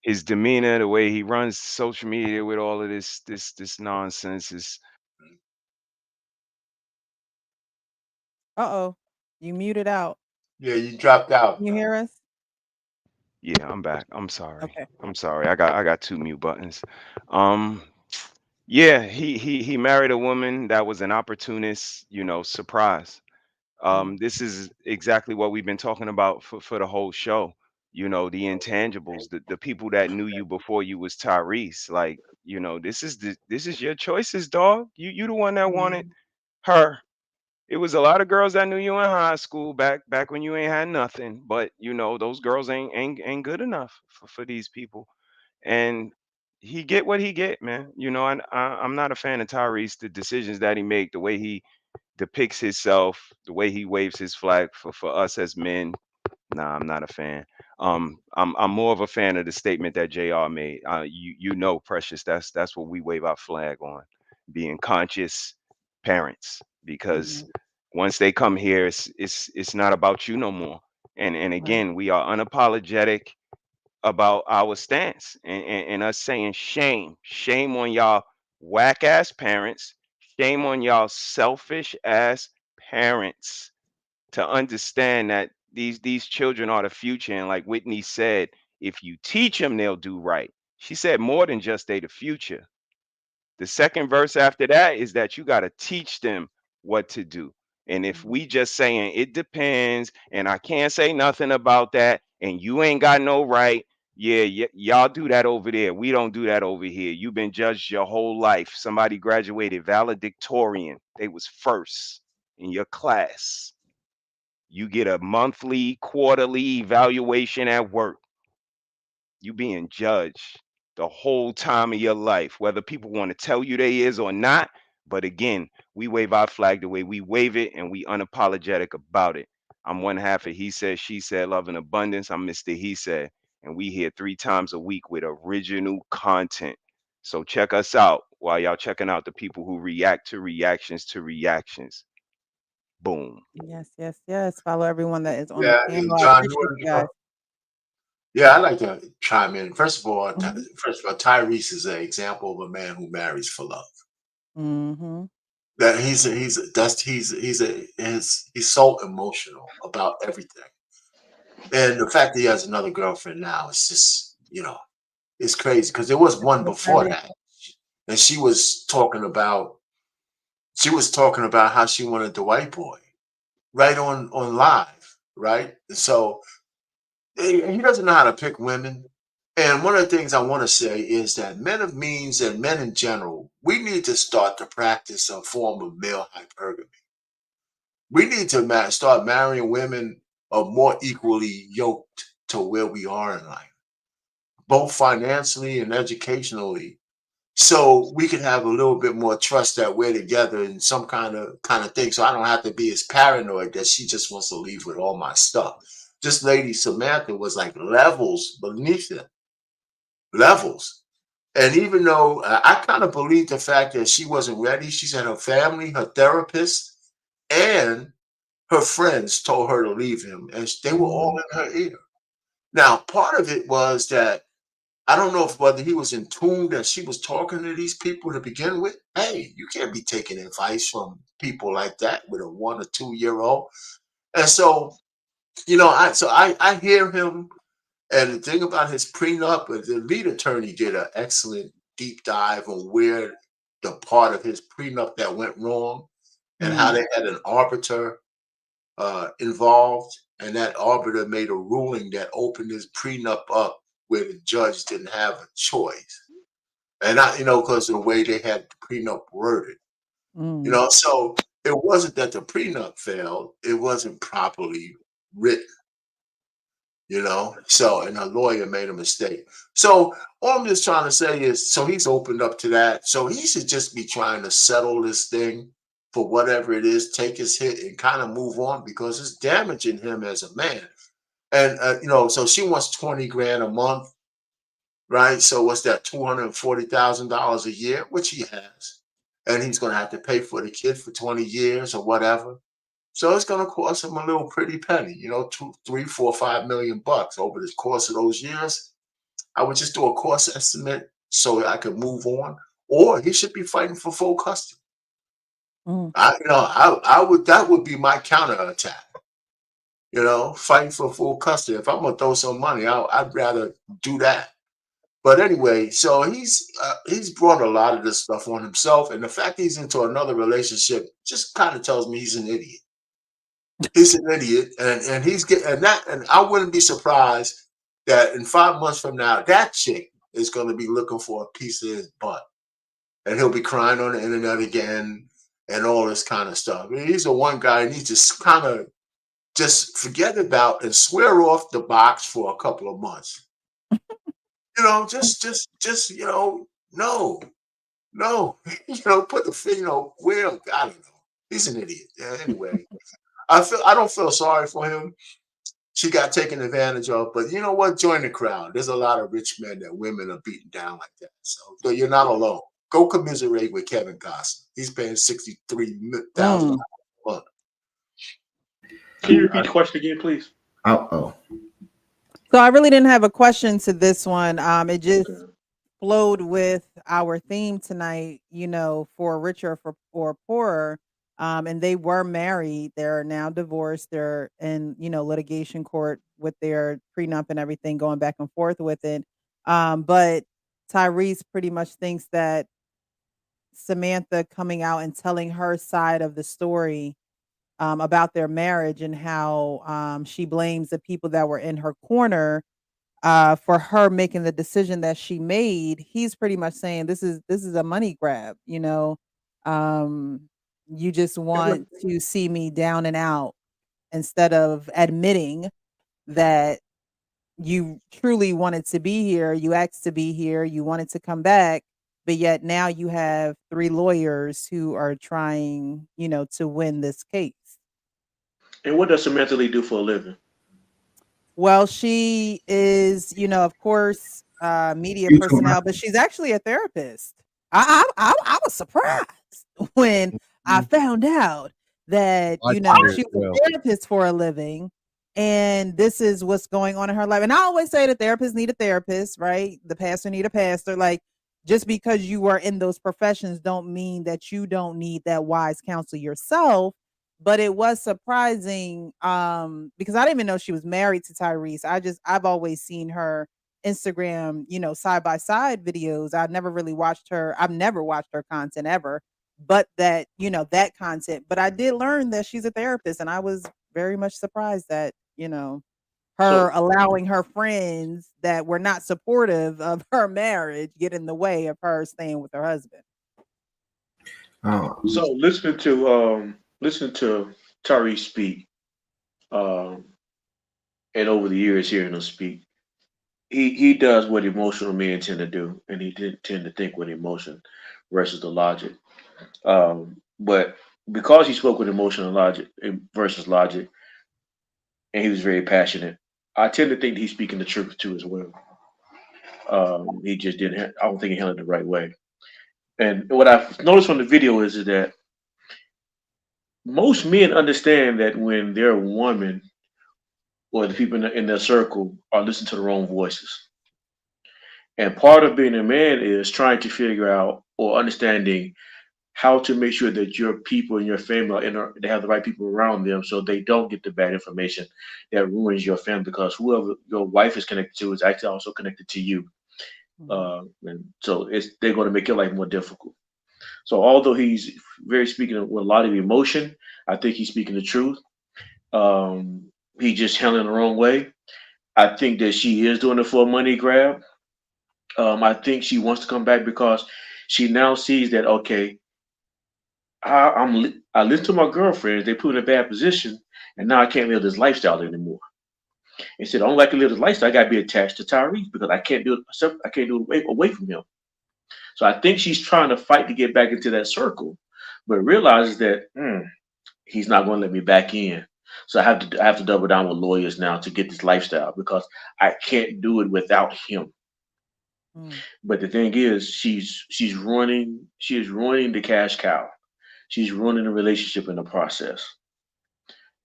his demeanor, the way he runs social media with all of this nonsense is. Uh-oh. You muted out. Yeah, you dropped out. Can you hear us? Yeah, I'm back. I'm sorry. Okay. I'm sorry. I got two mute buttons. Um, yeah, he married a woman that was an opportunist, you know, surprise. Mm. This is exactly what we've been talking about for the whole show. You know, the intangibles, the people that knew you before you was Tyrese. Like, you know, this is your choices, dog. You the one that wanted Mm. her. It was a lot of girls that knew you in high school back when you ain't had nothing, but you know those girls ain't good enough for these people. And he get what he get, man. You know, I'm not a fan of Tyrese. The decisions that he make, the way he depicts himself, the way he waves his flag for us as men. Nah, I'm not a fan. I'm more of a fan of the statement that Jr. made. You know, Precious. That's what we wave our flag on, being conscious parents. Because Mhm. once they come here, it's not about you no more. And Right. again, we are unapologetic about our stance and us saying shame on y'all whack ass parents, shame on y'all selfish ass parents to understand that these children are the future. And like Whitney said, if you teach them, they'll do right. She said more than just they the future. The second verse after that is that you got to teach them what to do. And if Mhm. we just saying it depends and I can't say nothing about that and you ain't got no right, yeah, y'all do that over there. We don't do that over here. You've been judged your whole life. Somebody graduated valedictorian. They was first in your class. You get a monthly, quarterly evaluation at work. You being judged the whole time of your life, whether people want to tell you they is or not. But again, we wave our flag the way we wave it, and we unapologetic about it. I'm one half of He Said, She Said, Love and Abundance. I'm Mr. He Said, and we here 3 times a week with original content. So check us out while y'all checking out the people who react to reactions to reactions. Boom. Yes, yes, yes. Follow everyone that is on the Yeah, panel. I John, you appreciate want you to guys. Yeah, I'd like to chime in. Mhm. First of all, Tyrese is an example of a man who marries for love. Mhm. That he's so emotional about everything, and the fact that he has another girlfriend now is just it's crazy because there was one With before Tyrese. that, and she was talking about how she wanted the white boy right on live, right? So he doesn't know how to pick women. And one of the things I want to say is that men of means and men in general, we need to start to practice a form of male hypergamy. We need to start marrying women of more equally yoked to where we are in life, both financially and educationally. so we can have a little bit more trust that we're together in some kind of thing. So I don't have to be as paranoid that she just wants to leave with all my stuff. This lady Samantha was like levels beneath it, levels. And even though I kind of believe the fact that she wasn't ready, she said her family, her therapist, and her friends told her to leave him, and they were all in her ear. Now, part of it was that I don't know if whether he was in tune that she was talking to these people to begin with. Hey, you can't be taking advice from people like that with a 1 or 2 year old. And so, I hear him. And the thing about his prenup, the lead attorney did an excellent deep dive on where the part of his prenup that went wrong and how they had an arbiter involved, and that arbiter made a ruling that opened his prenup up where the judge didn't have a choice. And because of the way they had the prenup worded, so it wasn't that the prenup failed, it wasn't properly written. So, and a lawyer made a mistake. So all I'm just trying to say is, so he's opened up to that. So he should just be trying to settle this thing for whatever it is, take his hit and kind of move on, because it's damaging him as a man. And, so she wants 20 grand a month, right? So what's that, $240,000 a year, which he has. And he's going to have to pay for the kid for 20 years or whatever. So it's going to cost him a little pretty penny, 2, 3, 4, $5 million over the course of those years. I would just do a cost estimate so I could move on, or he should be fighting for full custody. I would, that would be my counterattack. Fighting for full custody. If I'm gonna throw some money, I'd rather do that. But anyway, so he's brought a lot of this stuff on himself, and the fact he's into another relationship just kind of tells me he's an idiot. He's an idiot, and he's getting that. And I wouldn't be surprised that in 5 months from now, that chick is going to be looking for a piece of his butt, and he'll be crying on the internet again and all this kind of stuff. I mean, he's the one guy, and he just kind of just forget about and swear off the box for a couple of months. Just no, put the finger, well, I don't know. He's an idiot. Yeah, anyway. I don't feel sorry for him. She got taken advantage of, but you know what? Join the crowd. There's a lot of rich men that women are beating down like that. So you're not alone. Go commiserate with Kevin Costner. He's paying $63,000 a month. Can you repeat the question again, please? So I really didn't have a question to this one. It just flowed with our theme tonight, for richer or poorer. And they were married. They're now divorced. They're in, litigation court with their prenup and everything, going back and forth with it. But Tyrese pretty much thinks that Samantha coming out and telling her side of the story about their marriage and how she blames the people that were in her corner for her making the decision that she made. He's pretty much saying this is a money grab. You just want to see me down and out instead of admitting that you truly wanted to be here, you asked to be here, you wanted to come back, but yet now you have 3 lawyers who are trying, to win this case. And what does Samantha Lee do for a living? Well, she is, of course, media personnel, but she's actually a therapist. I was surprised when I found out that, she was a therapist for a living, and this is what's going on in her life. And I always say the therapist need a therapist, right? The pastor need a pastor. Like, just because you are in those professions don't mean that you don't need that wise counsel yourself. But it was surprising because I didn't even know she was married to Tyrese. I've always seen her Instagram, side by side videos. I've never watched her content ever, but that content. But I did learn that she's a therapist, and I was very much surprised that, her allowing her friends that were not supportive of her marriage get in the way of her staying with her husband. So listening to Tyrese speak, and over the years hearing him speak, he does what emotional men tend to do, and he did tend to think with emotion versus the logic. But because he spoke with emotion and logic versus logic, and he was very passionate, I tend to think he's speaking the truth too as well. He just didn't. I don't think he handled it the right way. And what I've noticed from the video is that most men understand that when their woman or the people in their circle are listening to the wrong voices. And part of being a man is trying to figure out or understanding how to make sure that your people and your family they have the right people around them so they don't get the bad information that ruins your family, because whoever your wife is connected to is actually also connected to you. And so they're going to make your life more difficult. So although he's very speaking with a lot of emotion, I think he's speaking the truth. He just handling the wrong way. I think that she is doing it for a money grab. I think she wants to come back because she now sees that, okay, I listen to my girlfriends. They put in a bad position, and now I can't live this lifestyle anymore. Instead, the only way I can live this lifestyle, I got to be attached to Tyrese because I can't do it myself. I can't do it away from him. So I think she's trying to fight to get back into that circle, but realizes that he's not going to let me back in. So I have to double down with lawyers now to get this lifestyle because I can't do it without him. But the thing is, she's ruining the cash cow. She's ruining the relationship in the process.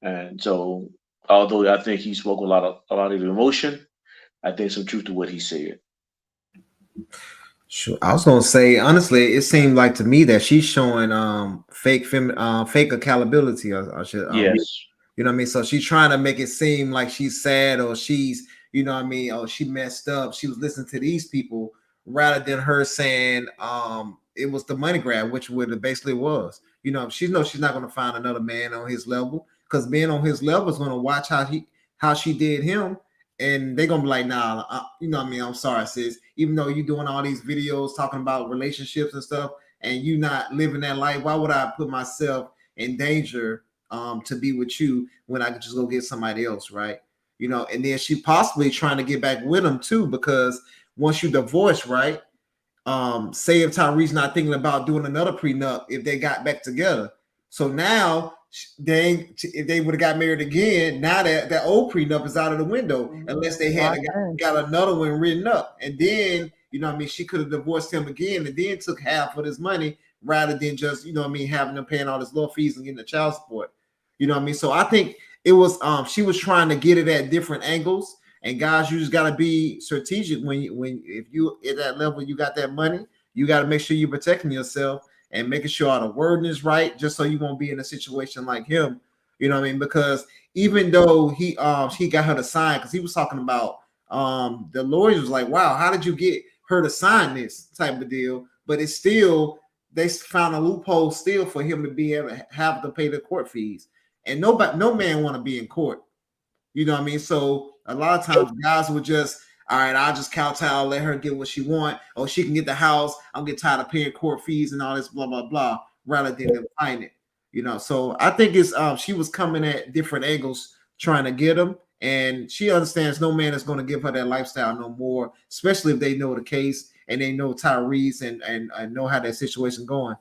And so, although I think he spoke a lot of emotion, I think some truth to what he said. Sure. I was gonna say honestly, it seemed like to me that she's showing fake accountability. Or should, Yes. you know what I mean. So she's trying to make it seem like she's sad or she's, you know what I mean, or she messed up. She was listening to these people rather than her saying it was the money grab, which would it basically was. You know, she knows she's not gonna find another man on his level because being on his level is gonna watch how she did him. And they're gonna be like, nah, you know what I mean? I'm sorry, sis. Even though you're doing all these videos talking about relationships and stuff, and you not living that life, why would I put myself in danger to be with you when I could just go get somebody else, right? You know, and then she possibly trying to get back with him too, because once you divorce, right? Say if Tyrese not thinking about doing another prenup if they got back together. So now if they would have got married again, now that old prenup is out of the window unless they had got another one written up. And then, you know what I mean, she could have divorced him again and then took half of his money rather than just, you know what I mean, having them paying all his little fees and getting the child support. You know what I mean? So I think it was she was trying to get it at different angles. And guys, you just gotta be strategic if you at that level, you got that money, you got to make sure you're protecting yourself and making sure all the wording is right, just so you won't be in a situation like him. You know what I mean? Because even though he got her to sign, because he was talking about the lawyers was like, wow, how did you get her to sign this type of deal? But it's still they found a loophole still for him to be able to have to pay the court fees. And no man want to be in court. You know what I mean? So a lot of times guys would just, all right, I'll just kowtow, let her get what she want, or she can get the house. I'll get tired of paying court fees and all this blah blah blah, rather than them find it. You know, so I think it's she was coming at different angles trying to get him, and she understands no man is going to give her that lifestyle no more, especially if they know the case and they know Tyrese and know how that situation going.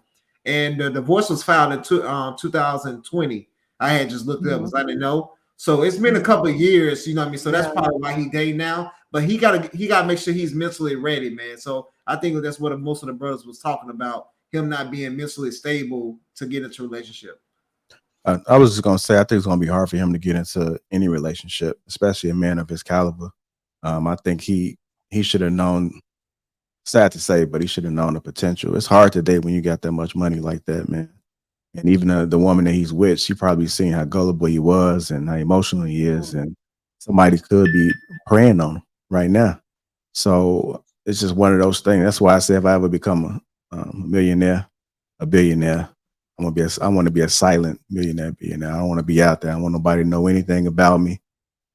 And the divorce was filed in 2020. I had just looked it up because I didn't know. So it's been a couple of years, you know what I mean? So that's probably why he dating now. But he gotta make sure he's mentally ready, man. So I think that's what most of the brothers was talking about, him not being mentally stable to get into a relationship. I was just gonna say I think it's gonna be hard for him to get into any relationship, especially a man of his caliber. I think he should have known, sad to say, but he should have known the potential. It's hard to date when you got that much money like that, man. And even the woman that he's with, she probably seen how gullible he was and how emotional he is, and somebody could be preying on him right now. So it's just one of those things. That's why I say if I ever become a millionaire, a billionaire, I want to be a silent millionaire, billionaire. I don't want to be out there. I don't want nobody to know anything about me.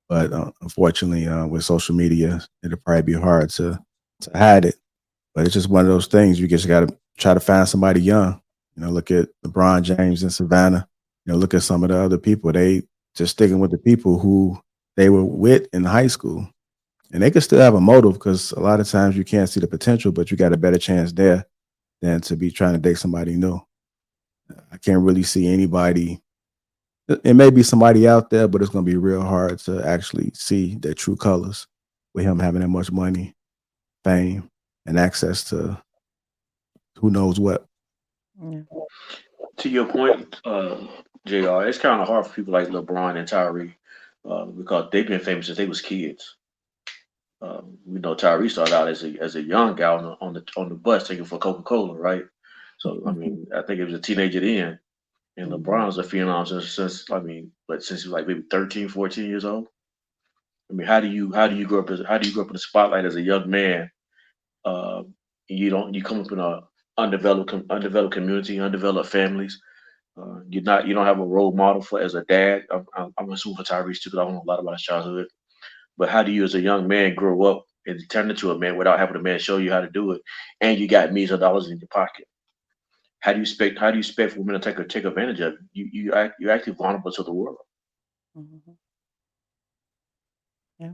But unfortunately, with social media, it'll probably be hard to hide it. But it's just one of those things. You just got to try to find somebody young. You know, look at LeBron James and Savannah. You know, look at some of the other people. They just sticking with the people who they were with in high school. And they could still have a motive because a lot of times you can't see the potential, but you got a better chance there than to be trying to date somebody new. I can't really see anybody. It may be somebody out there, but it's going to be real hard to actually see their true colors with him having that much money, fame, and access to who knows what. Yeah. To your point, Jr., it's kind of hard for people like LeBron and Tyree because they've been famous since they was kids. We know Tyree started out as a young guy on the bus taking for Coca Cola, right? So I mean, I think he was a teenager then, and LeBron's a phenom since I mean, but since he was like maybe 13, 14 years old. I mean, how do you grow up in the spotlight as a young man? Uh, you come up in a undeveloped community, undeveloped families. You don't have a role model for as a dad. I'm assuming for Tyrese too, because I don't know a lot about his childhood. But how do you, as a young man, grow up and turn into a man without having a man show you how to do it, and you got millions of dollars in your pocket? How do you expect for women to take advantage of you? You're actually vulnerable to the world. Mhm. Yeah.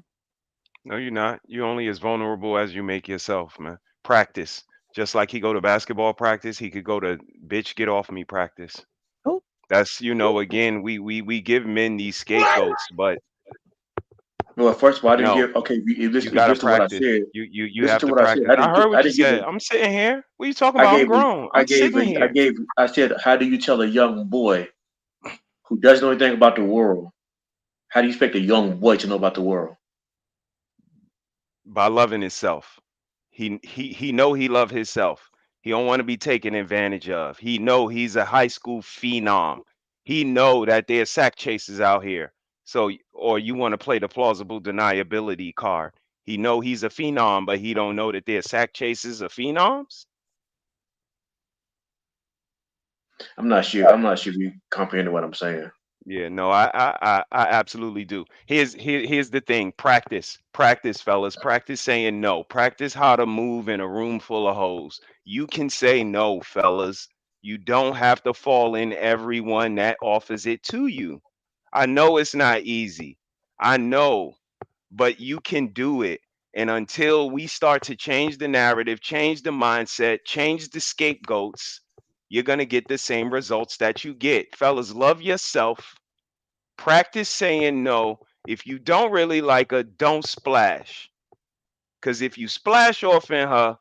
No, you're not. You're only as vulnerable as you make yourself, man. Practice. Just like he go to basketball practice, he could go to bitch get off me practice. Oh, That's again, we give men these scapegoats, but Well, first of all, I didn't no, give. Okay, you you listen, gotta listen to what I practice. said. You Listen have to to what I said. practice. I heard I what you didn't give said. a. I'm sitting here. What are you talking I about? I'm gave a. grown. I I'm gave sitting a. I here. gave. I said, how do you tell a young boy who doesn't know anything about the world? How do you expect a young boy to know about the world? By loving himself. He know he love himself. He don't want to be taken advantage of. He know he's a high school phenom. He know that there's sack chasers out here. So or you want to play the plausible deniability card. He know he's a phenom, but he don't know that there's sack chasers of phenoms. I'm not sure. I'm not sure if you comprehend what I'm saying. Yeah, no, I absolutely do. Here's the thing. Practice, fellas. Practice saying no. Practice how to move in a room full of hoes. You can say no, fellas. You don't have to fall in everyone that offers it to you. I know it's not easy. I know, but you can do it. And until we start to change the narrative, change the mindset, change the scapegoats, you're going to get the same results that you get. Fellas, love yourself. Practice saying no. If you don't really like her, don't splash. Because if you splash off in her,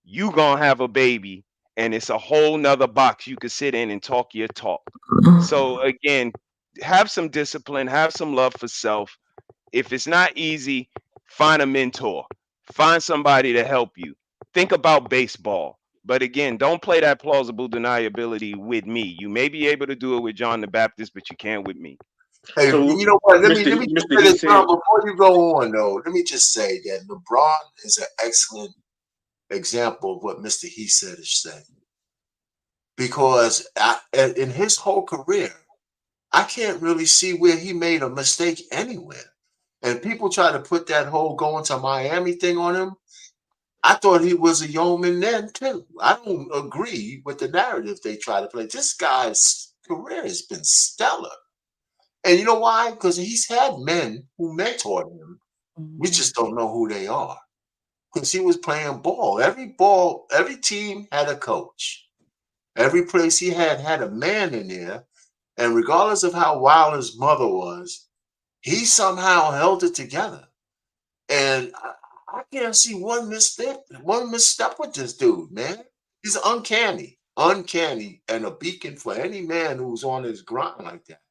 you gonna have a baby, and it's a whole nother box you could sit in and talk your talk. So again, have some discipline, have some love for self. If it's not easy, find a mentor, find somebody to help you. Think about baseball. But again, don't play that plausible deniability with me. You may be able to do it with John the Baptist, but you can't with me. Hey, So, you know what? Let me Mr. finish He this down said, before you go on though. Let me just say that LeBron is an excellent example of what Mr. He said is saying. Because in his whole career, I can't really see where he made a mistake anywhere. And people try to put that whole going to Miami thing on him. I thought he was a yeoman then too. I don't agree with the narrative they try to play. This guy's career has been stellar. And you know why? Because he's had men who mentored him. We mhm. just don't know who they are. Because he was playing ball. Every team had a coach. Every place he had a man in there. And regardless of how wild his mother was, he somehow held it together. And I can't see one misstep with this dude, man. He's uncanny, and a beacon for any man who's on his grind like that.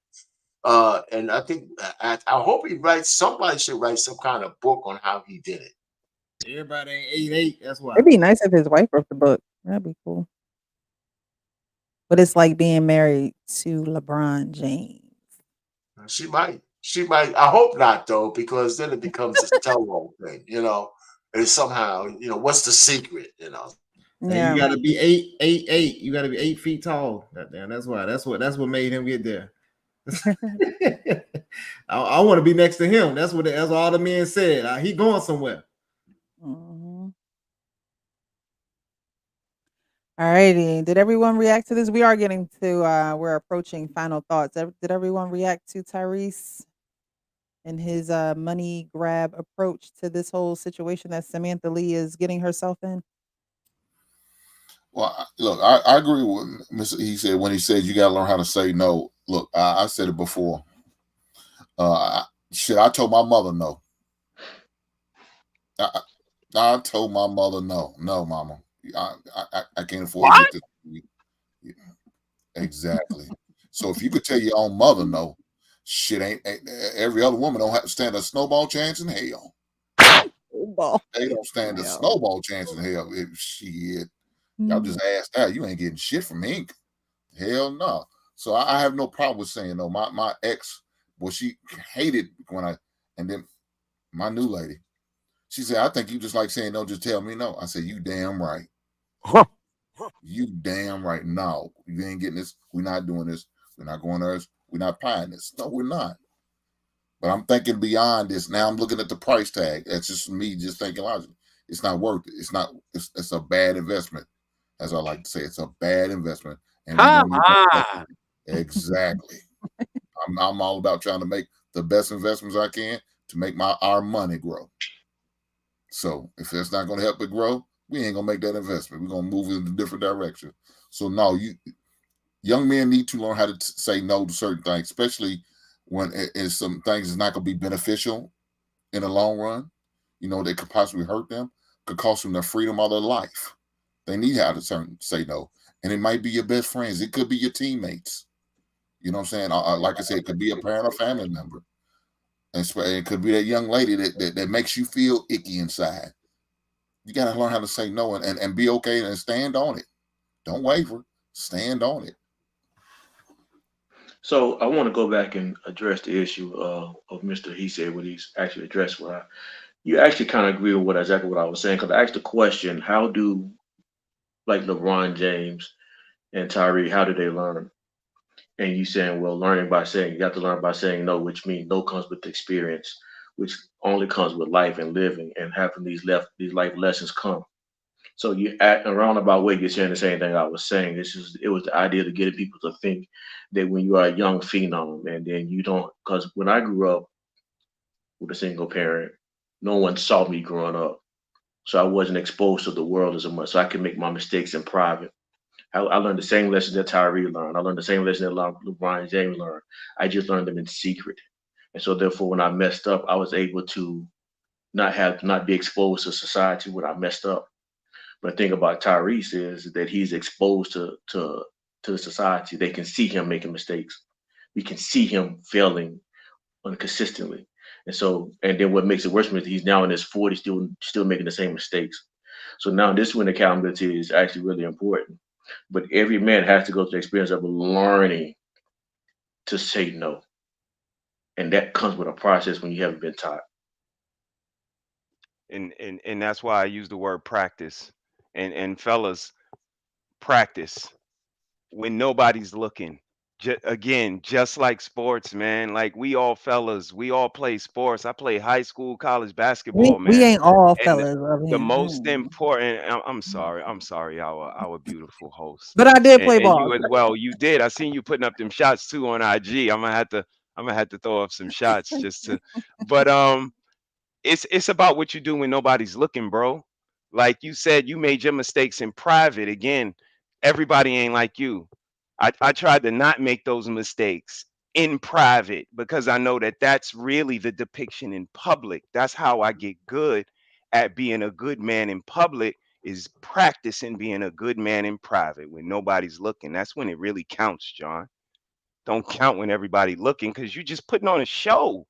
And I think I hope he writes. Somebody should write some kind of book on how he did it. Everybody ain't 8'8". That's why. It'd be nice if his wife wrote the book. That'd be cool. But it's like being married to LeBron James. She might. She might. I hope not though, because then it becomes this tell-all thing. And somehow, what's the secret? And you Yeah. got to be 8'8". You got to be 8 feet tall. Goddamn, that's why. That's what made him get there. I want to be next to him. That's all the men said. He going somewhere. Mhm. Alrighty. Did everyone react to this? We are getting to we're approaching final thoughts. Did everyone react to Tyrese? and his money grab approach to this whole situation that Samantha Lee is getting herself in? Well, look, I agree with Mr. He said when he said you got to learn how to say no. Look, I said it before. Shit, I told my mother no. I told my mother no, mama. I can't afford to get this. Exactly. So if you could tell your own mother no, shit ain't every other woman don't have to stand a snowball chance in hell. They don't stand a snowball chance in hell. Shit, y'all just asked that. You ain't getting shit from me. Hell no. So I have no problem with saying no. My ex, well, she hated when and then my new lady, she said, I think you just like saying no, just tell me no. I said, you damn right. You damn right. No, you ain't getting this. We're not doing this. We're not going there. We're not buying this. No, we're not. But I'm thinking beyond this. Now I'm looking at the price tag. That's just me just thinking logically. It's not worth it. It's not, it's a bad investment. As I like to say, it's a bad investment. And we don't need exactly. I'm all about trying to make the best investments I can to make our money grow. So if that's not going to help it grow, we ain't gonna make that investment. We're gonna move in a different direction. So no, young men need to learn how to say no to certain things, especially when it's some things is not gonna be beneficial in the long run. You know, they could possibly hurt them, could cost them their freedom or their life. They need how to say no, and it might be your best friends. It could be your teammates. You know what I'm saying? Like I said, it could be a parent or family member, and it could be that young lady that makes you feel icky inside. You got to learn how to say no and be okay and stand on it. Don't waver. Stand on it. So I want to go back and address the issue of Mr. He said what he's actually addressed. You actually kind of agree with exactly what I was saying because I asked the question: how do like LeBron James and Tyree, how do they learn? And you saying, well, learning by saying you have to learn by saying no, which means no comes with experience, which only comes with life and living and having these life lessons come. So you at a roundabout way, you're saying the same thing I was saying. It was the idea to get people to think that when you are a young phenom and then you don't, because when I grew up with a single parent, no one saw me growing up. So I wasn't exposed to the world as much. So I could make my mistakes in private. I learned the same lessons that Tyree learned. I learned the same lessons that LeBron James learned. I just learned them in secret. And so therefore when I messed up, I was able to not be exposed to society when I messed up. But the thing about Tyrese is that he's exposed to the society. They can see him making mistakes. We can see him failing consistently. And then what makes it worse is he's now in his 40s, still making the same mistakes. So now this when accountability is actually really important. But every man has to go through the experience of learning to say no. And that comes with a process when you haven't been taught. And that's why I use the word practice. And fellas, practice when nobody's looking. Again, just like sports, man. Like we all fellas, we all play sports. I play high school, college basketball, We man. ain't all And fellas up the here. most important, I'm sorry, our beautiful host, But I did and, play and ball. you as well. You did. I seen you putting up them shots too on IG. I'm gonna have to throw up some shots just to, but it's about what you do when nobody's looking, bro. Like you said, you made your mistakes in private. Again, everybody ain't like you. I tried to not make those mistakes in private because I know that that's really the depiction in public. That's how I get good at being a good man in public, is practicing being a good man in private when nobody's looking. That's when it really counts, John. Don't count when everybody looking because you're just putting on a show.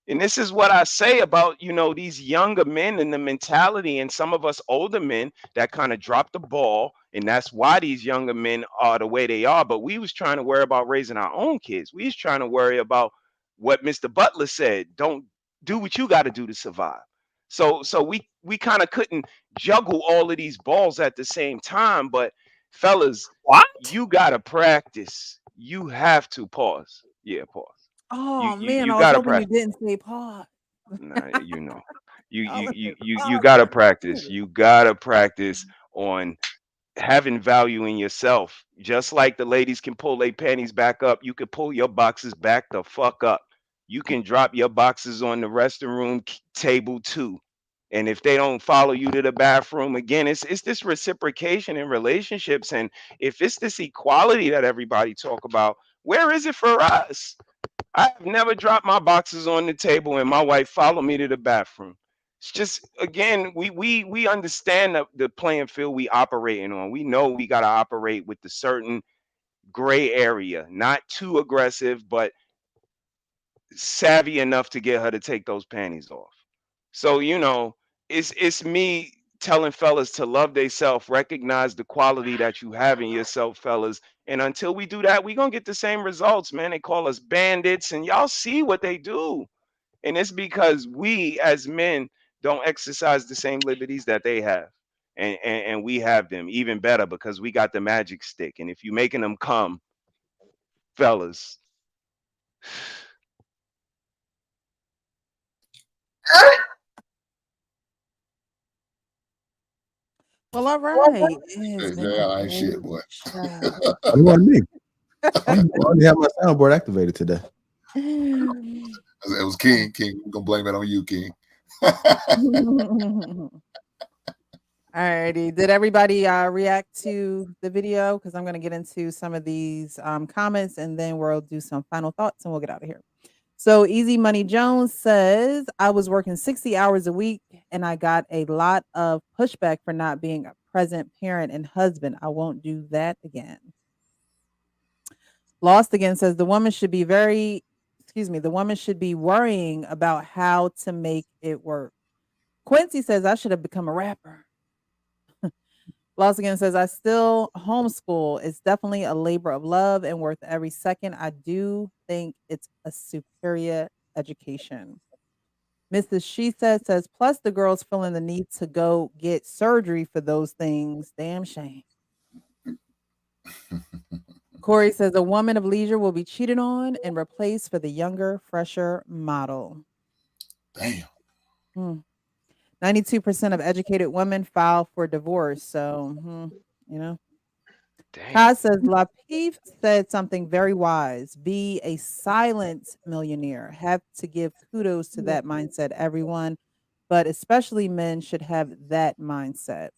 And this is what I say about, these younger men and the mentality, and some of us older men that kind of drop the ball. And that's why these younger men are the way they are. But we was trying to worry about raising our own kids. We was trying to worry about what Mr. Butler said. Don't do what you got to do to survive. So we kind of couldn't juggle all of these balls at the same time. But fellas, you gotta practice. You have to pause. Yeah, pause. You Oh you man, you I was gotta hoping you practice. didn't say pause. Nah, you I you was you like, you you pause gotta for a practice. minute. You gotta practice on having value in yourself. Just like the ladies can pull their panties back up, you can pull your boxes back the fuck up. You can drop your boxes on the restroom table too. And if they don't follow you to the bathroom, again, it's this reciprocation in relationships. And if it's this equality that everybody talk about, where is it for us? I have never dropped my boxes on the table and my wife followed me to the bathroom. It's just, again, we understand the playing field we operating on. We know we got to operate with the certain gray area, not too aggressive, but savvy enough to get her to take those panties off. So, it's me telling fellas to love theyself, recognize the quality that you have in yourself, fellas. And until we do that, we gonna get the same results, man. They call us bandits, and y'all see what they do. And it's because we as men don't exercise the same liberties that they have. And we have them even better because we got the magic stick. And if you making them come, fellas, Well, all right. It has been Yeah, a I ain't shit, great boy. show. What about me? I only have my soundboard activated today. It was King. King, we're gonna blame it on you, King. Alrighty. Did everybody react to the video? Because I'm going to get into some of these comments and then we'll do some final thoughts and we'll get out of here. So Easy Money Jones says, I was working 60 hours a week and I got a lot of pushback for not being a present parent and husband. I won't do that again. Lost Again says the woman should be worrying about how to make it work. Quincy says I should have become a rapper. Lost Again says I still homeschool. It's definitely a labor of love and worth every second. I do think it's a superior education. Mrs. She says, plus the girls feeling the need to go get surgery for those things. Damn shame. Corey says a woman of leisure will be cheated on and replaced for the younger, fresher model. Damn. 92% of educated women file for divorce. So, you know. damn. Kai says Lapeef said something very wise. Be a silent millionaire. Have to give kudos to that mindset, everyone. But especially men should have that mindset.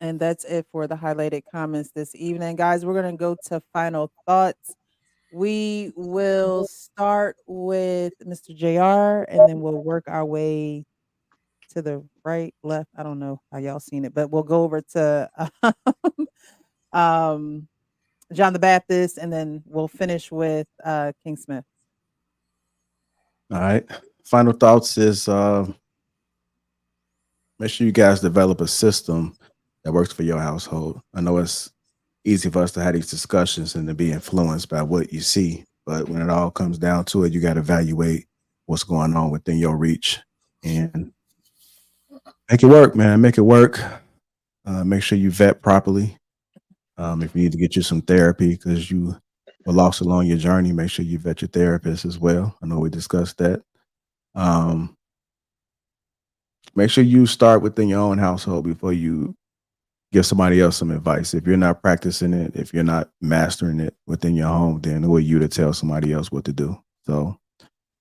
And that's it for the highlighted comments this evening. Guys, we're going to go to final thoughts. We will start with Mr. JR and then we'll work our way to the right, left. I don't know how y'all seen it, but we'll go over to John the Baptist and then we'll finish with King Smith. All right. Final thoughts is make sure you guys develop a system that works for your household. I know it's easy for us to have these discussions and to be influenced by what you see, but when it all comes down to it, you got to evaluate what's going on within your reach and make it work, man. Make it work. Make sure you vet properly. If you need to get you some therapy because you were lost along your journey, make sure you vet your therapist as well. I know we discussed that. Make sure you start within your own household before you give somebody else some advice. If you're not practicing it, if you're not mastering it within your home, then who are you to tell somebody else what to do? So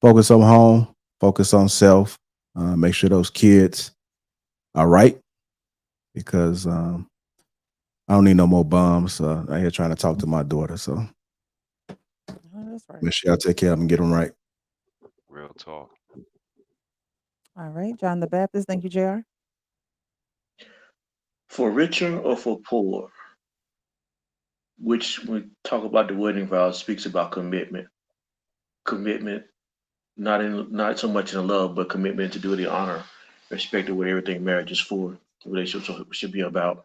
focus on home, focus on self, make sure those kids are right because I don't need no more bums out here trying to talk to my daughter. So that's right. make sure y'all take care of them and get them right. Real talk. All right, John the Baptist. Thank you, JR. For richer or for poor, which when we talk about the wedding vows speaks about commitment. Commitment, not so much in love, but commitment to duty, honor, respect to what everything marriage is for. The relationship should be about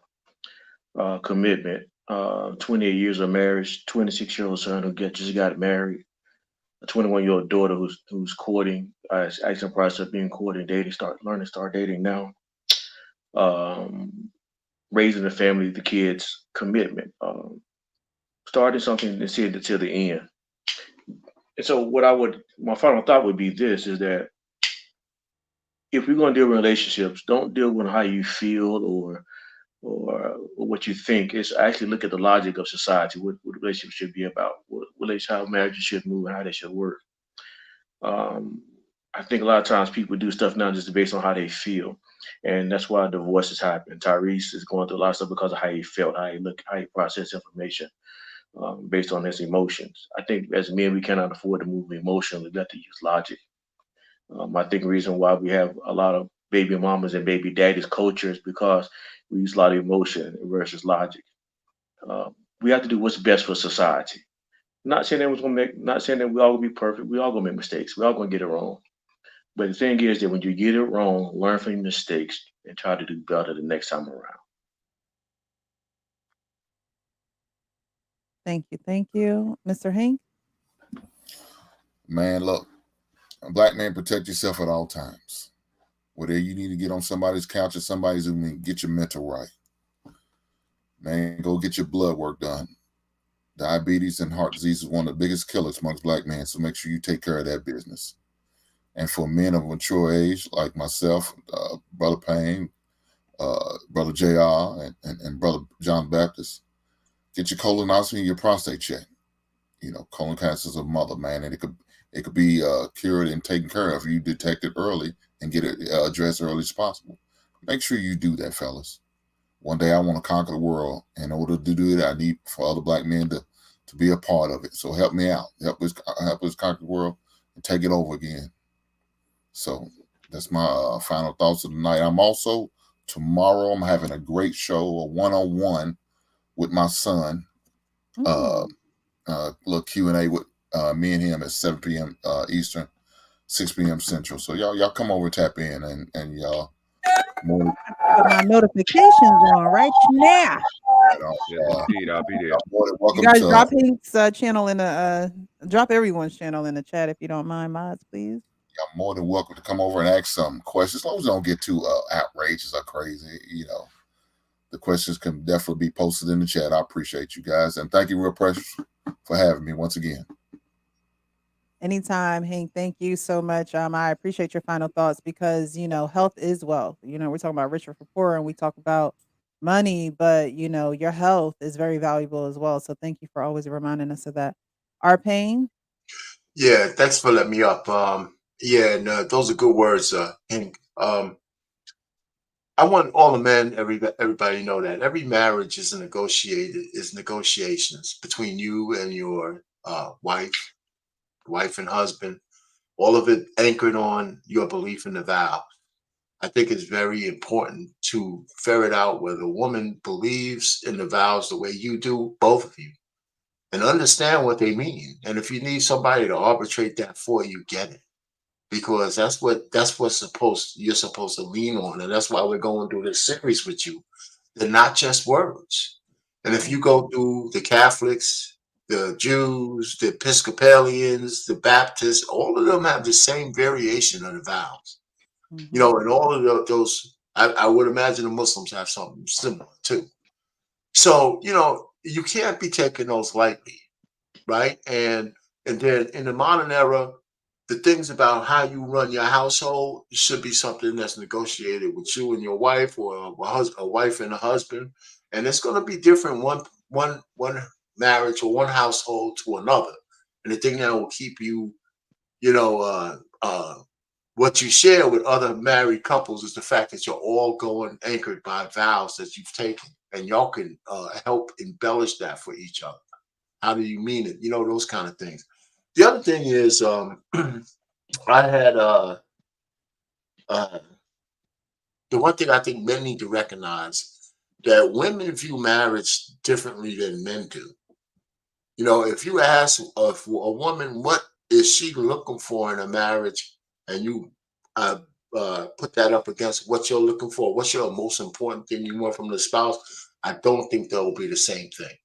commitment. 28 years of marriage, 26-year-old son who just got married, a 21-year-old daughter who's courting, actually in the process of being courted, dating, start dating now. Raising the family, the kids, commitment. Starting something and see it until the end. And so my final thought would be this, is that if we're going to deal with relationships, don't deal with how you feel or what you think. It's actually look at the logic of society, what relationships should be about, how marriages should move and how they should work. I think a lot of times people do stuff now just based on how they feel, and that's why divorces happen. Tyrese is going through a lot of stuff because of how he felt, how he looked, how he processed information based on his emotions. I think as men we cannot afford to move emotionally. We have to use logic. I think the reason why we have a lot of baby mamas and baby daddies culture is because we use a lot of emotion versus logic. We have to do what's best for society. Not saying that we're gonna make, not saying that we all gonna be perfect. We all gonna make mistakes. We all gonna get it wrong. But the thing is that when you get it wrong, learn from your mistakes and try to do better the next time around. Thank you, Mr. Hank. Man, look, a black man, protect yourself at all times. Whether you need to get on somebody's couch or somebody's room, get your mental right. Man, go get your blood work done. Diabetes and heart disease is one of the biggest killers amongst black men, so make sure you take care of that business. And for men of mature age, like myself, Brother Payne, Brother JR, and Brother John Baptist, get your colonoscopy and your prostate checked. You know, colon cancer is a mother, man, and it could be cured and taken care of if you detect it early and get it addressed early as possible. Make sure you do that, fellas. One day I want to conquer the world. In order to do it, I need for other black men to be a part of it. So help me out. Help us conquer the world and take it over again. So that's my final thoughts of the night. Tomorrow I'm having a great show, a one-on-one with my son. Little Q&A with me and him at 7 p.m. Eastern, 6 p.m. Central. So y'all come over, tap in, and y'all. Put my notifications on right now. Indeed, I'll be there. You guys drop Hank's channel in the drop everyone's channel in the chat if you don't mind, mods, please. Y'all more than welcome to come over and ask some questions, as long as they don't get too outrageous or crazy. You know, the questions can definitely be posted in the chat. I appreciate you guys, and thank you, Real Precious, for having me once again. Anytime, Hank. Thank you so much. I appreciate your final thoughts because health is wealth. We're talking about rich for poor, and we talk about money, but your health is very valuable as well. So thank you for always reminding us of that. Our pain. Yeah, thanks for letting me up. Yeah, and those are good words, Hank. I want all the men, everybody to know that every marriage is negotiations between you and your wife and husband. All of it anchored on your belief in the vow. I think it's very important to ferret out whether a woman believes in the vows the way you do, both of you, and understand what they mean. And if you need somebody to arbitrate that for you, get it. Because that's what's you're supposed to lean on. And that's why we're going through this series with you. They're not just words. And if you go through the Catholics, the Jews, the Episcopalians, the Baptists, all of them have the same variation of the vows. And all of those, I would imagine the Muslims have something similar too. So, you can't be taking those lightly, right? And then in the modern era, the things about how you run your household should be something that's negotiated with you and your wife, or a wife and a husband. And it's going to be different one marriage or one household to another. And the thing that will keep you, what you share with other married couples is the fact that you're all going anchored by vows that you've taken, and y'all can help embellish that for each other. How do you mean it? Those kind of things. The other thing is, I had the one thing I think men need to recognize, that women view marriage differently than men do. If you ask a woman what is she looking for in a marriage, and you put that up against what you're looking for, what's your most important thing you want from the spouse, I don't think they'll be the same thing.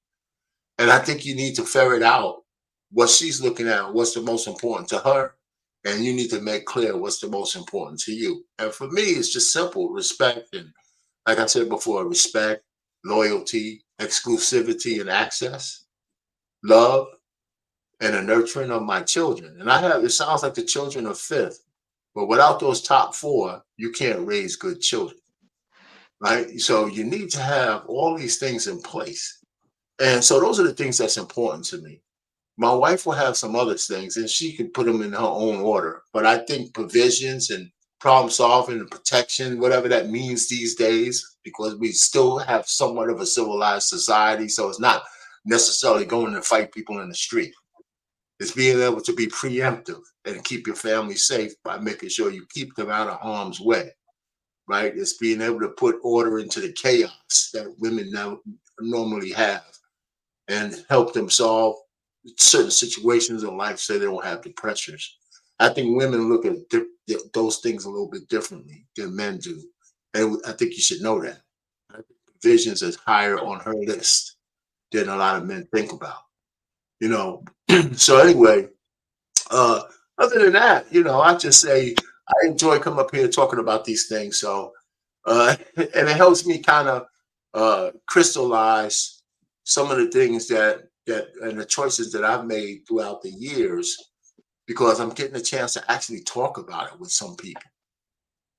And I think you need to ferret out what she's looking at, what's the most important to her, and you need to make clear what's the most important to you. And for me, it's just simple respect. And like I said before, respect, loyalty, exclusivity, and access, love, and a nurturing of my children. And it sounds like the children are fifth, but without those top four, you can't raise good children, right? So you need to have all these things in place. And so those are the things that's important to me. My wife will have some other things, and she can put them in her own order. But I think provisions and problem solving and protection, whatever that means these days, because we still have somewhat of a civilized society, so it's not necessarily going to fight people in the street. It's being able to be preemptive and keep your family safe by making sure you keep them out of harm's way, right? It's being able to put order into the chaos that women now normally have and help them solve certain situations in life so they don't have the pressures. I think women look at those things a little bit differently than men do. And I think you should know that. Visions is higher on her list than a lot of men think about, you know. So anyway, uh, other than that, I just say I enjoy coming up here talking about these things. So, and it helps me kind of crystallize some of the things that and the choices that I've made throughout the years because I'm getting a chance to actually talk about it with some people,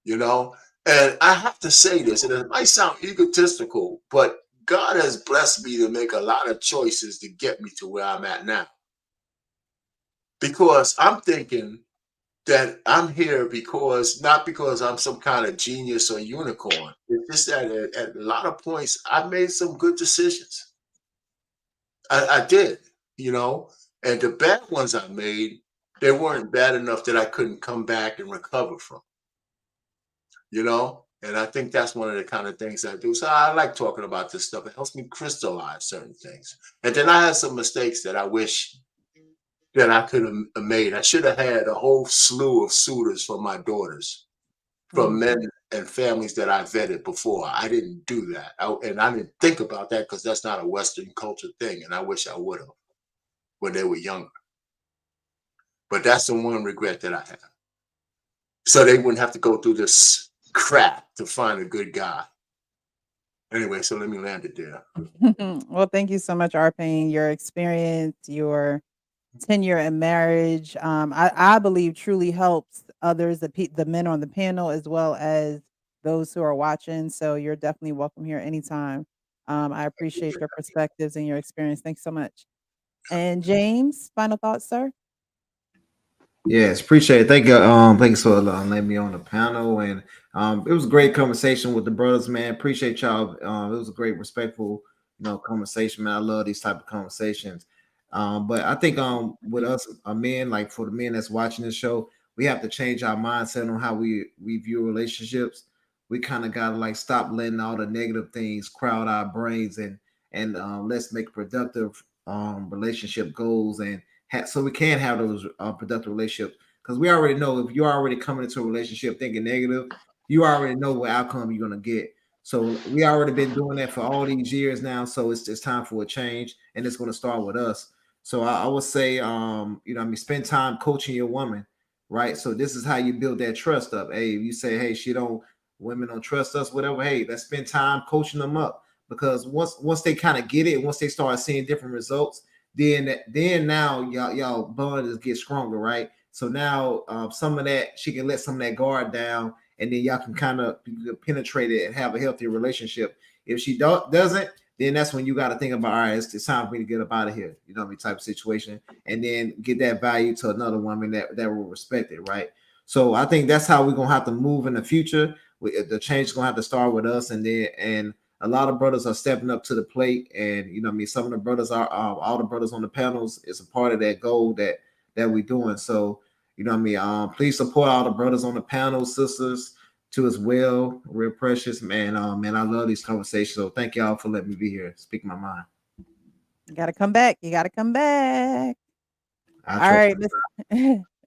you know. And I have to say this, and it might sound egotistical, but God has blessed me to make a lot of choices to get me to where I'm at now. Because I'm thinking that I'm here because not because I'm some kind of genius or unicorn. It's just that at a lot of points I made some good decisions. I did, and the bad ones I made, they weren't bad enough that I couldn't come back and recover from, And I think that's one of the kind of things I do. So I like talking about this stuff. It helps me crystallize certain things. And then I had some mistakes that I wish that I could have made. I should have had a whole slew of suitors for my daughters from men and families that I vetted before. I didn't do that. And I didn't think about that because that's not a Western culture thing. And I wish I would have when they were younger. But that's the one regret that I have. So they wouldn't have to go through this crap to find a good guy. Anyway, so let me land it there. Well, thank you so much, Arpane. Your experience, your tenure in marriage, I believe truly helps others, the men on the panel, as well as those who are watching. So you're definitely welcome here anytime. I appreciate your perspectives and your experience. Thanks so much. And James, final thoughts, sir? Yes, appreciate it. Thanks for letting me on the panel, and it was a great conversation with the brothers, man. Appreciate y'all. It was a great, respectful, conversation, man. I love these type of conversations. But I think with us, men, like for the men that's watching this show, we have to change our mindset on how we view relationships. We kind of gotta like stop letting all the negative things crowd our brains and let's make productive relationship goals and so we can have those productive relationships because we already know if you're already coming into a relationship thinking negative, you already know what outcome you're going to get. So we already been doing that for all these years now. So it's time for a change, and it's going to start with us. So I would say, spend time coaching your woman, right? So this is how you build that trust up. Hey, you say, hey, women don't trust us, whatever. Hey, let's spend time coaching them up because once they kind of get it, once they start seeing different results, then now y'all bond get stronger, right? So now some of that she can let some of that guard down, and then y'all can kind of penetrate it and have a healthy relationship. If she doesn't, then that's when you got to think about, all right, it's time for me to get up out of here, type of situation, and then get that value to another woman that will respect it, right? So I think that's how we're gonna have to move in the future. The change is gonna have to start with us, and a lot of brothers are stepping up to the plate, and some of the brothers are all the brothers on the panels is a part of that goal that we're doing. So please support all the brothers on the panel, sisters too as well. Real precious, man. Man, I love these conversations. So thank y'all for letting me be here, speak my mind. You got to come back. You got to come back. All right,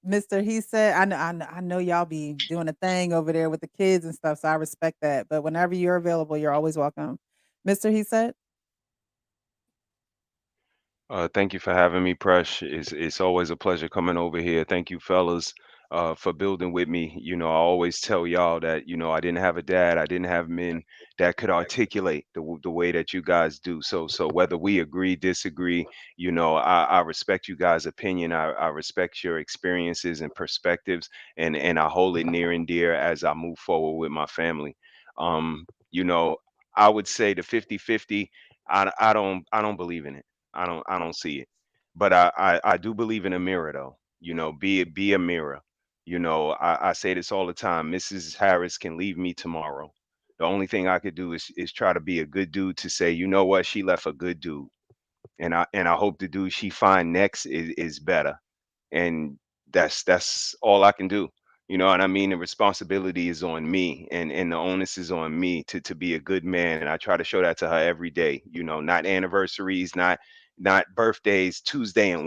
Mr. He said, I know y'all be doing a thing over there with the kids and stuff, so I respect that. But whenever you're available, you're always welcome. Mr. He said. Thank you for having me, Presh. It's always a pleasure coming over here. Thank you, fellas, for building with me. I always tell y'all that I didn't have a dad. I didn't have men that could articulate the way that you guys do. So whether we agree, disagree, I respect you guys' opinion. I respect your experiences and perspectives, and I hold it near and dear as I move forward with my family. You know, I would say the 50-50. I don't believe in it. I don't see it. But I do believe in a mirror though. Be a mirror. I say this all the time. Mrs. Harris can leave me tomorrow. The only thing I could do is try to be a good dude to say, you know what, she left a good dude. And I hope the dude she find next is better. And that's all I can do. You know what I mean? The responsibility is on me, and the onus is on me to be a good man. And I try to show that to her every day. Not anniversaries, not birthdays, Tuesday and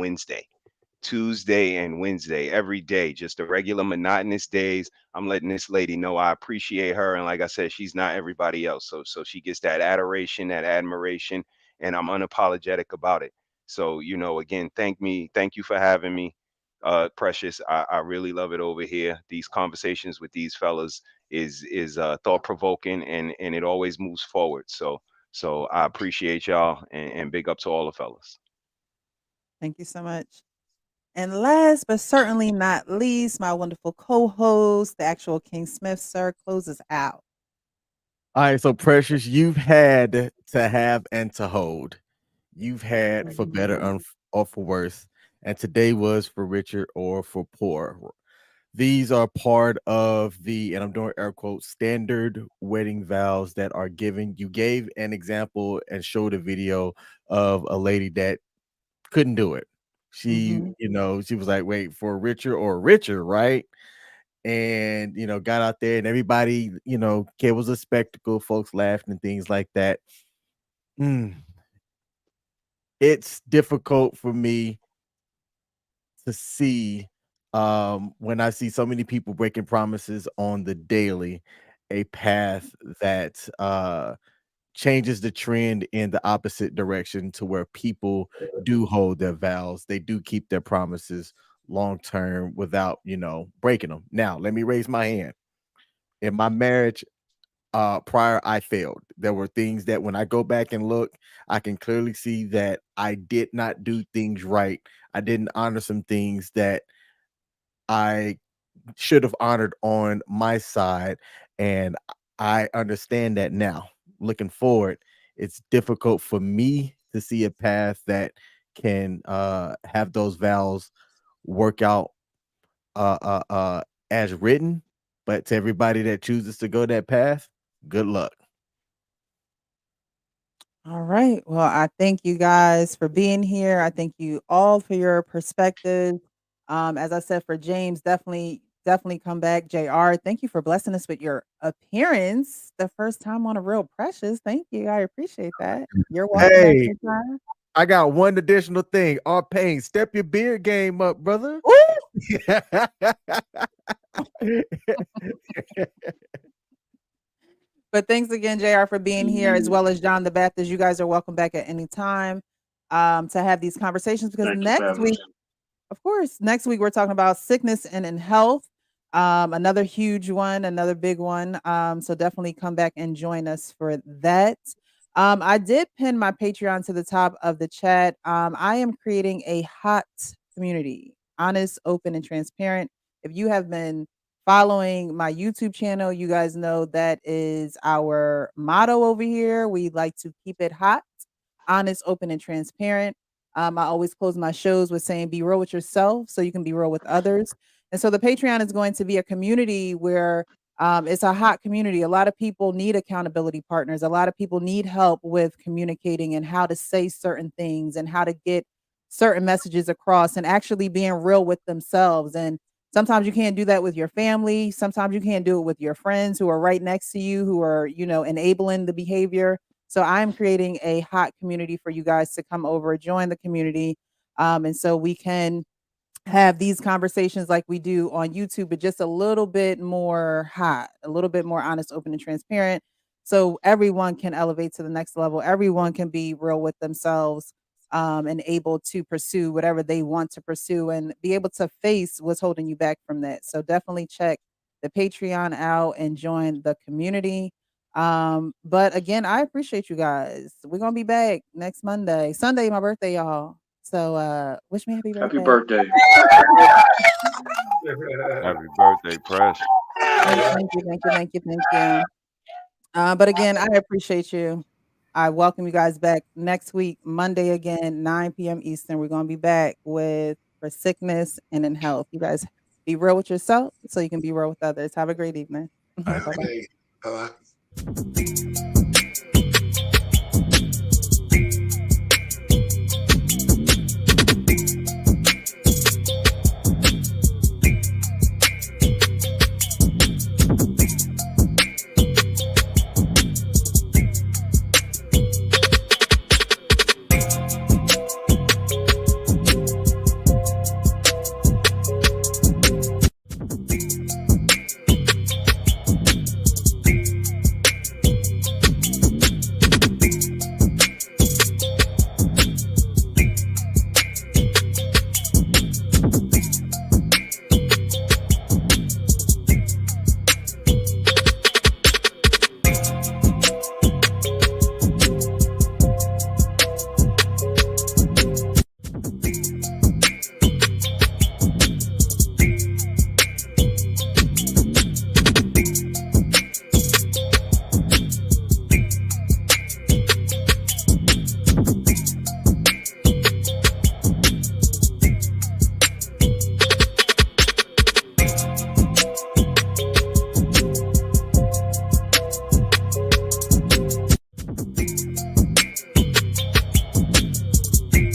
Wednesday, every day, just the regular monotonous days. I'm letting this lady know I appreciate her. And like I said, she's not everybody else. So she gets that adoration, that admiration, and I'm unapologetic about it. So, again, thank you for having me. Precious. I really love it over here. These conversations with these fellas is thought provoking, and it always moves forward. So I appreciate y'all, and big up to all the fellas. Thank you so much. And last but certainly not least, my wonderful co-host, the actual King Smith, sir, closes out. All right, so Precious, you've had to have and to hold. You've had for better or for worse, and today was for richer or for poor. These are part of and I'm doing air quotes, standard wedding vows that are given. You gave an example and showed a video of a lady that couldn't do it. She, she was like, wait, for richer or richer, right? And got out there and everybody, it was a spectacle, folks laughed and things like that. It's difficult for me to see when I see so many people breaking promises on the daily, a path that changes the trend in the opposite direction to where people do hold their vows, they do keep their promises long term without breaking them. Now let me raise my hand. In my marriage prior, I failed. There were things that when I go back and look, I can clearly see that I did not do things right. I didn't honor some things that I should have honored on my side, and I understand that now. Looking forward, it's difficult for me to see a path that can have those vows work out as written. But to everybody that chooses to go that path, good luck. All right. Well, I thank you guys for being here. I thank you all for your perspective. As I said, for James, definitely come back. JR, thank you for blessing us with your appearance the first time on a Real Precious. Thank you. I appreciate that. You're welcome back Hey, anytime. I got one additional thing. Our Payne, step your beard game up, brother. But thanks again, JR, for being here, as well as John the Baptist. You guys are welcome back at any time to have these conversations, because Thank you for next having week, us. of course, next week we're talking about sickness and in health. Another huge one, another big one. So definitely come back and join us for that. I did pin my Patreon to the top of the chat. I am creating a hot community, honest, open, and transparent. If you have been following my YouTube channel, you guys know that is our motto over here. We like to keep it hot, honest, open, and transparent. I always close my shows with saying, be real with yourself so you can be real with others. And so the Patreon is going to be a community where it's a hot community. A lot of people need accountability partners. A lot of people need help with communicating and how to say certain things and how to get certain messages across and actually being real with themselves. And sometimes you can't do that with your family. Sometimes you can't do it with your friends who are right next to you, who are, enabling the behavior. So I'm creating a hot community for you guys to come over, join the community. And so we can have these conversations like we do on YouTube, but just a little bit more hot, a little bit more honest, open, and transparent. So everyone can elevate to the next level. Everyone can be real with themselves and able to pursue whatever they want to pursue and be able to face what's holding you back from that. So definitely check the Patreon out and join the community. But again, I appreciate you guys. We're gonna be back next Sunday, my birthday, y'all. So wish me happy Happy birthday. birthday. Happy birthday, Press. Thank you. But again, I appreciate you. I welcome you guys back next week, Monday again, 9 p.m. Eastern. We're going to be back with for sickness and in health. You guys be real with yourself so you can be real with others. Have a great evening. All right. Bye-bye. Bye-bye.